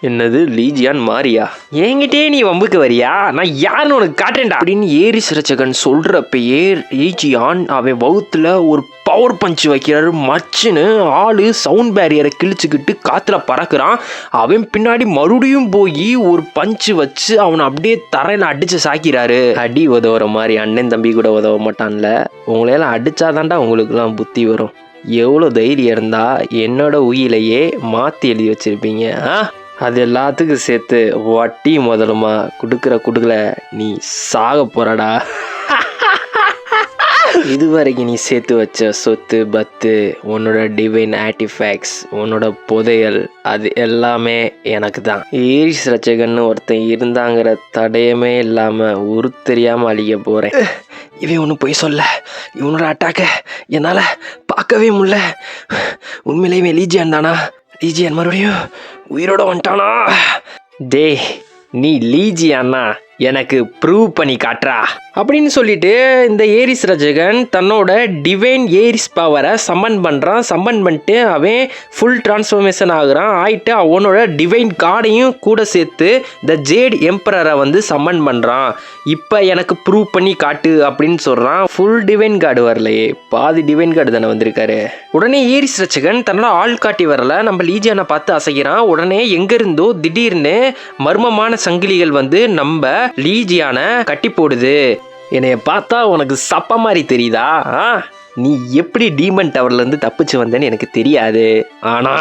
என்னது லீஜியான் மாறியா, என்கிட்டே நீ வம்புக்கு வரியா, நான் யாருன்னு உனக்கு காட்டேன்டா அப்படின்னு ஏரிஸ் ரட்சகன் சொல்கிறப்பயே லீஜியான் அவன் வவுத்தில் ஒரு பவர் பஞ்சு வைக்கிறாரு. மச்சுன்னு ஆளு சவுண்ட் பேரியரை கிழிச்சுக்கிட்டு காற்றுல பறக்கிறான். அவன் பின்னாடி மறுபடியும் போய் ஒரு பஞ்சு வச்சு அவனை அப்படியே தரையில் அடித்து சாக்கிறாரு. அடி உதவுற மாதிரி அண்ணன் தம்பி கூட உதவ மாட்டான்ல, உங்களையெல்லாம் அடித்தாதான்டா உங்களுக்குலாம் புத்தி வரும். எவ்வளோ தைரியம் இருந்தால் என்னோட உயிலையே மாற்றி எழுதி வச்சுருப்பீங்க. அது எல்லாத்துக்கும் சேர்த்து வட்டி முதலுமா கொடுக்கல நீ சாக போறடா. இதுவரைக்கும் நீ சேர்த்து வச்ச சொத்து பத்து, உன்னோட டிவைன் ஆர்டிஃபேக்ட்ஸ், உன்னோட புதையல், அது எல்லாமே எனக்கு தான். ஏரிஸ் ரட்சகன்னு ஒருத்தன் இருந்தாங்கிற தடயமே இல்லாமல் உரு தெரியாமல் அழிக்க போகிறேன். இவன் ஒன்றும் போய் சொல்ல, இவனோட அட்டாக்க என்னால் பார்க்கவே முடியல. உண்மையிலேயே லீஜியான் தானா? லீஜியான் மறுபடியும் உயிரோட வந்துட்டானா? டே நீ லீஜியானா எனக்கு ப்ரூவ் பண்ணி காட்டுறா அப்படின்னு சொல்லிட்டு இந்த ஏரிஸ் ரட்சகன் தன்னோட டிவைன் ஏரிஸ் பவரை சம்மன் பண்ணுறான். சம்மன் பண்ணிட்டு அவன் ஃபுல் டிரான்ஸ்ஃபர்மேஷன் ஆகிட்டு அவனோட டிவைன் கார்டையும் கூட சேர்த்து த ஜேட் எம்பரரை வந்து சம்மன் பண்ணுறான். இப்போ எனக்கு ப்ரூவ் பண்ணி காட்டு அப்படின்னு சொல்கிறான். ஃபுல் டிவைன் கார்டு வரலையே, பாதி டிவைன் கார்டு தானே வந்திருக்காரு. உடனே ஏரிஸ் ரட்சகன் தன்னோட ஆள் காட்டி வரல நம்ம லீஜியானை பார்த்து அசைக்கிறான். உடனே எங்கிருந்தோ திடீர்னு மர்மமான சங்கிலிகள் வந்து நம்ம லீஜியானை கட்டி போடுது. என்னைய பார்த்தா உனக்கு சப்ப மாதிரி தெரியுதா? நீ எப்படி டீமன் டவர்லேருந்து தப்பிச்சு வந்தேன்னு எனக்கு தெரியாது, ஆனா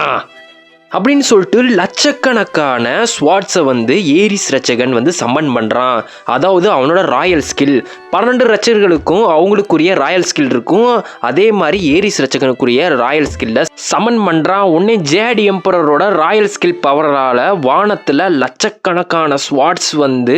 அப்படின்னு சொல்லிட்டு லட்சக்கணக்கான ஸ்வாட்ஸை வந்து ஏரிஸ் ரட்சகன் வந்து சம்மன் பண்ணுறான். அதாவது அவனோட ராயல் ஸ்கில் 12 ரட்சகர்களுக்கும் அவங்களுக்குரிய ராயல் ஸ்கில் இருக்கும். அதே மாதிரி ஏரிஸ் ரட்சகனுக்குரிய ராயல் ஸ்கில்ல சம்மன் பண்ணுறான். உடனே ஜேட் எம்பரரோட ராயல் ஸ்கில் பவரால் வானத்தில் லட்சக்கணக்கான ஸ்வாட்ஸ் வந்து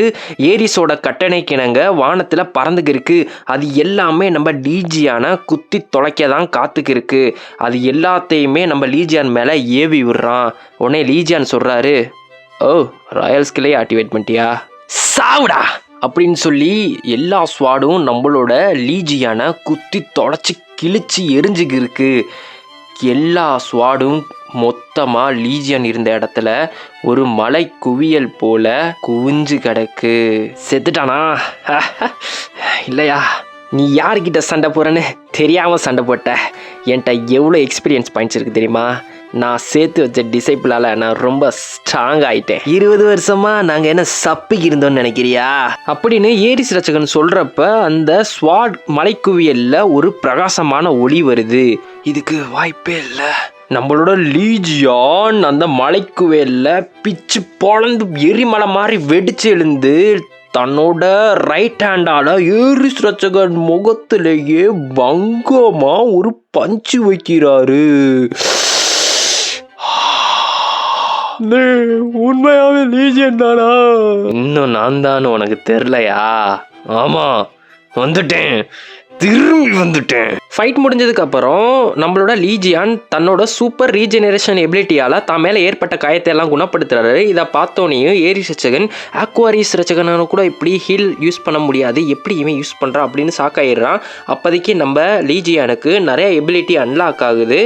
ஏரிஸோட கட்டணைக்கிணங்க வானத்தில் பறந்துக்கு இருக்கு. அது எல்லாமே நம்ம லீஜியான குத்தி தொலைக்க தான் காத்துக்கு இருக்கு. அது எல்லாத்தையுமே நம்ம லீஜியான் மேலே ஏவி விடுறான். உடனே லீஜியான் சொல்றாரு, ஓ ராயல் ஸ்கில்லையே ஆக்டிவேட் பண்ணிட்டியா, சாவுடா அப்படின்னு சொல்லி எல்லா ஸ்வாடும் நம்மளோட லீஜியான குத்தி தொலைச்சி கிழிச்சு எரிஞ்சுக்கு இருக்கு. எல்லா ஸ்வாடும் மொத்தமாக லீஜியன் இருந்த இடத்துல ஒரு மலை குவியல் போல குவிஞ்சு கிடக்கு. செத்துட்டானா? இல்லையா, நீ யார்கிட்ட சண்டை போறேன்னு தெரியாமல் சண்டை போட்ட. என்கிட்ட எவ்வளோ எக்ஸ்பீரியன்ஸ் பாயிண்ட்ஸ் இருக்குது தெரியுமா? நான் சேர்த்து வச்ச டிசைப்பிளால் நான் ரொம்ப ஸ்ட்ராங் ஆகிட்டேன். 20 வருஷமா நாங்கள் என்ன சப்பிக்கு இருந்தோம்னு நினைக்கிறியா அப்படின்னு ஏரிஸ் ரட்சகன் சொல்கிறப்ப அந்த ஸ்வாட் மலைக்குவியலில் ஒரு பிரகாசமான ஒளி வருது. இதுக்கு வாய்ப்பே இல்லை. நம்மளோட லீஜியான் அந்த மலைக்குவியலில் பிச்சு பொழந்து எரிமலை மாதிரி வெடிச்சு எழுந்து தன்னோட ரைட் ஹேண்டால ஏரிஸ் ரட்சகன் முகத்திலேயே பங்கமா ஒரு பஞ்சு வைக்கிறாரு. உண்மையாவே லீஜியன் தானா? இன்னும் நான் தான் உனக்கு தெரியலையா? ஆமா, வந்துட்டேன், திரும்பி வந்துட்டேன். ஃபைட் முடிஞ்சதுக்கு அப்புறம் நம்மளோட லீஜியான் தன்னோட சூப்பர் ரீஜெனரேஷன் எபிலிட்டியால் தான் மேலே ஏற்பட்ட காயத்தை எல்லாம் குணப்படுத்துறாரு. இதை பார்த்தோன்னையும் ஏரிஸ் ரட்சகன் ஆக்வாரிஸ் ரட்சகனால கூட இப்படி ஹீல் யூஸ் பண்ண முடியாது, எப்படி இவன் யூஸ் பண்ணுறான் அப்படின்னு ஷாக்காயிடுறான். அப்போதைக்கு நம்ம லீஜியானுக்கு நிறைய எபிலிட்டி அன்லாக் ஆகுது.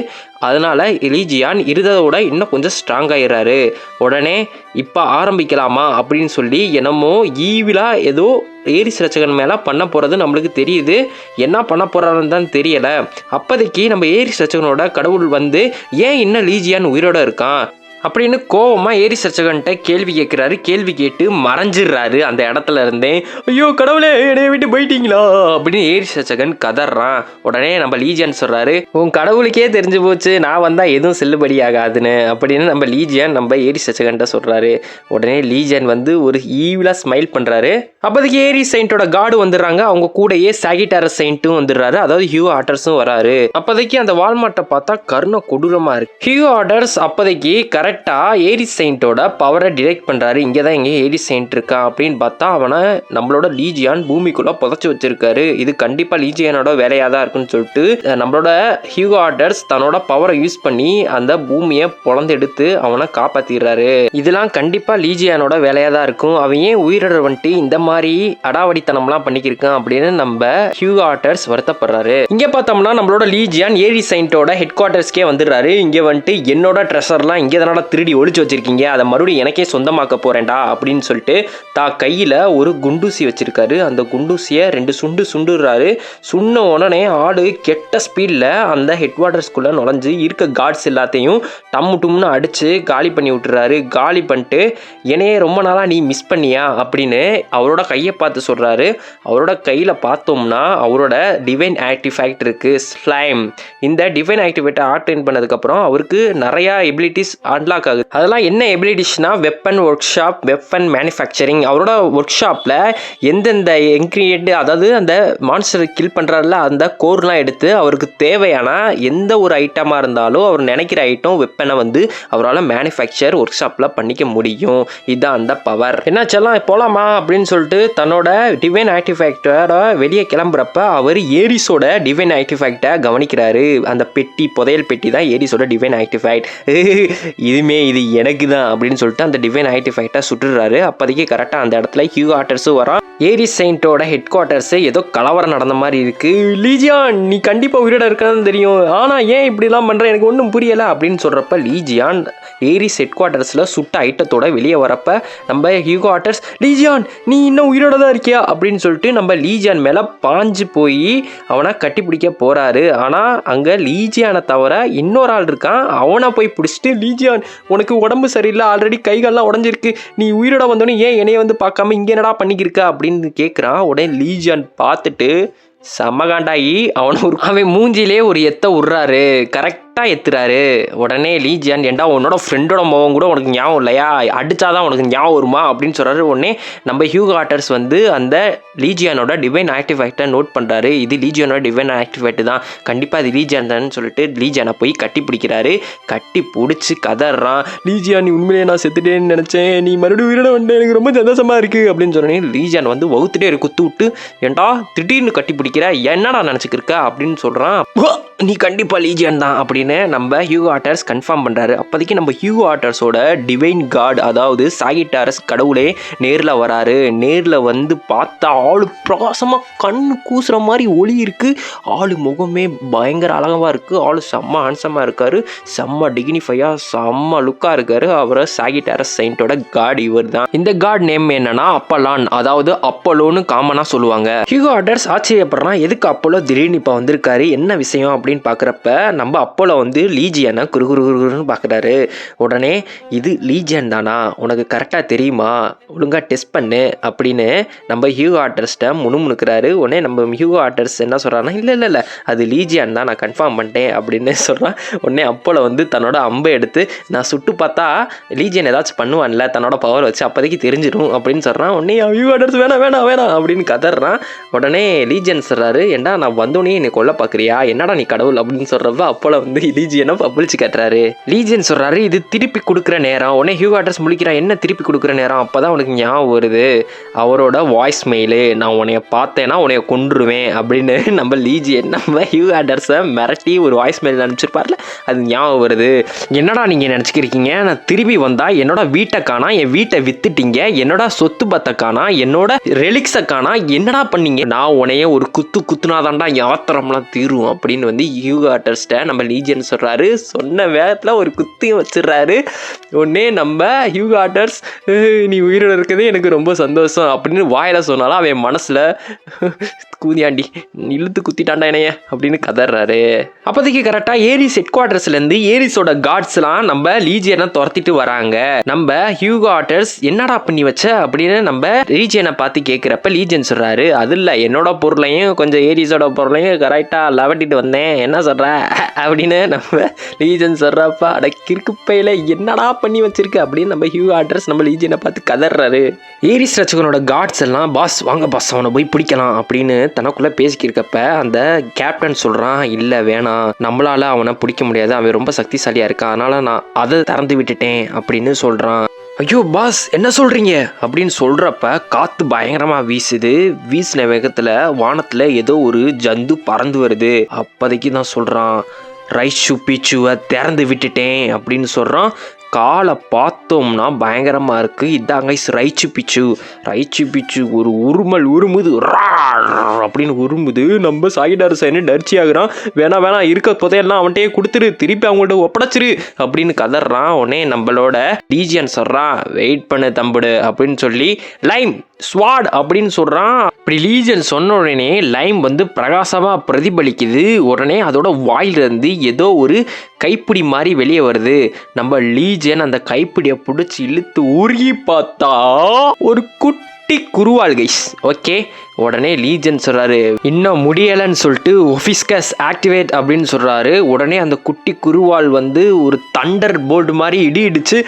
அதனால லீஜியான் இருந்ததோட இன்னும் கொஞ்சம் ஸ்ட்ராங் ஆயிடுறாரு. உடனே இப்போ ஆரம்பிக்கலாமா அப்படின்னு சொல்லி என்னமோ ஈவிலா ஏதோ ஏரிஸ் ரட்சகன் மேலே பண்ண போகிறது நம்மளுக்கு தெரியுது. என்ன பண்ண போகிறாருன்னு தான் தெரியலை. அப்போதைக்கு நம்ம ஏரிஸ் ரட்சகனோட கடவுள் வந்து ஏன் இன்னும் லீஜியான் உயிரோட இருக்கான் அப்படின்னு கோவமாக ஏரிஸ் ரட்சகன்ட்ட கேள்வி கேட்குறாரு. கேள்வி கேட்டு மறைஞ்சிடுறாரு அந்த இடத்துல இருந்தே. ஐயோ கடவுளே, என்னைய விட்டு போயிட்டீங்களா அப்படின்னு ஏரிஸ் ரட்சகன் கதறான். உடனே நம்ம லீஜியான் சொல்கிறாரு, உன் கடவுளுக்கே தெரிஞ்சு போச்சு நான் வந்தால் எதுவும் செல்லுபடி ஆகாதுன்னு அப்படின்னு நம்ம லீஜியான் நம்ம ஏரிஸ் ரட்சகன்ட்ட சொல்கிறாரு. உடனே லீஜியான் வந்து ஒரு ஈவிலாக ஸ்மைல் பண்ணுறாரு. அப்போதைக்கு ஏரிஸ் செயின்ட்டோட கார்டு வந்துடுறாங்க. அவங்க கூடயே சாகிட்டாரஸ் செயின்ட்டும் வந்துடுறாரு. அதாவது ஹியூ ஆர்டர்ஸும் வராரு. அப்போதைக்கு அந்த வால்மார்ட்டை பார்த்தா கருணை கொடூரமாக இருக்கு. ஹியூ ஆர்டர்ஸ் அப்போதைக்கு கரெக்டாக ஏரிஸ் செயின்ட்டோட பவரை டிடெக்ட் பண்ணுறாரு. இங்கே தான் எங்கே ஏரிஸ் செயின்ட் இருக்கான் அப்படின்னு பார்த்தா அவனை நம்மளோட லீஜியான் பூமிக்குள்ளே புதைச்சி வச்சிருக்காரு. இது கண்டிப்பாக லீஜியானோட வேலையாக தான் இருக்குன்னு சொல்லிட்டு நம்மளோட ஹியூ ஆர்டர்ஸ் தன்னோட பவரை யூஸ் பண்ணி அந்த பூமியை பொழந்தெடுத்து அவனை காப்பாற்றிடுறாரு. இதெல்லாம் கண்டிப்பாக லீஜியானோட வேலையாக தான் இருக்கும். அவன் ஏன் உயிரிழ வந்துட்டு இந்த மாதிரி அடாவடித்தனம்லாம் பண்ணிக்கிருக்கான் அப்படின்னு நம்ம ஹியூ ஆர்டர்ஸ் வருத்தப்படுறாரு. இங்கே பார்த்தோம்னா நம்மளோட லீஜியான் ஏரிஸ் செயின்ட்டோட ஹெட் குவார்ட்டர்ஸ்க்கே வந்துடுறாரு. இங்கே வந்துட்டு என்னோட ட்ரெஷர்லாம் இங்கே தானோட திருடி ஒழிச்சு வச்சிருக்கீங்க, அதை மறுபடியும் எனக்கே சொந்தமாக்க போறேன்டா அப்படின்னு சொல்லிட்டு கையில ஒரு குண்டூசி வச்சிருக்காரு. அந்த குண்டூசியை 2 சுண்டுறாரு. சுண்ண உடனே ஆடு கெட்ட ஸ்பீட்ல அந்த ஹெட் வாட்டர்ஸ்குள்ள நுழைஞ்சு இருக்க கார்ட்ஸ் எல்லாத்தையும் டம்மு டும்னு அடிச்சு காலி பண்ணி விட்டுறாரு. காலி பண்ணிட்டு என்னையே ரொம்ப நாளா நீ மிஸ் பண்ணியா அப்படின்னு அவரோட கையை பார்த்து சொல்றாரு. அவரோட கையில பார்த்தோம்னா அவரோட டிவைன் ஆக்டிவேட் இருக்கு, ஸ்லைம். இந்த டிவைன் ஆக்டிவேட்டை ஆக்டிவேட் பண்ணதுக்கு அப்புறம் அவருக்கு நிறைய எபிலிட்டிஸ் அன்லாக் ஆகுது. அதெல்லாம் என்ன எபிலிட்டிஸ்னா weapon workshop, weapon manufacturing. அவரோட ஒர்க் ஷாப்பில் எந்தெந்த இன்க்ரீடியன்ட், அதாவது அந்த மான்ஸ்டர் கில் பண்ணுறாருல அந்த கோர்லாம் எடுத்து அவருக்கு தேவையான எந்த ஒரு ஐட்டமாக இருந்தாலும் அவர் நினைக்கிற ஐட்டம் வெப்பனை வந்து அவரால் மேனுஃபேக்சர் ஒர்க் ஷாப்பில் பண்ணிக்க முடியும். இதுதான் அந்த பவர். என்னாச்செல்லாம் போகலாமா அப்படின்னு சொல்லிட்டு தன்னோட டிவைன் ஆக்டிஃபேக்டோட வெளியே கிளம்புறப்ப அவர் ஏரிஸோட டிவைன் ஆக்டிஃபேக்டை கவனிக்கிறாரு. அந்த பெட்டி, புதையல் பெட்டி தான் ஏரிஸோட டிவைன் ஆக்டிஃபேக்ட். இது இதுமே இது எனக்கு தான் அப்படின்னு சொல்லிட்டு அந்த டிவைன் ஆர்டிஃபேக்டை சுட்டுறாரு. அப்போதைக்கு கரெக்டாக அந்த இடத்துல ஹியூகோ ஆர்டர்ஸும் வரான். ஏரிஸ் செயின்ட்டோட ஹெட் குவார்ட்டர்ஸு ஏதோ கலவரம் நடந்த மாதிரி இருக்குது. லீஜியான் நீ கண்டிப்பாக உயிரோட இருக்கணும்னு தெரியும், ஆனால் ஏன் இப்படிலாம் பண்ணுற எனக்கு ஒன்றும் புரியலை அப்படின்னு சொல்கிறப்ப லீஜியான் ஏரிஸ் ஹெட் குவார்ட்டர்ஸில் சுட்ட ஐட்டத்தோட வெளியே வரப்ப நம்ம ஹியூகோ ஆர்டர்ஸ் லீஜியான் நீ இன்னும் உயிரோட தான் இருக்கியா அப்படின்னு சொல்லிட்டு நம்ம லீஜியான் மேலே பாஞ்சு போய் அவனை கட்டி பிடிக்க போகிறாரு. ஆனால் அங்கே லீஜியானை தவிர இன்னொரு ஆள் இருக்கான். அவனை போய் பிடிச்சிட்டு லீஜியான் உனக்கு உடம்பு சரியில்லை, ஆல்ரெடி கைகாலெலாம் உடஞ்சிருக்கு, நீ உயிரோட வந்தோன்னே ஏன் என்னைய வந்து பார்க்காம இங்கே என்னடா பண்ணிக்கிருக்க அப்படின்னு கேட்குறான். உடனே லீஜியான் பார்த்துட்டு செம்மகாண்டாயி அவன் மூஞ்சிலே ஒரு எத்த விட்றாரு. கரெக்டாக எத்துறாரு. உடனே லீஜியான் ஏண்டா உன்னோட ஃப்ரெண்டோட முகம் கூட உனக்கு ஞாபகம் இல்லையா, அடித்தாதான் உனக்கு ஞாபகம் வருமா அப்படின்னு சொல்கிறாரு. உடனே நம்ம ஹியூகோ ஆர்டர்ஸ் வந்து அந்த லீஜியானோட டிவைன் ஆக்டிவேட்டை நோட் பண்ணுறாரு. இது லீஜியானோட டிவைன் ஆக்டிவேட்டு தான், கண்டிப்பாக அது லீஜியான் தான் சொல்லிட்டு லீஜியானை போய் கட்டி பிடிக்கிறாரு. கட்டி பிடிச்சி கதறான். லீஜியான் நீ உண்மையிலே நான் செத்துட்டேன்னு நினச்சேன், நீ மறுபடியும் உயிரோட வந்து எனக்கு ரொம்ப சந்தோஷமாக இருக்குது அப்படின்னு சொன்னேன். லீஜியான் வந்து வகுத்துட்டே ஒரு குத்து விட்டு ஏண்டா திடீர்னு கட்டி பிடிக்கிற, என்னடா நினச்சிக்கிருக்க அப்படின்னு சொல்கிறான். நீ கண்டிப்பாக லீஜியான் தான் அப்படின்னு நம்ம ஹியூகோ ஆர்டர்ஸ் கன்ஃபார்ம் பண்ணுறாரு. அப்போதைக்கு நம்ம ஹியூகோ ஆர்டர்ஸோட டிவைன் காட் அதாவது சாகிட்டாரஸ் கடவுளே நேரில் வராரு. நேரில் வந்து பார்த்தா ஆளு பிரகாசமாக கண்ணு கூசுகிற மாதிரி ஒளி இருக்குது. ஆளு முகமே பயங்கர அழகாக இருக்குது. ஆளு செம்ம ஹான்சமாக இருக்கார், செம்ம டிகினிஃபையாக செம்ம லுக்காக இருக்கார். அவரை சாகிட்டாரஸ் செயின்ட்டோட காட் இவர் தான். இந்த காட் நேம் என்னன்னா அப்பலான், அதாவது அப்போலோன்னு காமனாக சொல்லுவாங்க. ஹியூகோ ஆர்டர்ஸ் ஆச்சரியப்படுறான், எதுக்கு அப்போலோ திடீர்னு இப்போ வந்திருக்காரு, என்ன விஷயம் அப்படின்னு பார்க்குறப்ப நம்ம அப்போலோ வந்து லீஜியானை குறுகுறுன்னு பார்க்குறாரு. உடனே இது லீஜியன் தானா, உனக்கு கரெக்டாக தெரியுமா, ஒழுங்காக டெஸ்ட் பண்ணு அப்படின்னு நம்ம ஹியூகோ ஆர்டர்ஸ்ட்டை முணுமுணுக்கிறாரு. உடனே நம்ம ஹியூகோ ஆர்டர்ஸ் என்ன சொல்கிறான்னா இல்லை அது லீஜியான் தான், நான் கன்ஃபார்ம் பண்ணிட்டேன் அப்படின்னு சொல்கிறான். உடனே அப்போலோ வந்து தன்னோட அம்பை எடுத்து நான் சுட்டு பார்த்தா லீஜியன் ஏதாச்சும் பண்ணுவான்ல தன்னோட பவர் வச்சு, அப்போதைக்கு தெரிஞ்சிடும் அப்படின்னு சொல்கிறான். உடனே ஹியூகோ ஆர்டர்ஸ் வேணாம் அப்படின்னு கதறான். உடனே லீஜியன் சொல்கிறாரு, ஏண்டா நான் வந்தோடனே என்னை கொல்ல பார்க்குறியா, என்னடா நீ கடவுள் அப்படின்னு சொல்கிறப்ப அப்போலோ வந்து லீஜியனை பப்பிளிச்சு கட்டுறாரு. லீஜியன் சொல்கிறாரு இது திருப்பி கொடுக்குற நேரம். உடனே ஹியூகோ ஆர்டர்ஸ் முழிக்கிறான், என்ன திருப்பி கொடுக்குற நேரம், அப்போ தான் உனக்கு ஞாபகம் வருது அவரோட வாய்ஸ் மெயிலு, நான் உன்னைய பார்த்தேன்னா உன்னைய கொன்றுவேன் அப்படின்னு நம்ம ஹியூகோ ஆர்டர்ஸை மிரட்டி ஒரு வாய்ஸ் மெயில் அனுப்பிச்சிருப்பார்ல, அது ஞாபகம் வருது. என்னடா நீங்கள் நினச்சிக்கிறீங்க, நான் திரும்பி வந்தால் என்னோட வீட்டை காணா, என் வீட்டை வித்துட்டீங்க, என்னோட சொத்து பத்தை காணா, என்னோட ரெலிக்ஸை காணா, என்னடா பண்ணீங்க, நான் உன்னைய ஒரு குத்துனாதான்டா யாத்திரம்லாம் தீரும் அப்படின்னு வந்து ஹியூகோ ஆர்டர்ஸ்ட்டை நம்ம லீஜியன் சொல்கிறாரு. சொன்ன வேகத்தில் ஒரு குத்தியும் வச்சிடுறாரு. உடனே நம்ம ஹியூகோ ஆர்டர்ஸ் நீ உயிரோட இருக்கிறதே எனக்கு ரொம்ப சந்தோஷம் அப்படின்னு வாயில் சொன்னாலும் அவன் மனசில் கூதியாண்டி இழுத்து குத்திட்டாண்டா என்னைய அப்படின்னு கதறாரு. அப்போதைக்கு கரெக்டாக ஏரிஸ் ஹெட் குவார்ட்டர்ஸ்லேருந்து ஏரிஸோட காட்ஸ்லாம் நம்ம லீஜியனை துரத்திட்டு வராங்க. நம்ம ஹியூகோ ஆர்டர்ஸ் என்னடா பண்ணி வச்ச அப்படின்னு நம்ம லீஜியனை பார்த்து கேட்குறப்ப லீஜியன் சொல்கிறாரு, அது இல்லை என்னோட பொருளையும் கொஞ்சம் ஏரிஸோட பொருளையும் கரெக்டாக லவட்டிட்டு வந்தேன், என்ன சொல்கிற அப்படின்னு நம்ம லீஜியன் சொல்கிறப்ப அட கிறுக்குப்பையில் என்னடா பண்ணி வச்சிருக்கு அப்படின்னு நம்ம ஹியூகோ ஆர்டர்ஸ் நம்ம லீஜியனை பார்த்து கதறாரு. ஏரிஸ் ரச்சகனோட காட்ஸ் எல்லாம் பாஸ் வாங்க பாஸ் அவனை போய் பிடிக்கலாம் அப்படின்னு தனக்குள்ளே பேசிக்கிருக்கப்ப அந்த கேப்டன் சொல்கிறான், இல்லை வேணாம், நம்மளால் அவனை பிடிக்க முடியாது, அவன் ரொம்ப சக்திசாலியாக இருக்கான், அதனால் நான் அதை திறந்து விட்டுட்டேன் அப்படின்னு சொல்கிறான். ஐயோ பாஸ் என்ன சொல்கிறீங்க அப்படின்னு சொல்கிறப்ப காற்று பயங்கரமாக வீசுது. வீசின வேகத்தில் வானத்தில் ஏதோ ஒரு ஜந்து பறந்து வருது. அப்போதைக்கு தான் சொல்கிறான், ரைச்சு பீச்சுவை திறந்து விட்டுட்டேன் அப்படின்னு சொல்கிறான். காலை பார்த்தோம்னா பயங்கரமாக இருக்குது. இதாங்க ரைச்சு பிச்சு ஒரு உருமுது அப்படின்னு உருமுது. நம்ம சாகிட்டாரஸ் டர்ச்சி ஆகுறான். வேணாம் இருக்க புதையெல்லாம் அவன்கிட்டயே கொடுத்துரு, திருப்பி அவங்கள்ட்ட ஒப்படைச்சிரு அப்படின்னு கதறான். உடனே நம்மளோட லீஜியன் சொல்கிறான், வெயிட் பண்ணு தம்புடு அப்படின்னு சொல்லி லைம் ஸ்வாட் அப்படின்னு சொல்கிறான். அப்படி லீஜியன் சொன்ன உடனே லைம் வந்து பிரகாசமாக பிரதிபலிக்குது. உடனே அதோட வாயிலிருந்து ஏதோ ஒரு கைப்பிடி மாதிரி வெளியே வருது. நம்ம லீஜியன் அந்த கைப்பிடியை பிடிச்சி இழுத்து உருகி பார்த்தா ஒரு குட்டி குருவாள் கைஸ். ஓகே, உடனே லீஜன் சொல்கிறாரு, இன்னும் முடியலைன்னு சொல்லிட்டு ஒஃபிஸ்கஸ் ஆக்டிவேட் அப்படின்னு சொல்கிறாரு. உடனே அந்த குட்டி குருவாள் வந்து ஒரு தண்டர் போல்ட் மாதிரி இடிச்சு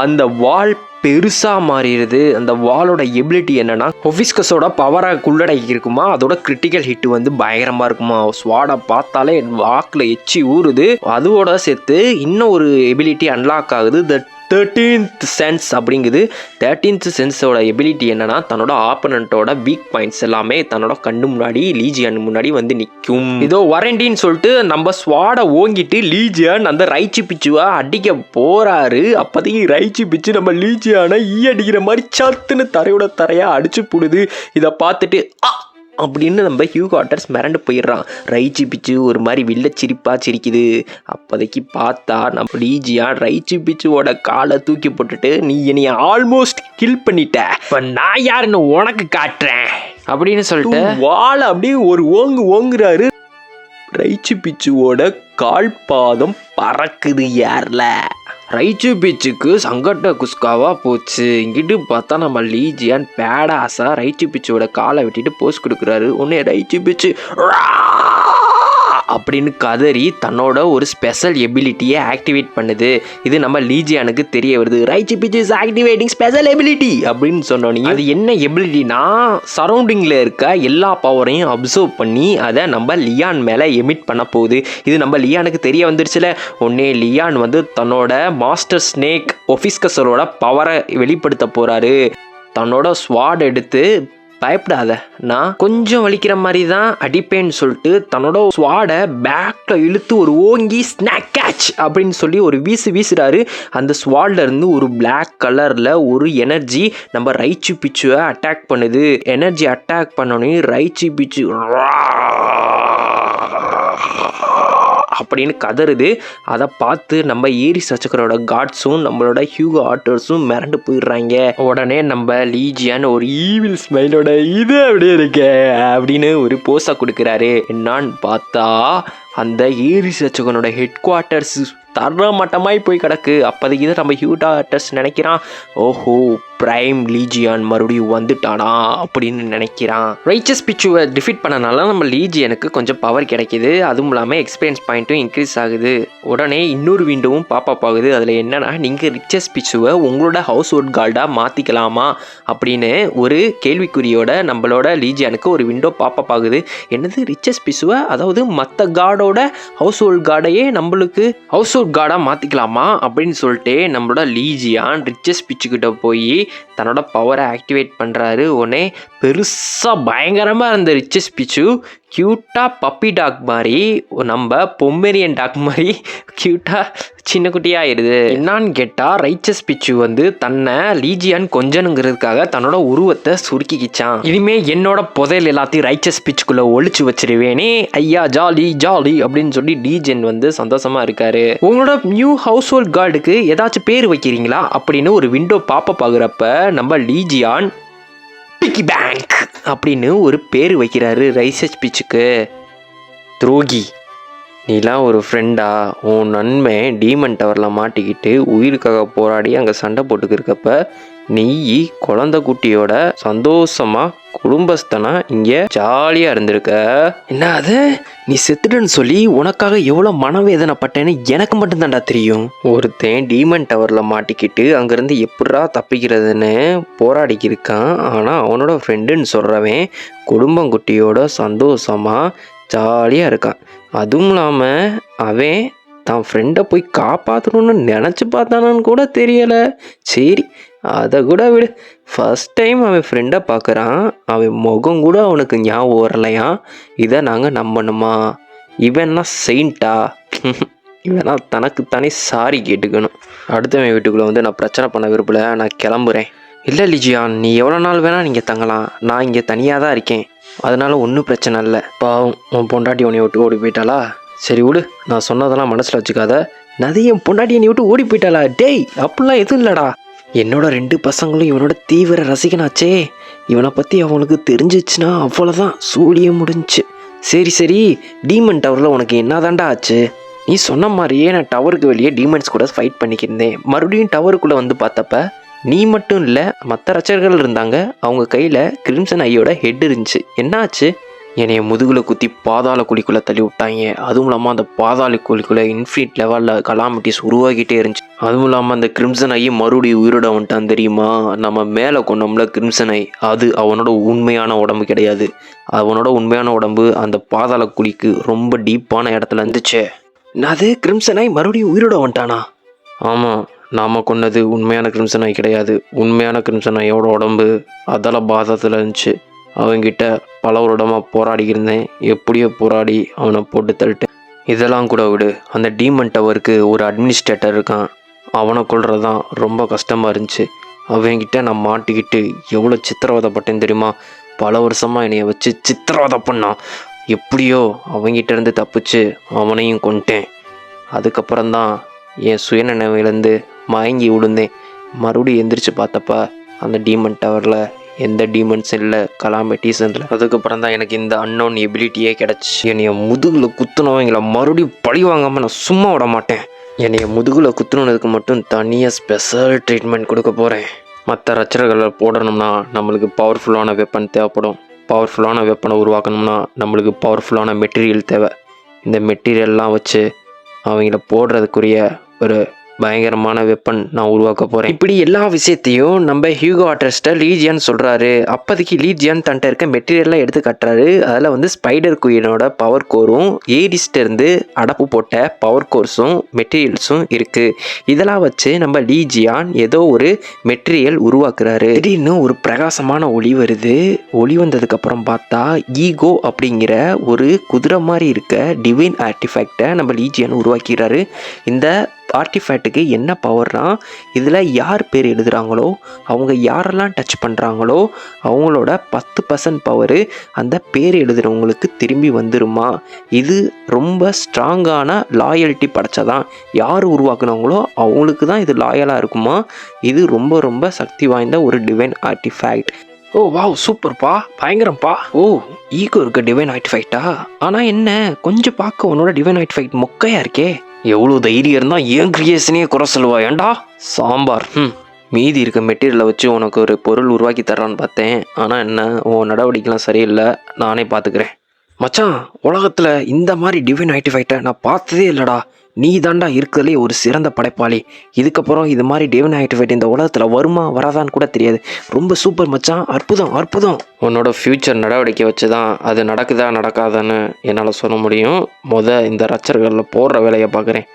அந்த வால் பெருசாக மாறிடுது. அந்த வாலோட எபிலிட்டி என்னன்னா ஒஃபிஸ்கஸோட பவராக குள்ளடக்கி இருக்குமா, அதோட கிரிட்டிக்கல் ஹிட் வந்து பயங்கரமாக இருக்குமா. ஸ்வாடை பார்த்தாலே வாக்கில் எச்சி ஊறுது. அதோட சேர்த்து இன்னும் ஒரு எபிலிட்டி அன்லாக் ஆகுது, த 13th சென்ஸ் அப்படிங்குது. 13th சென்ஸோட எபிலிட்டி என்னன்னா, தன்னோட ஆப்பனண்ட்டோட வீக் பாயிண்ட்ஸ் எல்லாமே தன்னோட கண்ணு முன்னாடி லீஜியன் முன்னாடி வந்து நிற்கும். இதோ வரேண்டின்னு சொல்லிட்டு நம்ம ஸ்வாடை ஓங்கிட்டு லீஜியன் அந்த ரைச்சி பிச்சுவை அடிக்க போறாரு. அப்போதைக்கு ரைச்சி பிச்சு நம்ம லீஜியானை அடிக்கிற மாதிரி சத்துன்னு தரையோட தரையா அடிச்சு போடுது. இதை பார்த்துட்டு அப்படின்னு நம்ம ஹியூகோ ஆட்டர்ஸ் மிரண்டு போயிடுறான். ரைச்சி பிச்சு ஒரு மாதிரி வில்ல சிரிப்பா சிரிக்குது. அப்போதைக்கு பார்த்தா நம்ம லீஜியான் ரைச்சி பிச்சுவோட காலை தூக்கி போட்டுட்டு, நீ என்னைய ஆல்மோஸ்ட் கில் பண்ணிட்ட, இப்போ நான் யாருன்னு உனக்கு காட்டுறேன் அப்படின்னு சொல்லிட்டு வாழை அப்படியே ஒரு ஓங்குறாரு. ரைச்சி பிச்சுவோட கால் பாதம் பறக்குது ஏர்ல. ரைச்சு பிச்சுக்கு சங்கட்ட குஸ்காவா போச்சு. இங்கிட்டு பார்த்தா நம்ம லீஜியான் பேடாஸா ரைச்சு பிச்சோட காலை வெட்டிட்டு போஸ் கொடுக்குறாரு. உடனே ரைச்சு பிச்சு அப்படின்னு கதறி தன்னோட ஒரு ஸ்பெஷல் எபிலிட்டியை ஆக்டிவேட் பண்ணுது. இது நம்ம லீஜியானுக்கு தெரிய வருது. ரைச்சி பிச்சு இஸ் ஆக்டிவேட்டிங் ஸ்பெஷல் எபிலிட்டி அப்படின்னு சொன்னோன்னே அது என்ன எபிலிட்டினா, சரௌண்டிங்கில் இருக்க எல்லா பவரையும் அப்சர்வ் பண்ணி அதை நம்ம லியான் மேலே எமிட் பண்ண போகுது. இது நம்ம லியானுக்கு தெரிய வந்துருச்சுல. உடனே லியான் வந்து தன்னோட மாஸ்டர் ஸ்னேக் ஒஃபிஸ்கஸரோட பவரை வெளிப்படுத்த போகிறாரு. தன்னோட ஸ்வாட் எடுத்து, பயப்படாத, நான் கொஞ்சம் வலிக்கிற மாதிரி தான் அடிப்பேன்னு சொல்லிட்டு தன்னோட ஸ்வாடை பேக்கில் இழுத்து ஒரு ஓங்கி ஸ்நாக் கேட்ச் அப்படின்னு சொல்லி ஒரு வீசுறாரு. அந்த ஸ்வாட்ல இருந்து ஒரு பிளாக் கலரில் ஒரு எனர்ஜி நம்ம ரைச்சி பிச்சுவை அட்டாக் பண்ணுது. எனர்ஜி அட்டாக் பண்ணோன்னே ரைச்சி பிச்சு அப்படின்னு கதறுது. அதை பார்த்து நம்ம ஏரிஸ் ரட்சகரோட காட்ஸும் நம்மளோட ஹியூகோ ஆட்டர்ஸும் மிரண்டு போயிடுறாங்க. உடனே நம்ம லீஜியான் ஒரு ஈவில் ஸ்மைலோட இது அப்படியே இருக்க அப்படின்னு ஒரு போஸை கொடுக்குறாரு. என்னான்னு பார்த்தா அந்த ஏரிஸ் ரட்சகனோட ஹெட் குவார்ட்டர்ஸ் தர மட்டமாய் போய் கிடக்கு. அப்போதைக்கு இதை நம்ம ஹியூகோ ஆட்டர்ஸ் நினைக்கிறான், ஓஹோ பிரைம் லீஜியான் மறுபடியும் வந்துட்டானா அப்படின்னு நினைக்கிறான். ரைச்சஸ் பிச்சுவை டிஃபீட் பண்ணனால நம்ம லீஜியனுக்கு கொஞ்சம் பவர் கிடைக்கிது. அதுவும் இல்லாமல் எக்ஸ்பீரியன்ஸ் பாயிண்ட்டும் இன்க்ரீஸ் ஆகுது. உடனே இன்னொரு விண்டோவும் பாப்பப் ஆகுது. அதில் என்னன்னா, நீங்கள் ரிச்சஸ் பிச்சுவை உங்களோட ஹவுஸ் ஹோல்ட் கார்டாக மாற்றிக்கலாமா அப்படின்னு ஒரு கேள்விக்குறியோட நம்மளோட லீஜியனுக்கு ஒரு விண்டோ பாப்பப் ஆகுது. என்னது ரிச்சஸ் பிச்சுவை, அதாவது மற்ற கார்டோட ஹவுஸ் ஹோல்ட் கார்டையே நம்மளுக்கு ஹவுஸ் ஹோல்ட் கார்டாக மாற்றிக்கலாமா அப்படின்னு சொல்லிட்டு நம்மளோட லீஜியான் ரிச்சஸ் பிச்சுக்கிட்ட போய் தன்னோட பவரை ஆக்டிவேட் பண்ணுறாரு. உடனே பெருசாக பயங்கரமாக இருந்த ரிச்சஸ் பிச்சு க்யூட்டாக பப்பி டாக் மாதிரி, நம்ம பொம்மேரியன் டாக் மாதிரி க்யூட்டாக சின்ன குட்டியாக ஆயிடுது. என்னான்னு கேட்டால் ரைச்சஸ் பிச்சு வந்து தன்னை லீஜியான் கொஞ்சனுங்கிறதுக்காக தன்னோட உருவத்தை சுருக்கிக்கிச்சான். இனிமே என்னோட புதையல் எல்லாத்தையும் ரைச்சஸ் பிச்சுக்குள்ளே ஒழிச்சு வச்சிருவேனே, ஐயா ஜாலி ஜாலி அப்படின்னு சொல்லி லீஜியன் வந்து சந்தோஷமாக இருக்காரு. உங்களோட நியூ ஹவுஸ் ஹோல்ட் கார்டுக்கு ஏதாச்சும் பேர் வைக்கிறீங்களா அப்படின்னு ஒரு விண்டோ பாப்பப் ஆகுறப்ப நம்ம லீஜியான் பிக்கி பேங்க் அப்படின்னு ஒரு பேர் வைக்கிறாரு ரைச்சஸ் பிச்சுக்கு. துரோகி, நீலாம் ஒரு ஃப்ரெண்டா? உன் நன்மை டீமன் டவரில் மாட்டிக்கிட்டு உயிருக்காக போராடி அங்கே சண்டை போட்டுக்கிருக்கப்ப நீ குழந்தை குட்டியோட சந்தோஷமாக குடும்பஸ்தனா இங்கே ஜாலியாக இருந்திருக்க. என்ன அது, நீ செத்துட்டன்னு சொல்லி உனக்காக எவ்வளோ மனவேதனைப்பட்டேன்னு எனக்கு மட்டும்தான்டா தெரியும். ஒருத்தன் டீமன் டவரில் மாட்டிக்கிட்டு அங்கேருந்து எப்படா தப்பிக்கிறதுன்னு போராடிக்கிருக்கான். ஆனால் அவனோட ஃப்ரெண்டுன்னு சொல்கிறவன் குடும்பங்குட்டியோட சந்தோஷமாக ஜாலியாக இருக்கான். அதுவும் இல்லாமல் அவன் தான் ஃப்ரெண்டை போய் காப்பாற்றணுன்னு நினச்சி பார்த்தானான்னு கூட தெரியலை. சரி, அதை கூட விடு. ஃபஸ்ட் டைம் அவன் ஃப்ரெண்டை பார்க்குறான், அவன் முகம் கூட அவனுக்கு ஞாபகம் வரலையா? இதை நாங்கள் நம்பணுமா? இவன்னா செயின்ட்டா? இவனா தனக்குத்தானே சாரி கேட்டுக்கணும். அடுத்தவன் வீட்டுக்குள்ளே வந்து நான் பிரச்சனை பண்ண விரும்பலை, நான் கிளம்புறேன். இல்லை லிஜியான், நீ எவ்வளோ நாள் வேணால் நீங்கள் தங்கலாம், நான் இங்கே தனியாக தான் இருக்கேன், அதனால் ஒன்றும் பிரச்சனை இல்லை. பாவம், உன் பொண்டாட்டி உன்னை விட்டு ஓடி போயிட்டாளா? சரி விடு, நான் சொன்னதெல்லாம் மனசில் வச்சுக்காத. நதியும் பொண்டாட்டி என்னை விட்டு ஓடி போயிட்டாளா? டேய், அப்படிலாம் எதுவும் இல்லைடா. என்னோட 2 பசங்களும் இவனோட தீவிர ரசிகனாச்சே. இவனை பற்றி அவனுக்கு தெரிஞ்சிச்சுன்னா அவ்வளோதான், சூழியே முடிஞ்சிச்சு. சரி சரி, டீமன் டவரில் உனக்கு என்னதாண்டா ஆச்சு? நீ சொன்ன மாதிரியே நான் டவருக்கு வெளியே டீமன்ஸ் கூட ஃபைட் பண்ணிக்கிருந்தேன். மறுபடியும் டவருக்குள்ளே வந்து பார்த்தப்ப நீ மட்டும் இல்லை, மற்ற ரச்சகர்கள் இருந்தாங்க. அவங்க கையில் கிரிம்சன் ஐயோட ஹெட் இருந்துச்சு. என்னாச்சு? என்னைய முதுகில் குத்தி பாதாள குழிக்குள்ளே தள்ளி விட்டாங்க. அதுவும் இல்லாமல் அந்த பாதாள குழிக்குள்ளே இன்ஃபினிட் லெவலில் கலாமிட்டிஸ் உருவாகிட்டே இருந்துச்சு. அதுவும் இல்லாமல் அந்த கிரிம்சன் ஐயை மறுபடியும் உயிரோட வந்துட்டான் தெரியுமா? நம்ம மேலே கொண்டோம்ல கிரிம்சன் ஐ, அது அவனோட உண்மையான உடம்பு கிடையாது. அவனோட உண்மையான உடம்பு அந்த பாதாள குழிக்கு ரொம்ப டீப்பான இடத்துல இருந்துச்சு. அது கிரிம்சன் ஐ மறுபடியும் உயிரோட வந்துட்டானா? ஆமாம், நாம் கொன்னது உண்மையான கிரிம்சன் நாய் கிடையாது. உண்மையான கிரிம்சன் நாயோட உடம்பு அதெல்லாம் பாதத்தில் இருந்துச்சு. அவங்கிட்ட பல வருடமாக போராடி இருந்தேன். எப்படியோ போராடி அவனை போட்டு தள்ளிட்டேன். இதெல்லாம் கூட விடு, அந்த டீமன் டவருக்கு ஒரு அட்மினிஸ்ட்ரேட்டர் இருக்கான். அவனை கொள்வது தான் ரொம்ப கஷ்டமாக இருந்துச்சு. அவங்கிட்ட நான் மாட்டிக்கிட்டு எவ்வளோ சித்திரவதைப்பட்டேன் தெரியுமா? பல வருஷமாக என்னைய வச்சு சித்திரவதை பண்ணான். எப்படியோ அவங்கிட்ட இருந்து தப்பிச்சு அவனையும் கொண்டுட்டேன். அதுக்கப்புறம்தான் என் சுயநினைவிலேருந்து மயங்கி விழுந்தேன். மறுபடியும் எந்திரிச்சு பார்த்தப்ப அந்த டீமன் டவரில் எந்த டீமன்ஸும் இல்லை, கலாமிட்டிஸும் இல்லை. அதுக்கப்புறம் தான் எனக்கு இந்த அன்னோன் எபிலிட்டியே கிடச்சி. என்னைய முதுகில் குத்துனவங்களை மறுபடியும் பழி வாங்காமல் நான் சும்மா விட மாட்டேன். என்னைய முதுகில் குத்துனதுக்கு மட்டும் தனியாக ஸ்பெஷல் ட்ரீட்மெண்ட் கொடுக்க போகிறேன். மற்ற ரச்சனைகளை போடணும்னா நம்மளுக்கு பவர்ஃபுல்லான வெப்பன் தேவைப்படும். பவர்ஃபுல்லான வெப்பனை உருவாக்கணும்னா நம்மளுக்கு பவர்ஃபுல்லான மெட்டீரியல் தேவை. இந்த மெட்டீரியல்லாம் வச்சு அவங்கள போடுறதுக்குரிய ஒரு பயங்கரமான வெப்பன் நான் உருவாக்க போகிறேன். இப்படி எல்லா விஷயத்தையும் நம்ம ஹியூகோ ஆர்டர்ஸ்ட்டை லீஜியன் சொல்கிறாரு. அப்போதைக்கு லீஜியன் தன்ட்ட இருக்க மெட்டீரியல்லாம் எடுத்து கட்டுறாரு. அதில் வந்து ஸ்பைடர் குயினோட பவர் கோரும் ஏரிஸ்டேருந்து அடப்பு போட்ட பவர் கோர்ஸும் மெட்டீரியல்ஸும் இருக்குது. இதெல்லாம் வச்சு நம்ம லீஜியான் ஏதோ ஒரு மெட்டீரியல் உருவாக்குறாரு. திடீர்னு ஒரு பிரகாசமான ஒளி வருது. ஒளி வந்ததுக்கப்புறம் பார்த்தா ஈகோ அப்படிங்கிற ஒரு குதிரை மாதிரி இருக்க டிவைன் ஆர்டிஃபேக்டை நம்ம லீஜியான் உருவாக்கிறாரு. இந்த ஆர்டிஃபேக்ட்டுக்கு என்ன பவர்னா, இதில் யார் பேர் எழுதுகிறாங்களோ அவங்க யாரெல்லாம் டச் பண்ணுறாங்களோ அவங்களோட 10% பவரு அந்த பேர் எழுதுகிறவங்களுக்கு திரும்பி வந்துருமா. இது ரொம்ப ஸ்ட்ராங்கான லாயல்ட்டி படைச்சதான். யார் உருவாக்குனவங்களோ அவங்களுக்கு தான் இது லாயலாக இருக்குமா. இது ரொம்ப ரொம்ப சக்தி வாய்ந்த ஒரு டிவைன் ஆர்டிஃபேக்ட். ஓ வாவ், சூப்பர்ப்பா, பயங்கரம்ப்பா. ஓ, ஈகோ இருக்க டிவைன் ஆர்டிஃபேக்டா? ஆனால் என்ன, கொஞ்சம் பார்க்க உன்னோட டிவைன் ஆர்டிஃபேக்ட் மொக்கையாக இருக்கே. எவ்வளோ தைரியம் இருந்தால் ஏன் கிரியேஷனே குறை சொல்லுவா ஏண்டா சாம்பார். மீதி இருக்க மெட்டீரியலை வச்சு உனக்கு ஒரு பொருள் உருவாக்கி தர்றான்னு பார்த்தேன். ஆனால் என்ன, உன் நடவடிக்கைலாம் சரியில்லை, நானே பார்த்துக்கிறேன். மச்சான், உலகத்தில் இந்த மாதிரி டிவைன் ஆர்டிஃபேக்டை நான் பார்த்ததே இல்லைடா. நீ தாண்டா இருக்கிறதுலே ஒரு சிறந்த படைப்பாளி. இதுக்கப்புறம் இது மாதிரி டிவைன் ஆர்டிஃபேக்ட் இந்த உலகத்தில் வருமா வராதான்னு கூட தெரியாது. ரொம்ப சூப்பர் மச்சான், அற்புதம் அற்புதம். உன்னோட ஃப்யூச்சர் நடவடிக்கை வச்சு தான் அது நடக்குதா நடக்காதான்னு என்னால் சொல்ல முடியும். இந்த ரச்சர்களில் போடுற வேலையை பார்க்குறேன்.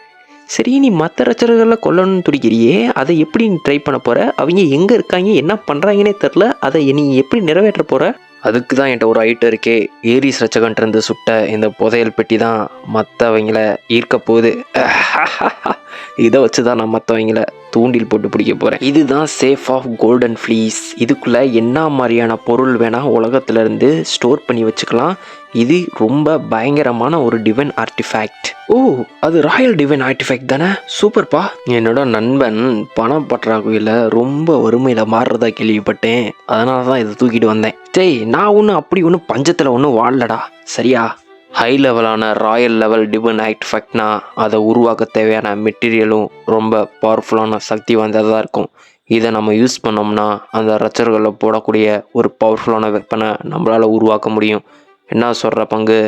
சரி, நீ மற்ற ரச்சர்களில் கொல்லணும்னு துடிக்கிறியே, அதை எப்படி நீ ட்ரை பண்ண போகிற? அவங்க எங்கே இருக்காங்க, என்ன பண்ணுறாங்கன்னே தெரில. அதை நீ எப்படி நிறைவேற்ற போகிற? அதுக்கு தான் என்கிட்ட ஒரு ஐட்டம் இருக்கே. ஏரிஸ் ரச்சகன்ட்டு சுட்ட இந்த புதையல் பெட்டி தான் மற்றவங்கள ஈர்க்க போகுது. இதை வச்சு தான் நான் மற்றவங்கள தூண்டில் போட்டு பிடிக்க போகிறேன். இதுதான் சேஃப் ஆஃப் கோல்டன் ஃப்ளீஸ். இதுக்குள்ளே என்ன மாதிரியான பொருள் வேணால் உலகத்துலேருந்து ஸ்டோர் பண்ணி வச்சுக்கலாம். இது ரொம்ப பயங்கரமான ஒரு டிவைன் ஆர்டிஃபேக்ட். ஓ, அது ராயல் டிவைன் ஆர்டிஃபேக்ட் தானே? சூப்பர்ப்பா. என்னோட நண்பன் பணம் பற்றாக்குறையில் ரொம்ப வறுமையில் மாறுறதா கேள்விப்பட்டேன். அதனால தான் இதை தூக்கிட்டு வந்தேன். டேய், நான் ஒன்றும் அப்படி ஒன்றும் பஞ்சத்தில் ஒன்றும் வாழலடா, சரியா? ஹை லெவலான ராயல் லெவல் டிவைன் ஆர்டிஃபேக்ட்னா அதை உருவாக்க தேவையான மெட்டீரியலும் ரொம்ப பவர்ஃபுல்லான சக்தி வாய்ந்ததாக இருக்கும். இதை நம்ம யூஸ் பண்ணோம்னா அந்த ரச்சர்களில் போடக்கூடிய ஒரு பவர்ஃபுல்லான வெப்பனை நம்மளால் உருவாக்க முடியும். என்ன சொல்கிற பங்கு?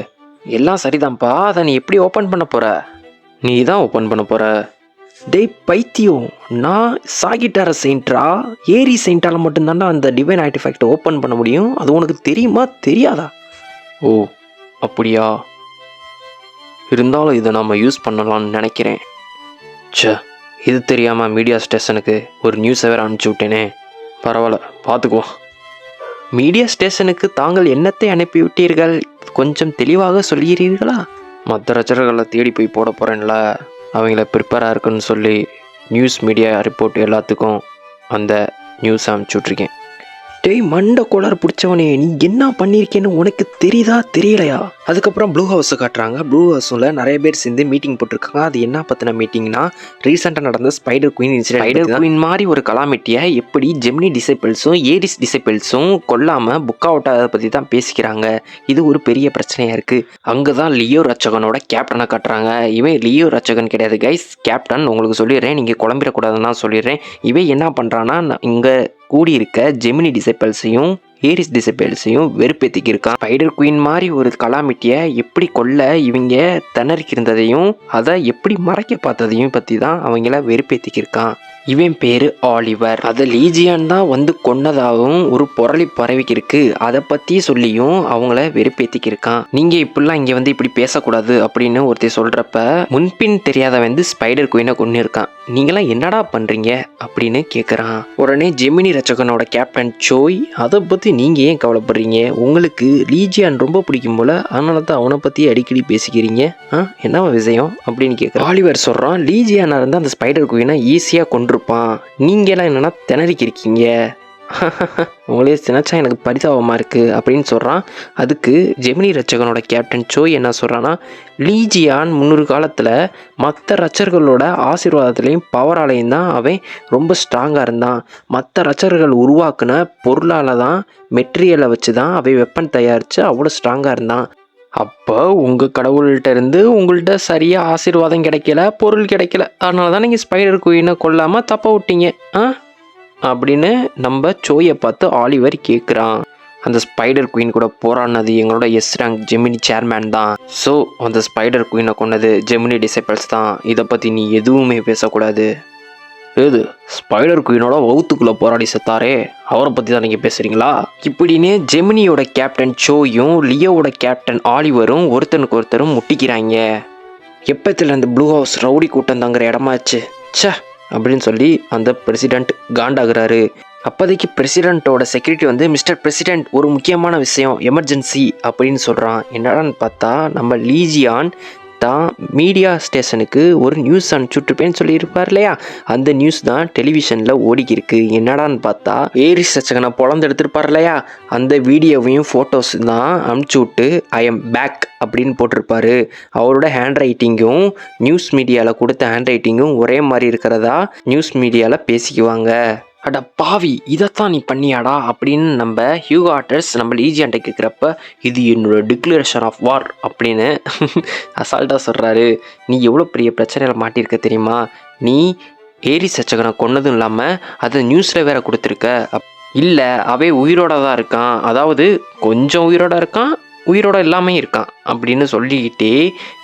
எல்லாம் சரிதான்ப்பா. அதை நீ எப்படி ஓப்பன் பண்ண போகிற? நீ தான் ஓப்பன் பண்ண போகிற. டேய் பைத்தியம், நான் சாகிட்டார செயின்ட்ரா. ஏரி செயின்ட்டால் மட்டும்தாண்டா அந்த டிவைன் ஆர்டிஃபேக்டை ஓப்பன் பண்ண முடியும். அது உனக்கு தெரியுமா தெரியாதா? ஓ அப்படியா? இருந்தாலும் இதை நம்ம யூஸ் பண்ணலாம்னு நினைக்கிறேன். இது தெரியாமல் மீடியா ஸ்டேஷனுக்கு ஒரு நியூஸை வேறு அனுப்பிச்சி விட்டேனே. பரவாயில்ல, பார்த்துக்குவோம். மீடியா ஸ்டேஷனுக்கு தாங்கள் என்னத்தை அனுப்பிவிட்டீர்கள்? கொஞ்சம் தெளிவாக சொல்கிறீர்களா? மற்ற ரச்சர்களை தேடி போய் போட போகிறேன்ல, அவங்கள ப்ரிப்பேராக இருக்குன்னு சொல்லி நியூஸ் மீடியா ரிப்போர்ட் எல்லாத்துக்கும் அந்த நியூஸ் அனுப்பிச்சி விட்ருக்கேன். டேய் மண்டை கோளாறு பிடிச்சவனே, நீ என்ன பண்ணியிருக்கேன்னு உனக்கு தெரியுதா தெரியலையா? அதுக்கப்புறம் ப்ளூ ஹவுஸை காட்டுறாங்க. ப்ளூ ஹவுஸில் நிறைய பேர் சேர்ந்து மீட்டிங் போட்டிருக்காங்க. அது என்ன பற்றின மீட்டிங்னா, ரீசெண்டாக நடந்த spider queen incident. Spider queen மாதிரி ஒரு கலாமிட்டியை எப்படி ஜெமினி டிசைபிள்ஸும் ஏரிஸ் டிசைபிள்ஸும் கொல்லாமல் புக் அவுட் அதை பற்றி தான் பேசிக்கிறாங்க. இது ஒரு பெரிய பிரச்சனையாக இருக்குது. அங்கே தான் லியோ ரச்சகனோட கேப்டனை காட்டுறாங்க. இவன் லியோ ரச்சகன் கிடையாது கைஸ், கேப்டன். உங்களுக்கு சொல்லிடுறேன், நீங்கள் குழம்பிடக்கூடாதுன்னு தான் சொல்லிடுறேன். இவன் என்ன பண்ணுறான்னா, இங்கே கூடியிருக்க ஜெமினி டிசைபிள்ஸையும் ஏரிஸ் டிசைபிள்ஸையும் வெறுப்பேற்றிக்கிருக்கான். ஸ்பைடர் குயின் மாதிரி ஒரு கலாமிட்டியை எப்படி கொல்ல இவங்க திணறிக்கிருந்ததையும் அதை எப்படி மறைக்க பார்த்ததையும் பற்றி தான் அவங்கள வெறுப்பேற்றிக்கிருக்கான். இவன் பேரு ஆலிவர். அதை லீஜியான் தான் வந்து கொன்னதாகவும் ஒரு புரளி பரவிக்கிருக்கு. அதை பற்றி சொல்லியும் அவங்கள வெறுப்பேற்றிக்கிருக்கான். நீங்கள் இப்படிலாம் இங்கே வந்து இப்படி பேசக்கூடாது அப்படின்னு ஒருத்தர் சொல்கிறப்ப முன்பின் தெரியாத வந்து ஸ்பைடர் குயினை கொண்டு இருக்கான். நீங்களாம் என்னடா பண்ணுறீங்க அப்படின்னு கேட்குறான். உடனே ஜெமினி ரட்சகனோட கேப்டன் சோய், அதை பற்றி நீங்கள் ஏன் கவலைப்படுறீங்க? உங்களுக்கு லீஜியான் ரொம்ப பிடிக்கும் போல, அதனால தான் அவனை பற்றி அடிக்கடி பேசிக்கிறீங்க. என்ன விஷயம் அப்படின்னு கேட்குறான். ஆலிவர் சொல்கிறான், லீஜியானாக இருந்தால் அந்த ஸ்பைடர் குயினை ஈஸியாக கொண்டிருப்பான். நீங்களாம் என்னென்னா திணறிக்கிருக்கீங்க. உங்களே நினச்சா எனக்கு பரிதாபமாக இருக்குது அப்படின்னு சொல்கிறான். அதுக்கு ஜெமினி ரட்சகனோட கேப்டன் சோய் என்ன சொல்கிறான்னா, லீஜியான் முன்னொரு காலத்தில் மற்ற ரச்சர்களோட ஆசீர்வாதத்துலேயும் பவராலையும் தான் அவன் ரொம்ப ஸ்ட்ராங்காக இருந்தான். மற்ற ரச்சர்கள் உருவாக்குன பொருளால் தான், மெட்டீரியலை வச்சு தான் அவன் வெப்பன் தயாரித்து அவ்வளோ ஸ்ட்ராங்காக இருந்தான். அப்போ உங்கள் கடவுள்கிட்ட இருந்து உங்கள்கிட்ட சரியாக ஆசீர்வாதம் கிடைக்கல, பொருள் கிடைக்கல, அதனால தான் நீங்கள் ஸ்பைடர் குயினை கொல்லாமல் தப்ப விட்டீங்க அப்படின்னு நம்ம சோயை பார்த்து ஆலிவர் கேட்குறான். அந்த ஸ்பைடர் குயின் கூட போராடினது எங்களோட எஸ் ரேங்க் ஜெமினி சேர்மேன் தான். ஸோ அந்த ஸ்பைடர் குயினை கொண்டது ஜெமினி டிசைபிள்ஸ் தான். இதை பற்றி நீ எதுவுமே பேசக்கூடாது. ஏது ஸ்பைடர் குயினோட வவுத்துக்குள்ளே போராடி செத்தாரே, அவரை பற்றி தான் நீங்கள் பேசுகிறீங்களா? இப்படின்னு ஜெமினியோட கேப்டன் சோயும் லியோவோட கேப்டன் ஆலிவரும் ஒருத்தனுக்கு ஒருத்தரும் முட்டிக்கிறாங்க. எப்பத்துல அந்த ப்ளூ ஹவுஸ் ரவுடி கூட்டம் தங்குற இடமாச்சு சே அப்படின்னு சொல்லி அந்த பிரசிடெண்ட் காண்டாகிறாரு. அப்போதைக்கு பிரசிடெண்ட்டோட செக்யூரிட்டி வந்து, மிஸ்டர் பிரசிடெண்ட் ஒரு முக்கியமான விஷயம், எமர்ஜென்சி அப்படின்னு சொல்கிறான். என்னடான்னு பார்த்தா நம்ம லீஜியான் தான் மீடியா ஸ்டேஷனுக்கு ஒரு நியூஸ் அனுப்பிச்சுட்ருப்பேன்னு சொல்லியிருப்பார் இல்லையா, அந்த நியூஸ் தான் டெலிவிஷனில் ஓடிக்கிருக்கு. என்னடான்னு பார்த்தா ஏரிஸ் ரட்சகனை பொழந்து எடுத்துருப்பார் இல்லையா, அந்த வீடியோவையும் ஃபோட்டோஸ் தான் அனுப்பிச்சி விட்டு ஐ எம் பேக் அப்படின்னு போட்டிருப்பாரு. அவரோட ஹேண்ட் ரைட்டிங்கும் நியூஸ் மீடியாவில் கொடுத்த ஹேண்ட் ரைட்டிங்கும் ஒரே மாதிரி இருக்கிறதா நியூஸ் மீடியாவில் பேசிக்குவாங்க. அட பாவி, இதைத்தான் நீ பண்ணியாடா அப்படின்னு நம்ம ஹியூகோ ஆட்டர்ஸ் நம்ம லீஜியான்ட்ட கேட்குறப்ப, இது என்னோட டிக்ளரேஷன் ஆஃப் வார் அப்படின்னு அசால்ட்டாக சொல்கிறாரு. நீ எவ்வளோ பெரிய பிரச்சனையில் மாட்டியிருக்க தெரியுமா? நீ ஏரிஸ் ரட்சகனை கொன்னதும் இல்லாமல் அதை நியூஸில் வேற கொடுத்துருக்க. இல்லை, அவே உயிரோட தான் இருக்கான், அதாவது கொஞ்சம் உயிரோட இருக்கான், உயிரோட எல்லாமே இருக்கான் அப்படின்னு சொல்லிக்கிட்டே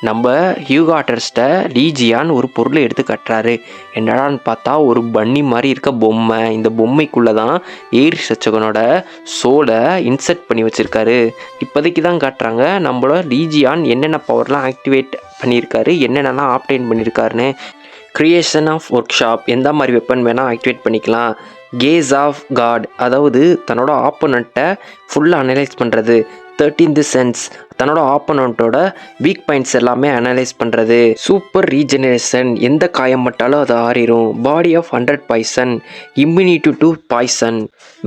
நம்ம ஹியூகோ ஆட்டர்ஸ்ட்ட லீஜியான் ஒரு பொருளை எடுத்து கட்டுறாரு. என்னடான்னு பார்த்தா ஒரு பன்னி மாதிரி இருக்க பொம்மை. இந்த பொம்மைக்குள்ளே தான் ஏரிஸ் ரட்சகனோட சோலை இன்செர்ட் பண்ணி வச்சுருக்காரு. இப்போதைக்கு தான் காட்டுறாங்க நம்மளோட லீஜியான் என்னென்ன பவர்லாம் ஆக்டிவேட் பண்ணியிருக்காரு, என்னென்னலாம் ஆப்டைன் பண்ணியிருக்காருன்னு. க்ரியேஷன் ஆஃப் ஒர்க் ஷாப், எந்த மாதிரி வெப்பன் வேணால் ஆக்டிவேட் பண்ணிக்கலாம். கேஸ் ஆஃப் காட், அதாவது தன்னோட ஆப்போனண்ட்டை ஃபுல்லாக அனலைஸ் பண்ணுறது. 13th சென்ஸ், தன்னோட ஆப்போனண்ட்டோட வீக் பாயிண்ட்ஸ் எல்லாமே அனலைஸ் பண்ணுறது. சூப்பர் ரீஜெனரேஷன், எந்த காயம் பட்டாலும் அது ஆறிடும். Body of 100 poison, immunity to poison.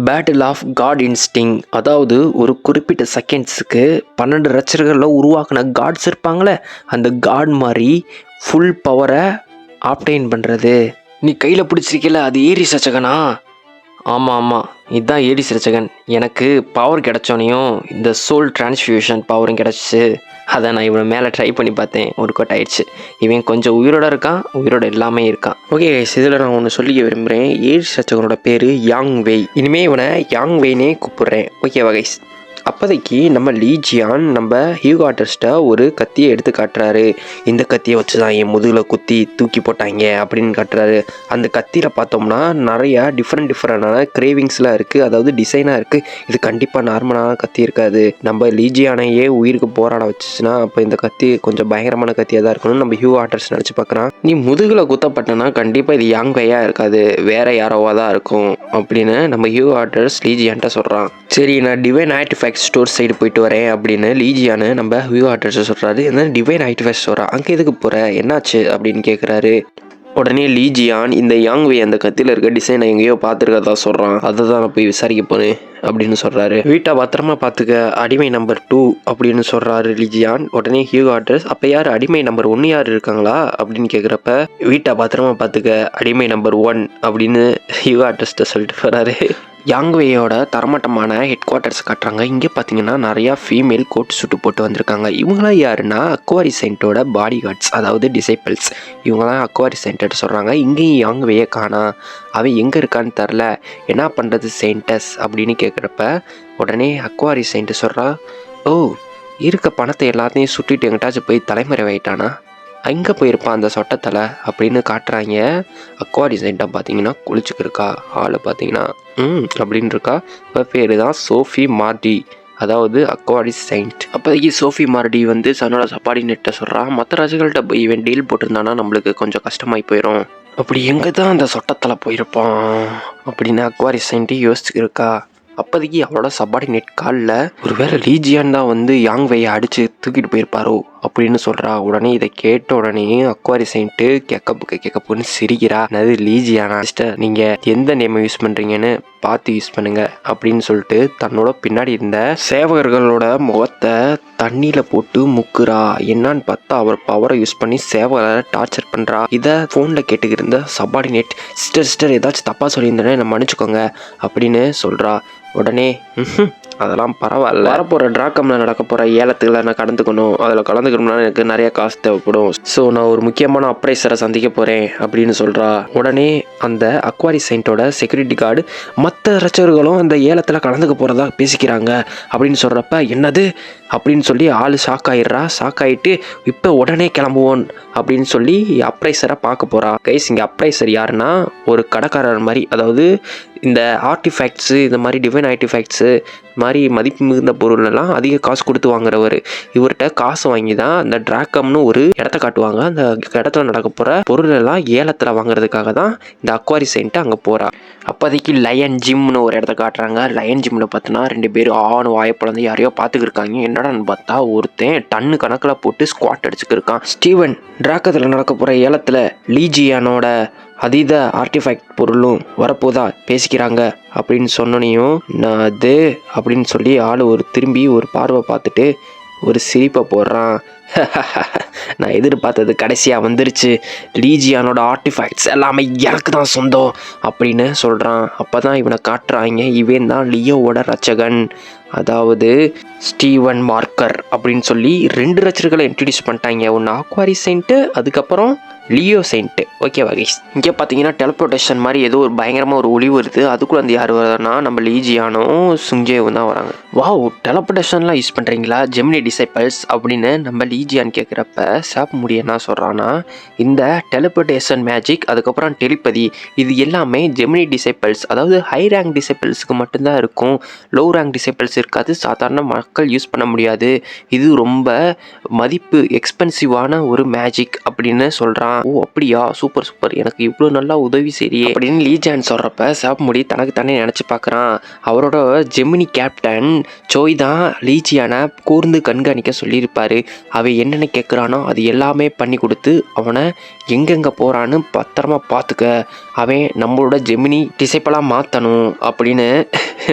Battle of god instinct, அதாவது ஒரு குறிப்பிட்ட செகண்ட்ஸுக்கு 12 ரச்சர்களில் உருவாக்கின காட்ஸ் இருப்பாங்களே, அந்த காட் மாதிரி ஃபுல் பவரை ஆப்டைன் பண்ணுறது. நீ கையில் பிடிச்சிருக்கல, அது ஏரிஸ் ரட்சகனா? ஆமாம், இதுதான் ஏரிஸ் ரட்சகன். எனக்கு பவர் கிடச்சோனையும் இந்த சோல் டிரான்ஸ்ஃபியூஷன் பவரும் கிடச்சிச்சு. அதை நான் இவனை மேலே ட்ரை பண்ணி பார்த்தேன், ஒர்க் அவுட் ஆயிடுச்சு. இவன் கொஞ்சம் உயிரோட இருக்கான், உயிரோட எல்லாமே இருக்கான். ஓகே கைஸ், இதில் நான் ஒன்று சொல்லிக்க விரும்புகிறேன். ஏரிஸ் ரட்சகனோட பேர் யாங் வெய். இனிமேல் இவனை யாங் வெய்னே கூப்பிட்றேன். ஓகேவா கைஸ்? அப்போதைக்கு நம்ம லீஜியான் நம்ம ஹியூகோ ஆட்டர்ஸ்ட்ட ஒரு கத்தியை எடுத்து காட்டுறாரு. இந்த கத்தியை வச்சு தான் என் முதுகில் குத்தி தூக்கி போட்டாங்க அப்படின்னு காட்டுறாரு. அந்த கத்தியில் பார்த்தோம்னா நிறையா டிஃப்ரெண்டான கிரேவிங்ஸ்லாம் இருக்குது, அதாவது டிசைனாக இருக்குது. இது கண்டிப்பாக நார்மலான கத்தி இருக்காது. நம்ம லீஜியானையே உயிருக்கு போராட வச்சுச்சுன்னா அப்போ இந்த கத்தி கொஞ்சம் பயங்கரமான கத்தியாக தான் இருக்கணும்னு நம்ம ஹியூகோ ஆட்டர்ஸ் நினச்சி பார்க்குறான். நீ முதுகில் குத்தப்பட்டனா கண்டிப்பாக இது யாங் வெய்யாக இருக்காது, வேற யாரோவா தான் இருக்கும் அப்படின்னு நம்ம ஹியூகோ ஆட்டர்ஸ் லீஜியான்ட்ட சொல்கிறான். சரி, நான் டிவைன் ஆர்டிஃபேக்ட் ஸ்டோர் சைடு போயிட்டு வரேன் அப்படின்னு லீஜியானு நம்ம ஹியூகோ ஆட்டர்ஸ் சொல்கிறாரு. என்ன டிவைன் ஆர்டிஃபேக்ட் ஸ்டோரா, அங்கே எதுக்கு போகிற, என்னாச்சு அப்படின்னு கேட்குறாரு. உடனே லீஜியான் இந்த யாங் வெய் அந்த கத்தியில் இருக்க டிசைனை எங்கேயோ பார்த்துருக்கதா சொல்கிறான். அதை தான் நான் போய் விசாரிக்க போனேன் அப்படின்னு சொல்கிறாரு. வீட்டை பத்திரமா பார்த்துக்க, அடிமை நம்பர் 2 அப்படின்னு சொல்கிறாரு லீஜியான். உடனே ஹியூகோ ஆட்டர்ஸ், அப்போ யார் அடிமை நம்பர் 1 யார் இருக்காங்களா அப்படின்னு கேட்குறப்ப, வீட்டை பத்திரமா பார்த்துக்க, அடிமை நம்பர் 1 அப்படின்னு ஹியூகோ ஆட்டர்ஸ்ட்ட சொல்லிட்டு போகிறாரு. யாங் வெய்யோட தரமட்டமான ஹெட் குவார்ட்டர்ஸ் காட்டுறாங்க. இங்கே பார்த்தீங்கன்னா நிறையா ஃபீமேல் கோட் சூட்டு போட்டு வந்திருக்காங்க. இவங்களாம் யாருன்னா அக்வாரி செயின்ட்டோட பாடி கார்ட்ஸ், அதாவது டிசைபிள்ஸ். இவங்களாம் அக்வாரி செயின்ட்டு சொல்கிறாங்க. இங்கேயும் யாங் வெய்யை காணா, அவன் எங்கே இருக்கான்னு தெரில, என்ன பண்ணுறது செயின்டஸ் அப்படின்னு கேட்குறப்ப உடனே அக்வாரி செயின்ட்டு சொல்கிறான், ஓ இருக்க பணத்தை எல்லாத்தையும் சுட்டிட்டு எங்கிட்டாச்சும் போய் தலைமறைவாயிட்டானா, அங்கே போயிருப்பான் அந்த சொட்டத்தில் அப்படின்னு காட்டுறாங்க. அக்வாரி செயின்ட்டை பார்த்தீங்கன்னா குளிச்சுக்கிருக்கா. ஆள் பார்த்தீங்கன்னா அப்படின்னு இருக்கா. இப்போ பேர் தான் சோஃபி மார்டி, அதாவது அக்வாரி செயின்ட். அப்போதைக்கு சோஃபி மார்டி வந்து தன்னோட சப்பார்டினேட்டை சொல்கிறான், மற்ற ரசிகர்கள்ட்ட போய் இவன் டீல் போட்டிருந்தானா நம்மளுக்கு கொஞ்சம் கஷ்டமாகி போயிடும், அப்படி எங்கே தான் அந்த சொட்டத்தில் போயிருப்பான் அப்படின்னு அக்வாரி செயின்ட்டு யோசிச்சுக்கிருக்கா. அப்போதைக்கு அவளோட சப்பார்டினேட் காலில் ஒருவேளை லீஜியான் தான் வந்து யாங்வேயை அடித்து தூக்கிட்டு போயிருப்பாரோ அப்படின்னு சொல்கிறா. உடனே இதை கேட்ட உடனே அக்வாரி செயின்ட்டு கேக்கப்புன்னு சிரிக்கிறா. அது லீஜியானா சிஸ்டர், நீங்கள் எந்த நேமை யூஸ் பண்ணுறீங்கன்னு பார்த்து யூஸ் பண்ணுங்க அப்படின்னு சொல்லிட்டு தன்னோட பின்னாடி இருந்த சேவகர்களோட முகத்தை தண்ணியில் போட்டு முக்குறா. என்னான்னு பார்த்தா அவர் பவரை யூஸ் பண்ணி சேவகரை டார்ச்சர் பண்ணுறா. இதை ஃபோனில் கேட்டுக்கிட்டு இருந்த சப்பார்டினேட், சிஸ்டர் ஏதாச்சும் தப்பாக சொல்லியிருந்தேனே என்ன மன்னிச்சுக்கோங்க அப்படின்னு சொல்கிறா. உடனே அதெல்லாம் பரவாயில்ல, வரப்போகிற டிராக்கமில் நடக்க போகிற ஏலத்தில் நான் கலந்துக்கணும், அதில் கலந்துக்கணும்னா எனக்கு நிறைய காசு தேவைப்படும், ஸோ நான் ஒரு முக்கியமான அப்ரைசரை சந்திக்க போகிறேன் அப்படின்னு சொல்கிறா. உடனே அந்த அக்வாரி செயின்ட்டோட செக்யூரிட்டி கார்டு மற்ற ரச்சர்களும் அந்த ஏலத்தில் கலந்துக்க போகிறதா பேசிக்கிறாங்க அப்படின்னு சொல்கிறப்ப என்னது அப்படின்னு சொல்லி ஆள் ஷாக் ஆகிடுறா. ஷாக் ஆகிட்டு இப்போ உடனே கிளம்புவோம் அப்படின்னு சொல்லி அப்ரைசரை பார்க்க போகிறா. கைஸ், இங்கே அப்ரைசர் யாருன்னா ஒரு கடைக்காரர் மாதிரி, அதாவது இந்த ஆர்டிஃபேக்ட்ஸு, இந்த மாதிரி டிவைன் ஆர்டிஃபேக்ட்ஸு மாதிரி மதிப்பு மிகுந்த பொருளெல்லாம் அதிக காசு கொடுத்து வாங்குறவர். இவர்கிட்ட காசு வாங்கி தான் அந்த டிராக்கம்னு ஒரு இடத்த காட்டுவாங்க. அந்த இடத்துல நடக்க போகிற பொருளெல்லாம் ஏலத்தில் வாங்குறதுக்காக தான் இந்த அக்வாரி செயின்ட்டு அங்கே போகிறா. அப்போதைக்கு லயன் ஜிம்னு ஒரு இடத்த காட்டுறாங்க. லயன் ஜிம்மில் பார்த்தோன்னா 2 பேர் வாயப்பழந்து யாரையோ பார்த்துக்கிருக்காங்க. என்னடான்னு பார்த்தா ஒருத்தன் டன்னு கணக்கில் போட்டு ஸ்குவாட் அடிச்சுக்கிருக்கான். ஸ்டீவன், டிராக்கத்தில் நடக்க போகிற ஏலத்தில் லீஜியானோட அதீத ஆர்டிஃபேக்ட் பொருளும் வரப்போதா பேசிக்கிறாங்க அப்படின்னு சொன்னனையும் நான் அது அப்படின்னு சொல்லி ஆள் திரும்பி ஒரு பார்வை பார்த்துட்டு ஒரு சிரிப்பை போடுறான். நான் எதிர்பார்த்தது கடைசியாக வந்துருச்சு, லீஜியானோட ஆர்டிஃபேக்ட்ஸ் எல்லாமே எனக்கு தான் சொந்தம் அப்படின்னு சொல்கிறான். அப்போ தான் இவனை காட்டுறாங்க, இவன் தான் லியோவோட ரட்சகன், அதாவது ஸ்டீவன் மார்க்கர் அப்படின்னு சொல்லி 2 ரச்சர்களை இன்ட்ரடியூஸ் பண்ணிட்டாங்க. ஒன்று அக்வாரி செயின்ட்டு, அதுக்கப்புறம் லியோ செயின்ட்டு. ஓகேவா கைஸ், இங்கே பார்த்தீங்கன்னா டெலிபோர்டேஷன் மாதிரி ஏதோ ஒரு பயங்கரமாக ஒரு ஒளி வருது. அதுக்குள்ளே அந்த யார் வரனா நம்ம லீஜியானும் சுங்கேவும் தான் வராங்க. வாவ், டெலிபோர்டேஷன்லாம் யூஸ் பண்ணுறீங்களா ஜெமினி டிசைபிள்ஸ் அப்படின்னு நம்ம லீஜியான் கேட்குறப்ப சாப்பிட முடியும் என்ன சொல்கிறான்னா, இந்த டெலிபோர்டேஷன் மேஜிக், அதுக்கப்புறம் டெலிபதி, இது எல்லாமே ஜெமினி டிசைபிள்ஸ், அதாவது ஹை ரேங்க் டிசைபிள்ஸ்க்கு மட்டும்தான் இருக்கும், லோ ரேங்க் டிசைபிள்ஸ் இருக்காது, சாதாரண மக்கள் யூஸ் பண்ண முடியாது, இது ரொம்ப மதிப்பு எக்ஸ்பென்சிவான ஒரு மேஜிக் அப்படின்னு சொல்கிறான். ஓ அப்படியா, சூப்பர் சூப்பர், எனக்கு இவ்வளோ நல்லா உதவி செய்யே அப்படின்னு லீஜியான் சொல்கிறப்ப சாப்பிமுடி தனக்கு தானே நினச்சி பார்க்குறான். அவரோட ஜெமினி கேப்டன் சோய் தான் லீஜியானை கூர்ந்து கண்காணிக்க சொல்லியிருப்பார். அவன் என்னென்ன கேட்குறானோ அது எல்லாமே பண்ணி கொடுத்து அவனை எங்கெங்கே போகிறான்னு பத்திரமா பார்த்துக்க, அவன் நம்மளோட ஜெமினி டிசைப்பெல்லாம் மாற்றணும் அப்படின்னு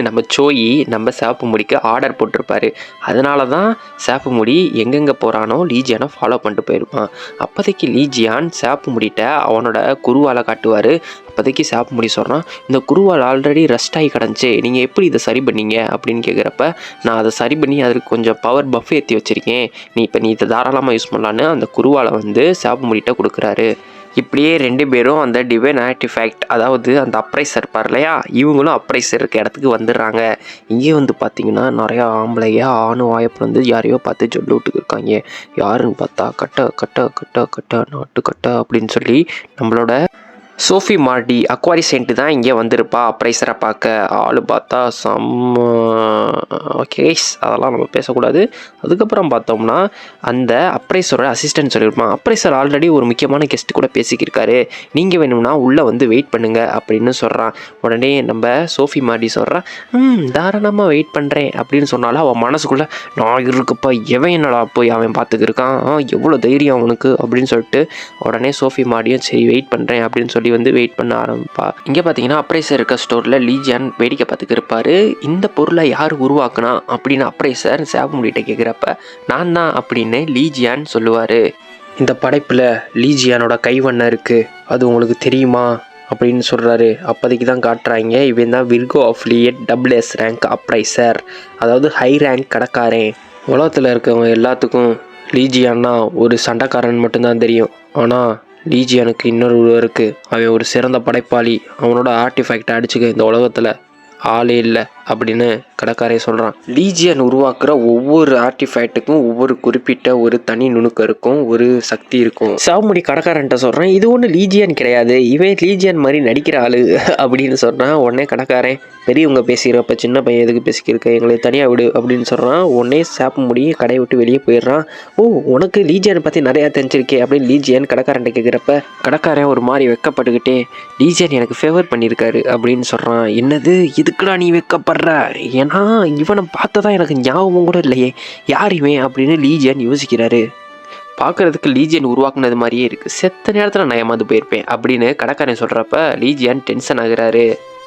நம்ம சோயி நம்ம சாப்பிமுடிக்கு ஆர்டர் போட்டிருப்பாரு. அதனால தான் சாப்பிமுடி எங்கெங்கே போகிறானோ லீஜியானை ஃபாலோ பண்ணிட்டு போயிருப்பான். அப்போதைக்கு லீஜியான் சாப்பிமுடிட்ட அவனோட குருவாலை காட்டுவார். அப்போதைக்கு சாப்பிமுடி சொல்கிறான், இந்த குருவால் ஆல்ரெடி ரெஸ்ட் ஆகி கிடந்துச்சு, நீங்கள் எப்படி இதை சரி பண்ணீங்க அப்படின்னு கேட்குறப்ப, நான் அதை சரி பண்ணி அதுக்கு கொஞ்சம் பவர் பஃப் ஏற்றி வச்சுருக்கேன், நீ இதை தாராளமாக யூஸ் பண்ணலான்னு அந்த குருவாலை வந்து சாப்பிமுடிட்ட கொடுக்குறாரு. இப்படியே 2 பேரும் அந்த டிவைன் ஆர்டிஃபேக்ட், அதாவது அந்த அப்ரைசர் இருப்பார் இல்லையா, இவங்களும் அப்ரைசர் இருக்க இடத்துக்கு வந்துடுறாங்க. இங்கே வந்து பார்த்தீங்கன்னா நிறையா ஆம்பளையா வாயப்பில் வந்து யாரையோ பார்த்து சொல்லி விட்டுக்கு இருக்காங்க. யாருன்னு பார்த்தா கட்ட கட்ட கட்ட கட்ட நாட்டு கட்ட அப்படின்னு சொல்லி நம்மளோட சோஃபி மார்டி அக்வாரி செயின்ட்டு தான் இங்கே வந்திருப்பா அப்ரைசரை பார்க்க. ஆள் பார்த்தா ஓகே, அதெல்லாம் நம்ம பேசக்கூடாது. அதுக்கப்புறம் பார்த்தோம்னா அந்த அப்ரைசரோட அசிஸ்டன்ட் சொல்லியிருப்பான், அப்ரைசர் ஆல்ரெடி ஒரு முக்கியமான கெஸ்ட்டு கூட பேசிக்கிருக்காரு, நீங்கள் வேணும்னா உள்ளே வந்து வெயிட் பண்ணுங்க அப்படின்னு சொல்கிறான். உடனே நம்ம சோஃபி மார்டி சொல்கிறான், தாராளமாக வெயிட் பண்ணுறேன் அப்படின்னு சொன்னாலும் அவன் மனசுக்குள்ளே, நான் இருக்குப்பா எவன் என்னடா போய் அவன் பார்த்துக்கிருக்கான், எவ்வளோ தைரியம் அவனுக்கு அப்படின்னு சொல்லிட்டு உடனே சோஃபி மார்டியும் சரி வெயிட் பண்ணுறேன் அப்படின்னு சொல்லி வந்து வெயிட் பண்ண ஆரம்பிப்பா. இங்கே பார்த்தீங்கன்னா அப்ரைசர் இருக்க ஸ்டோரில் லீஜியான் வேடிக்கை பார்த்துக்கு இருப்பார். இந்த பொருளை யார் உருவாக்குனா அப்படின்னு அப்ரைசர் சாப்பிமுடிட்ட கேட்குறப்ப, நான் தான் அப்படின்னு லீஜியான் சொல்லுவார். இந்த படைப்பில் லீஜியானோட கைவண்ணம் இருக்குது, அது உங்களுக்கு தெரியுமா அப்படின்னு சொல்கிறாரு. அப்போதைக்கு தான் காட்டுறாங்க, இவன் தான் Virgo affiliate SS rank appraiser, அதாவது ஹை ரேங்க் கடைக்காரன். உலகத்தில் இருக்கவங்க எல்லாத்துக்கும் லீஜியான்னா ஒரு சண்டைக்காரன் மட்டும்தான் தெரியும். ஆனால் லீஜியானுக்கு இன்னொரு இருக்குது, அவன் ஒரு சிறந்த படைப்பாளி, அவனோட ஆர்டிஃபேக்டை அடிச்சுக்க இந்த உலகத்தில் ஆளே இல்லை. அப்படின்னு கடைக்காரன் சொல்கிறான். லீஜியன் உருவாக்குற ஒவ்வொரு ஆர்டிஃபேக்ட்டுக்கும் ஒவ்வொரு குறிப்பிட்ட ஒரு தனி நுணுக்கம் இருக்கும், ஒரு சக்தி இருக்கும். சாவுமுடி கடைக்காரன்ட்ட சொல்கிறான், இது ஒன்றும் லீஜியன் கிடையாது, இவன் லீஜியன் மாதிரி நடிக்கிற ஆளு அப்படின்னு சொல்கிறான். உடனே கடைக்காரன், பெரியவங்க பேசிக்கிறப்ப சின்ன பையன் எதுக்கு பேசிக்கிருக்க, எங்களை தனியாக விடு அப்படின்னு சொல்கிறான். உடனே சாப்பிட கடையை விட்டு வெளியே போயிடுறான். ஓ, உனக்கு லீஜியனை பற்றி நிறையா தெரிஞ்சிருக்கே அப்படின்னு லீஜியன் கடைக்காரன்ட்ட கேட்குறப்ப கடைக்காரன் ஒரு மாதிரி வெக்கப்பட்டுக்கிட்டே, லீஜியன் எனக்கு ஃபேவர் பண்ணியிருக்காரு அப்படின்னு சொல்கிறான். என்னது, இதுக்குடா நீ வெக்கப்படுற? ஏன்னா இவனை பார்த்ததான் எனக்கு ஞாபகம் கூட இல்லையே, யார் இவன் அப்படின்னு லீஜியன் யோசிக்கிறாரு. பார்க்குறதுக்கு லீஜியன் உருவாக்குனது மாதிரியே இருக்குது, செத்த நேரத்தில் நான் ஏமாந்து போயிருப்பேன் அப்படின்னு கடைக்காரன் சொல்கிறப்ப லீஜியன் டென்ஷன் ஆகுறாரு.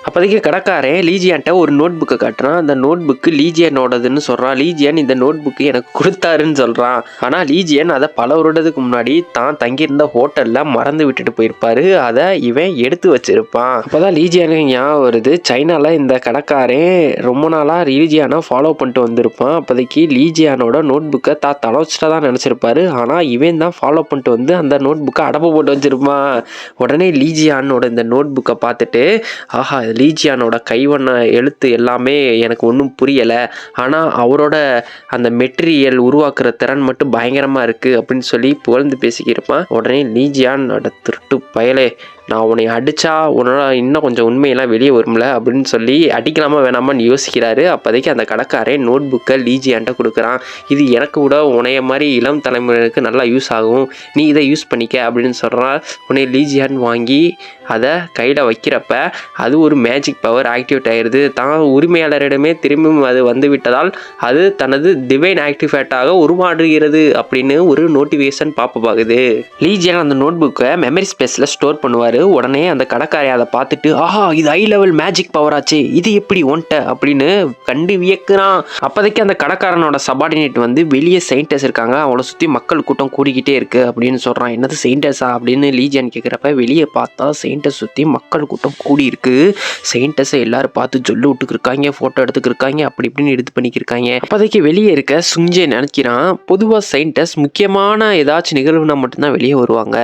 அப்போதைக்கு கடைக்காரன் லீஜியான்ட்ட ஒரு நோட் புக்கை காட்டுறான். அந்த நோட் புக்கு லீஜியனோடதுன்னு சொல்கிறான். லீஜியன் இந்த நோட் புக்கு எனக்கு கொடுத்தாருன்னு சொல்கிறான். ஆனால் லீஜியன் அதை பல வருடத்துக்கு முன்னாடி தான் தங்கியிருந்த ஹோட்டலில் மறந்து விட்டுட்டு போயிருப்பாரு. அதை இவன் எடுத்து வச்சிருப்பான். அப்போ தான் லீஜியானுக்கு ஞாபகம் வருது, சைனாவில் இந்த கடைக்காரன் ரொம்ப நாளாக லீஜியானை ஃபாலோ பண்ணிட்டு வந்திருப்பான். அப்போதைக்கு லீஜியானோட நோட் புக்கை தொலைச்சிட்டா தான் நினச்சிருப்பாரு. ஆனால் இவன் தான் ஃபாலோ பண்ணிட்டு வந்து அந்த நோட் புக்கை அடப்பு போட்டு வச்சிருப்பான். உடனே லீஜியானோட இந்த நோட் புக்கை பார்த்துட்டு, ஆஹா, லீஜியானோட கைவண்ண எழுத்து எல்லாமே எனக்கு ஒன்றும் புரியலை, ஆனால் அவரோட அந்த மெட்டீரியல் உருவாக்குற திறன் மட்டும் பயங்கரமாக இருக்குது அப்படின்னு சொல்லி புகழ்ந்து பேசிக்கிருப்பான். உடனே லீஜியான், அட திருட்டு பயலே, நான் உன்னை அடித்தா உன்னோட இன்னும் கொஞ்சம் உண்மையெல்லாம் வெளியே வரும்ல அப்படின்னு சொல்லி அடிக்கலாமா வேணாமான்னு யோசிக்கிறாரு. அப்போதைக்கு அந்த கடைக்காரன் நோட் புக்கை லீஜியான்ட்ட கொடுக்குறான். இது எனக்கு கூட உன்னைய மாதிரி இளம் தலைமுறைக்கு நல்லா யூஸ் ஆகும், நீ இதை யூஸ் பண்ணிக்க அப்படின்னு சொல்கிறான். உன்னை லீஜியான் வாங்கி அதை கையில் வைக்கிறப்ப அது ஒரு மேஜிக் பவர் ஆக்டிவேட் ஆயிடுது. தான் உரிமையாளரிடமே திரும்பியும் அது வந்து விட்டதால் அது தனது டிவைன் ஆக்டிவேட்டாக உருமாறுகிறது அப்படின்னு ஒரு நோட்டிஃபிகேஷன் பாப்பப் ஆகுது. லீஜியான் அந்த நோட் புக்கை மெமரி ஸ்பேஸில் ஸ்டோர் பண்ணுவார். உடனே அந்த கடைக்காரை அதை பார்த்துட்டு, ஆஹா, இது ஹை லெவல் மேஜிக் பவர் ஆச்சு, இது எப்படி ஒன்ட்ட அப்படின்னு கண்டு வியக்குறான். அப்போதைக்கு அந்த கடைக்காரனோட சபார்டினேட் வந்து வெளியே சயின்டிஸ்ட் இருக்காங்க, அவங்கள சுற்றி மக்கள் கூட்டம் கூடிக்கிட்டே இருக்கு அப்படின்னு சொல்கிறான். என்னது சயின்டிஸ்டா அப்படின்னு லீஜியான் கேட்குறப்ப வெளியே பார்த்தா சயின்டிஸ்ட் சுற்றி மக்கள் கூட்டம் கூடி இருக்கு. சயின்டிஸ்டை எல்லாரும் பார்த்து சொல்லு விட்டுக்கிருக்காங்க, ஃபோட்டோ எடுத்துக்கிருக்காங்க, அப்படி இப்படின்னு எடுத்து பண்ணிக்கிருக்காங்க. அப்போதைக்கு வெளியே இருக்க சுஞ்சே நினைக்கிறான், பொதுவாக சயின்டிஸ்ட் முக்கியமான ஏதாச்சும் நிகழ்வுனா மட்டும்தான் வெளியே வருவாங்க,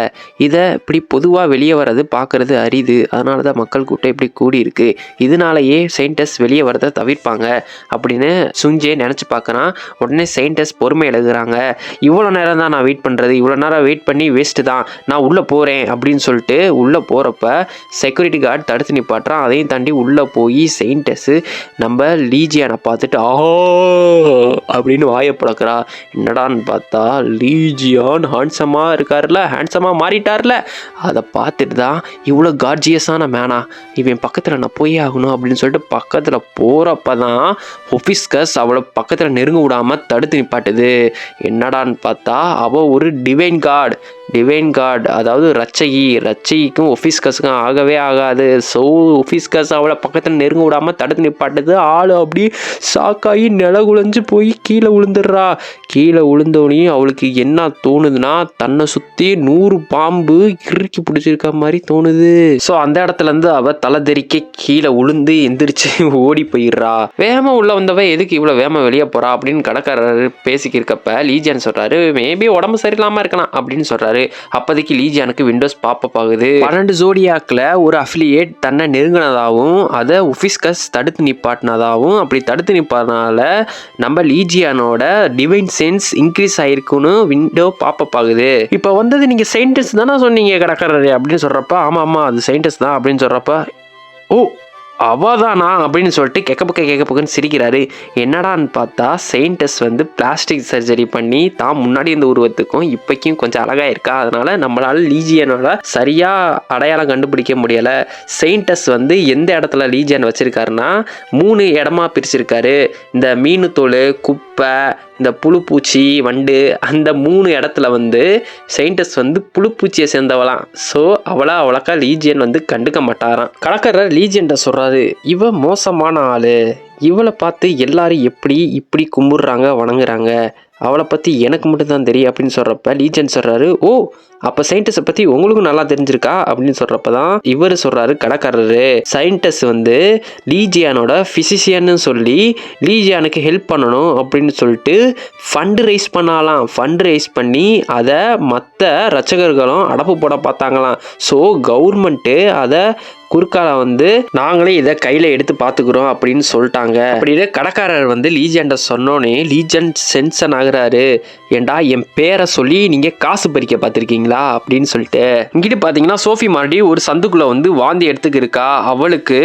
இதை இப்படி பொதுவாக வெளியே வர்றது பார்க்கறது அரிது, அதனால தான் மக்கள் கூட்டம் இப்படி கூடி இருக்கு, இதனாலேயே சயின்டிஸ்ட் வெளியே வரதை தவிர்ப்பாங்க அப்படின்னு சுஞ்சே நினச்சி பார்க்குறான். உடனே சயின்டிஸ்ட் பொறுமை எழுதுகிறாங்க. இவ்வளோ நேரம் தான் நான் வெயிட் பண்ணுறது, இவ்வளோ நேரம் வெயிட் பண்ணி வேஸ்ட்டு தான், நான் உள்ளே போகிறேன் அப்படின்னு சொல்லிட்டு உள்ளே போகிறப்ப செக்யூரிட்டி கார்டு தடுத்து நிப்பாட்டுறான். அதையும் தாண்டி உள்ளே போய் சயின்டிஸ்ட் நம்ம லீஜியானை பார்த்துட்டு அப்படின்னு வாயை பழக்கிறா. என்னடான்னு பார்த்தா லீஜியான் ஹேண்ட்ஸமாக இருக்கார்ல, ஹேண்ட்ஸமாக மாறிட்டார்ல, அதை பார்த்துட்டு தான் இவ்வளோ கார்ஜியஸான மேனா, இவன் பக்கத்தில் நான் போய் ஆகணும் அப்படின்னு சொல்லிட்டு பக்கத்தில் போகிறப்ப தான் ஒஃபிஸ்கஸ் அவளை பக்கத்தில் நெருங்க விடாமல் தடுத்து நிப்பாட்டுது. என்னடான்னு பார்த்தா அவள் ஒரு டிவைன் காட், அதாவது ரச்சகிக்கும் ஒஃபிஸ்கஸுக்கும் ஆகவே ஆகாது. ஸோ ஒஃபிஸ்கஸ் அவளை பக்கத்தில் நெருங்க விடாமல் தடுத்து நிப்பாட்டுது. ஆள் அப்படி சாக்காகி நிலகுலைஞ்சு போய் கீழே விழுந்துடுறா. கீழே விழுந்தோடனையும் அவளுக்கு என்ன தோணுதுன்னா, தன்னை சுற்றி 100 பாம்பு இறுக்கி பிடிச்சிருக்க மாதிரி தோணுது. ஸோ அந்த இடத்துலேருந்து அவள் தலை தெறிக்க கீழே விழுந்து எந்திரிச்சு ஓடி போயிடுறா. வேகமாக உள்ள வந்தவ எதுக்கு இவ்வளோ வேகமாக வெளியே போகிறா அப்படின்னு கடைக்காரர் பேசிக்கிருக்கப்ப லீஜியான் சொல்கிறாரு, மேபி உடம்பு சரியில்லாமல் இருக்கலாம் அப்படின்னு சொல்கிறாரு. அப்போதைக்கு லீஜியானுக்கு விண்டோஸ் பாப்பப் ஆகுது. 12 ஜோடியாக்கில் ஒரு அஃபிலியேட் தன்னை நெருங்கினதாகவும் அதை ஒஃபிஸ்கஸ் தடுத்து நிப்பாட்டினதாகவும், அப்படி தடுத்து நிப்பாட்டினால நம்ம லீஜியானோட டிவைன் சென்ஸ் இன்க்ரீஸ் ஆகிருக்குன்னு விண்டோ பாப்பப் ஆகுது. இப்போ வந்தது நீங்கள் சயின்டிஸ்ட் தானே சொன்னீங்க கடைக்காரரு அப்படின்னு சொல்கிறப்ப, ஆமாம் அது சயின்டிஸ்ட் தான் அப்படின்னு சொல்கிறப்ப, ஓ அவதானா அப்படின்னு சொல்லிட்டு கேட்கப்பக்குன்னு சிரிக்கிறாரு. என்னடான்னு பார்த்தா சயின்டிஸ்ட் வந்து பிளாஸ்டிக் சர்ஜரி பண்ணி தான் முன்னாடி இந்த உருவத்துக்கும் இப்போக்கும் கொஞ்சம் அழகாக இருக்கா, அதனால நம்மளால லீஜியனோட சரியாக அடையாளம் கண்டுபிடிக்க முடியலை. சயின்டிஸ்ட் வந்து எந்த இடத்துல லீஜியன் வச்சுருக்காருன்னா 3 இடமா பிரிச்சிருக்காரு. இந்த மீனு தோல், குப்பை, இந்த புழுப்பூச்சி, வண்டு, அந்த 3 இடத்துல வந்து சயின்டிஸ்ட் வந்து புழுப்பூச்சியை சேர்ந்தவளாம். ஸோ அவளை அவ்வளோக்கா லீஜியன் வந்து கண்டுக்க மாட்டாராம். கலக்கர் லீஜியன்ட்ட சொல்கிறாரு, இவ மோசமான ஆள், இவளை பார்த்து எல்லாரும் இப்படி கும்பிட்றாங்க வணங்குறாங்க, அவளை பற்றி எனக்கு மட்டும்தான் தெரியும் அப்படின்னு சொல்கிறப்ப லீஜியன் சொல்கிறாரு, ஓ அப்போ சயின்டிஸ்ட்டை பற்றி உங்களுக்கும் நல்லா தெரிஞ்சிருக்கா அப்படின்னு சொல்கிறப்ப தான் இவர் சொல்கிறாரு கடைக்காரரு, சயின்டிஸ்ட் வந்து லீஜியானோட ஃபிசிஷியன்னு சொல்லி லீஜியானுக்கு ஹெல்ப் பண்ணணும் அப்படின்னு சொல்லிட்டு ஃபண்டு ரைஸ் பண்ணலாம். ஃபண்டு ரைஸ் பண்ணி அதை மற்ற ரட்சகர்களும் அடப்பு போட பார்த்தாங்களாம். ஸோ கவர்மெண்ட்டு அதை குறுக்கால வந்து நாங்களே இதை கையில் எடுத்து பார்த்துக்குறோம் அப்படின்னு சொல்லிட்டாங்க. அப்படின்னு கடைக்காரர் வந்து லீஜியன்ட்ட சொன்னோன்னே லீஜியன் சென்சன் ஆகுறாரு. ஏண்டா என் பேரை சொல்லி நீங்கள் காசு பறிக்க பார்த்துருக்கீங்களா அப்படின்னு சொல்லிட்டு. இங்கிட்டு பார்த்தீங்கன்னா சோஃபி மார்டி ஒரு சந்துக்குள்ளே வந்து வாந்தி எடுத்துக்கு இருக்கா. அவளுக்கு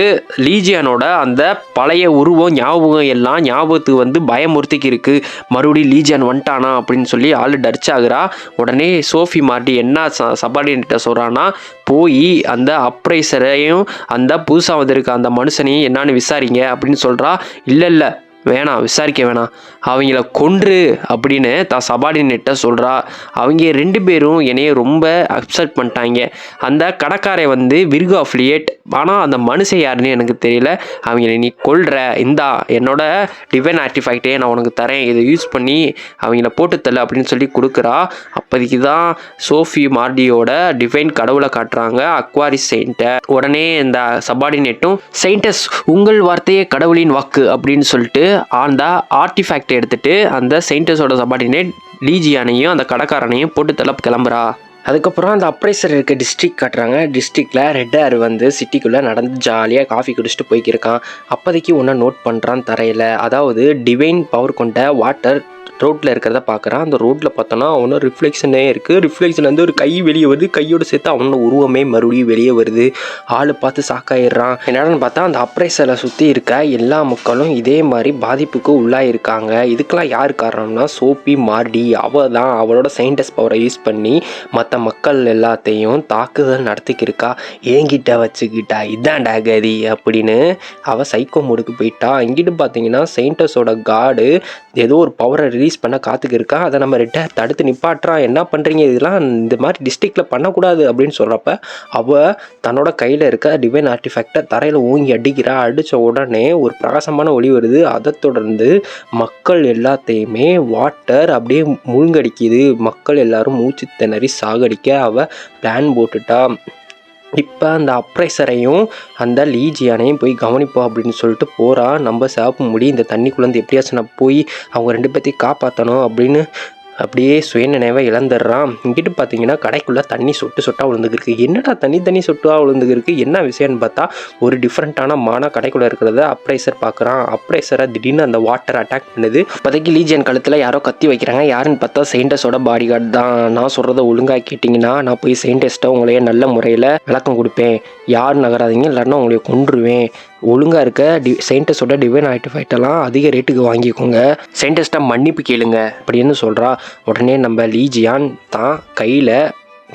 லீஜியனோட அந்த பழைய உருவம் ஞாபகம் எல்லாம் ஞாபகத்துக்கு வந்து பயமுறுத்திக்கு இருக்கு. மறுபடியும் லீஜியன் வந்துட்டானா அப்படின்னு சொல்லி ஆள் டர்ச் ஆகுறா. உடனே சோஃபி மார்டி என்ன சபார்டினேட்ட சொல்கிறான்னா, போய் அந்த அப்ரைசரையும் அந்த புதுசாக வந்திருக்க அந்த மனுஷனையும் என்னான்னு விசாரிங்க அப்படின்னு சொல்கிறா. இல்லை வேணாம், விசாரிக்க வேணாம், அவங்கள கொன்று அப்படின்னு தான் சபார்டினேட்டை சொல்கிறா. அவங்க 2 பேரும் என்னைய ரொம்ப அப்செட் பண்ணிட்டாங்க. அந்த கடைக்காரை வந்து விர்கோ அஃபிலியேட், ஆனால் அந்த மனுஷன் யாருன்னு எனக்கு தெரியல. அவங்கள நீ கொல்ற, இந்தா என்னோட டிவைன் ஆர்டிஃபேக்டே நான் உனக்கு தரேன், இதை யூஸ் பண்ணி அவங்கள போட்டு தள்ள அப்படின்னு சொல்லி கொடுக்குறா. அப்போதைக்கு தான் சோஃபி மார்டியோட டிவைன் கடவுளை காட்டுறாங்க, அக்வாரிஸ் செயின்ட்டை. உடனே இந்த சபார்டினேட்டும் செயின்டஸ் உங்கள் வார்த்தையே கடவுளின் வாக்கு அப்படின்னு சொல்லிட்டு அந்த ஆர்டிஃபேக்டை எடுத்துட்டு அந்த செயின்டஸோட சபார்டினேட் லீஜியானையும் அந்த கடைக்காரனையும் போட்டு தள்ள கிளம்புறா. அதுக்கப்புறம் அந்த அப்ரைசர் இருக்க டிஸ்ட்ரிக்ட் காட்டுறாங்க. டிஸ்ட்ரிக்டில் ரெட் ஏர் வந்து சிட்டிக்குள்ளே நடந்து ஜாலியாக காஃபி குடிச்சிட்டு போய்க்கிருக்கான். அப்போதைக்கு ஒன்று நோட் பண்ணுறான் தரையில். அதாவது டிவைன் பவர் கொண்ட வாட்டர் ரோட்டில் இருக்கிறத பார்க்குறான். அந்த ரோட்டில் பார்த்தோன்னா அவனோட ரிஃப்ளெக்ஷனே இருக்குது. ரிஃப்ளெக்ஷன் வந்து ஒரு கை வெளியே வருது, கையோடு சேர்த்து அவனோட உருவமே மறுபடியும் வெளியே வருது. ஆள் பார்த்து சாக்காயிடுறான். என்னடான்னு பார்த்தா அந்த அப்ரைசரை சுற்றி இருக்க எல்லா மக்களும் இதே மாதிரி பாதிப்புக்கு உள்ளாயிருக்காங்க. இதுக்கெல்லாம் யார் காரணம்னா சோஃபி மார்டி. அவள் தான் அவளோட சயின்டிஸ்ட் பவரை யூஸ் பண்ணி மற்ற மக்கள் எல்லாத்தையும் தாக்குதல் நடத்திக்கிருக்கா. ஏங்கிட்ட வச்சுக்கிட்டா இதான்டா கதி அப்படின்னு அவள் சைக்கோ மூடுக்கு போயிட்டா. இங்கிட்டு பார்த்தீங்கன்னா சயின்டிஸ்டோட காடு ஏதோ ஒரு பவரை ரிலீஸ் பண்ண காத்துக்கு இருக்கா. அதை நம்ம ரெட்டை தடுத்து நிப்பாட்டுறான். என்ன பண்ணுறீங்க, இதெல்லாம் இந்த மாதிரி டிஸ்ட்ரிக்டில் பண்ணக்கூடாது அப்படின்னு சொல்கிறப்ப அவள் தன்னோட கையில் இருக்க டிவைன் ஆர்டிஃபேக்டை தரையில் ஊங்கி அடிக்கிறா. அடித்த உடனே ஒரு பிரகாசமான ஒளி வருது. அதை தொடர்ந்து மக்கள் எல்லாத்தையுமே வாட்டர் அப்படியே மூழ்கடிக்குது. மக்கள் எல்லாரும் மூச்சு திணறி சாகடிக்க அவள் பிளான் போட்டுட்டா. இப்போ அந்த அப்ரைசரையும் அந்த லீஜியானையும் போய் கவனிப்போம் அப்படின்னு சொல்லிட்டு போகிறா. நம்ம சிவப்பு முடி இந்த தண்ணிக்குள்ளேருந்து எப்படியாச்சும் நான் போய் அவங்க 2 பேர்த்தையும் காப்பாற்றணும் அப்படின்னு அப்படியே சுயநினைவை இழந்துடுறான். இங்கிட்டு பார்த்தீங்கன்னா கடைக்குள்ளே தண்ணி சொட்டு சொட்டாக விழுந்துருக்கு. என்னடா தண்ணி சொட்டாக விழுந்துருக்கு, என்ன விஷயம்னு பார்த்தா ஒரு டிஃப்ரெண்ட்டான மானா கடைக்குள்ளே இருக்கிறத அப்ரைசர் பார்க்குறான். அப்ரைசரை திடீர்னு அந்த வாட்டர் அட்டாக் பண்ணுது. இப்போதைக்கு லீஜியன் கழுத்தில் யாரோ கத்தி வைக்கிறாங்க. யாருன்னு பார்த்தா செயின்டஸோட பாடி கார்டு தான். நான் சொல்கிறத ஒழுங்காக கேட்டிங்கன்னா நான் போய் செயின்டஸ்ட்டை உங்களையே நல்ல முறையில் விளக்கம் கொடுப்பேன், யார் நகராதிங்க இல்லைன்னா உங்களை கொன்றுவேன், ஒழுங்காக இருக்க சயின்டிஸ்டோட டிவைன் ஆர்டிஃபேக்டெல்லாம் அதிக ரேட்டுக்கு வாங்கிக்கோங்க, சயின்டிஸ்ட்டை மன்னிப்பு கேளுங்க அப்படின்னு சொல்கிறா. உடனே நம்ம லீஜியான் தான் கையில்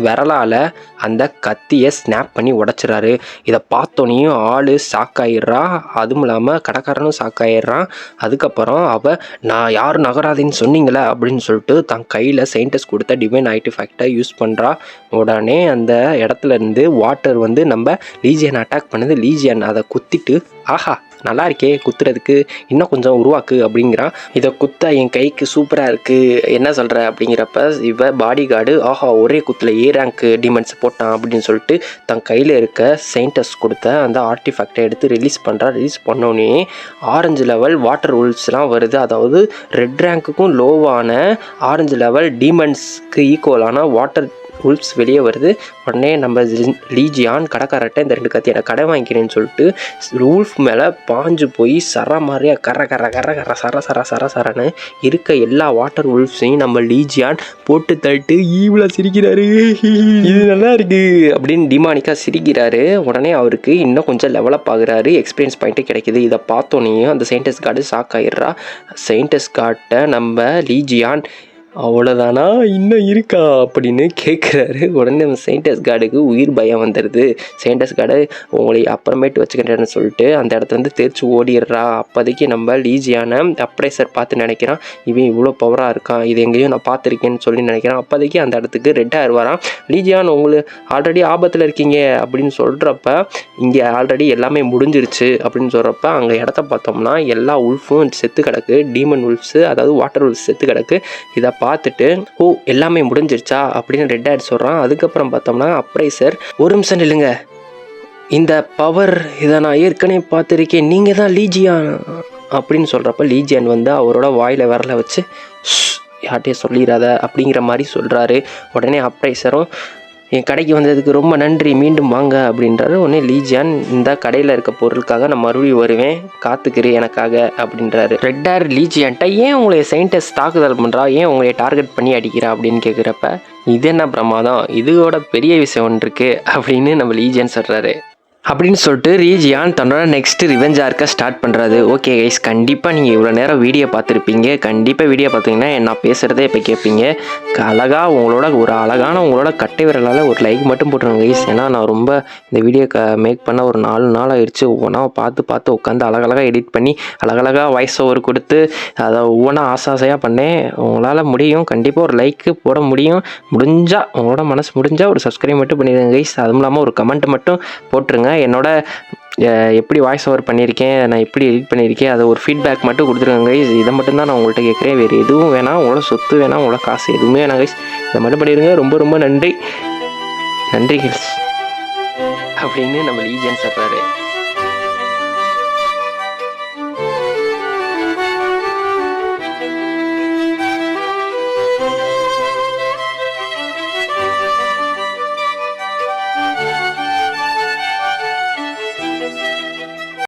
விரலால் அந்த கத்தியை ஸ்னாப் பண்ணி உடச்சிட்றாரு. இதை பார்த்தோன்னையும் ஆள் ஷாக்காயிடுறா. அதுவும் இல்லாமல் கடைக்காரனும் ஷாக்காயிடுறான். அதுக்கப்புறம் அவள் நான் யார் நகராதின்னு சொன்னீங்களே அப்படின்னு சொல்லிட்டு தன் கையில் சயின்டிஸ்ட் கொடுத்த டிவைன் ஆர்டிஃபேக்டை யூஸ் பண்ணுறா. உடனே அந்த இடத்துல இருந்து வாட்டர் வந்து நம்ம லீஜியன் அட்டாக் பண்ணுது. லீஜியன் அதை குத்திட்டு ஆஹா நல்லா இருக்கே குத்துறதுக்கு, இன்னும் கொஞ்சம் உருவாக்கு அப்படிங்கிறான். இதை குத்த என் கைக்கு சூப்பராக இருக்குது, என்ன சொல்கிற அப்படிங்கிறப்ப இவ பாடி கார்டு ஆஹா ஒரே குத்தில் ஏ ரேங்க் டிமன்ஸ் போட்டான் அப்படின்னு சொல்லிட்டு தன் கையில் இருக்க சயின்டிஸ்ட் கொடுத்த அந்த ஆர்டிஃபேக்டை எடுத்து ரிலீஸ் பண்ணுறா. ரிலீஸ் பண்ணோன்னே ஆரஞ்சு லெவல் வாட்டர் உல்ஃப்ஸ்லாம் வருது. அதாவது ரெட் ரேங்க்குக்கும் லோவான ஆரஞ்சு லெவல் டீமன்ஸ்க்கு ஈக்குவலான வாட்டர் உல்ஃப்ஸ் வெளியே வருது. உடனே நம்ம லீஜியான் கடைக்காரட்ட இந்த 2 கத்தி எனக்கு கடை வாங்கிக்கிறேன்னு சொல்லிட்டு உல்ஃப் மேலே பாஞ்சு போய் சர மாதிரியா சரன்னு இருக்க எல்லா வாட்டர் உல்ஃப்ஸையும் நம்ம லீஜியான் போட்டு தள்ளிட்டு ஈவில் சிரிக்கிறாரு. இது நல்லா இருக்கு அப்படின்னு டிமானிக்காக சிரிக்கிறாரு. உடனே அவருக்கு இன்னும் கொஞ்சம் டெவலப் ஆகுறாரு, எக்ஸ்பீரியன்ஸ் பாயிண்ட்டு கிடைக்கிது. இதை பார்த்தோன்னையும் அந்த சயின்டிஸ்ட் கார்டு ஷாக் ஆகிடுறா. சயின்டிஸ்ட் கார்ட்டை நம்ம லீஜியான் அவ்வளோதானா இன்னும் இருக்கா அப்படின்னு கேட்குறாரு. உடனே நம்ம சயின்டிஸ்ட் கார்டுக்கு உயிர் பயம் வந்துடுது. சயின்டிஸ்ட் கார்டு உங்களை அப்புறமேட்டு வச்சுக்கிறேன்னு சொல்லிட்டு அந்த இடத்துல இருந்து தெரிச்சு ஓடிடுறா. அப்போதைக்கு நம்ம லீஜியான அப்ரைசர் பார்த்து நினைக்கிறான், இவன் இவ்வளோ பவராக இருக்கான், இது எங்கேயும் நான் பார்த்துருக்கேன்னு சொல்லி நினைக்கிறான். அப்போதைக்கு அந்த இடத்துக்கு ரெட் ஏர் வரான். லீஜியான் உங்களுக்கு ஆல்ரெடி ஆபத்தில் இருக்கீங்க அப்படின்னு சொல்கிறப்ப இங்கே ஆல்ரெடி எல்லாமே முடிஞ்சிருச்சு அப்படின்னு சொல்கிறப்ப அங்கே இடத்த பார்த்தோம்னா எல்லா உல்ஃபும் செத்து கிடக்கு. டீமன் உல்ஃப்ஸு அதாவது வாட்டர் உல்ஃப் செத்து கிடக்கு. இதை பார்த்துட்டு ஓ எல்லாமே முடிஞ்சிருச்சா அப்படின்னு ரெட் ஏர் சொல்கிறான். அதுக்கப்புறம் பார்த்தோம்னா அப்ரைசர் ஒரு நிமிஷம் நில்லுங்க, இந்த பவர் இதை நான் ஏற்கனவே பார்த்துருக்கேன், நீங்கள் தான் லீஜியான் அப்படின்னு சொல்கிறப்ப லீஜியான் வந்து அவரோட வாயில் விரலை வச்சு யார்கிட்டே சொல்லிடாத அப்படிங்கிற மாதிரி சொல்கிறாரு. உடனே அப்ரைசரும் என் கடைக்கு வந்ததுக்கு ரொம்ப நன்றி, மீண்டும் வாங்க அப்படின்றாரு. உடனே லீஜியான், இந்த கடையில் இருக்க பொருளுக்காக நான் மறுபடியும் வருவேன், காத்துக்கிறேன் எனக்காக அப்படின்றாரு. ரெட் ஹேர் லீஜியான்ட்ட ஏன் உங்களை சயின்டிஸ்ட் தாக்குதல் பண்ணுறா, ஏன் உங்களை டார்கெட் பண்ணி அடிக்கிறா அப்படின்னு கேட்குறப்ப, இது என்ன பிரமாதம், இதோட பெரிய விஷயம் ஒன்று இருக்குது அப்படின்னு நம்ம லீஜியான் சொல்கிறாரு. அப்படின்னு சொல்லிட்டு ரீஜியான் தன்னோட நெக்ஸ்ட் ரிவெஞ்ச் ஆர்க்கை ஸ்டார்ட் பண்ணுறாரு. ஓகே கைஸ், கண்டிப்பாக நீங்கள் இவ்வளோ நேரம் வீடியோ பார்த்துருப்பீங்க. கண்டிப்பாக வீடியோ பார்த்தீங்கன்னா நான் பேசுகிறதே இப்போ கேட்பீங்க. அழகாக உங்களோட கட்டை விரலால் ஒரு லைக் மட்டும் போட்டுருங்க கைஸ். ஏன்னா நான் ரொம்ப இந்த வீடியோ மேக் பண்ண ஒரு 4 நாள் ஆயிடுச்சு. ஒவ்வொன்றா பார்த்து உட்காந்து அழகழகாக எடிட் பண்ணி அழகழகாக வாய்ஸ் ஓவர் கொடுத்து அதை ஒவ்வொன்றா ஆசையாக பண்ணேன். உங்களால் முடியும், கண்டிப்பாக ஒரு லைக்கு போட முடியும். முடிஞ்சால் உங்களோட மனசு முடிஞ்சால் ஒரு சப்ஸ்கிரைப் மட்டும் பண்ணிடுங்க கைஸ். அதுவும் இல்லாமல் ஒரு கமெண்ட் மட்டும் போட்டுருங்க. என்னோட எப்படி வாய்ஸ் ஓவர் பண்ணியிருக்கேன், நான் எப்படி எடிட் பண்ணியிருக்கேன், அதை ஒரு ஃபீட்பேக் மட்டும் கொடுத்துருங்க கைஸ். இதை மட்டும்தான் நான் உங்கள்கிட்ட கேட்குறேன். வேறு எதுவும் வேணாம், உங்களோட சொத்து வேணாம், உங்களோட காசு எதுவுமே வேணாம் கைஸ். இதை மட்டும் பண்ணிடுங்க. ரொம்ப ரொம்ப நன்றி கைஸ் அப்படின்னு நம்ம லீஜியான் சொல்கிறாரு.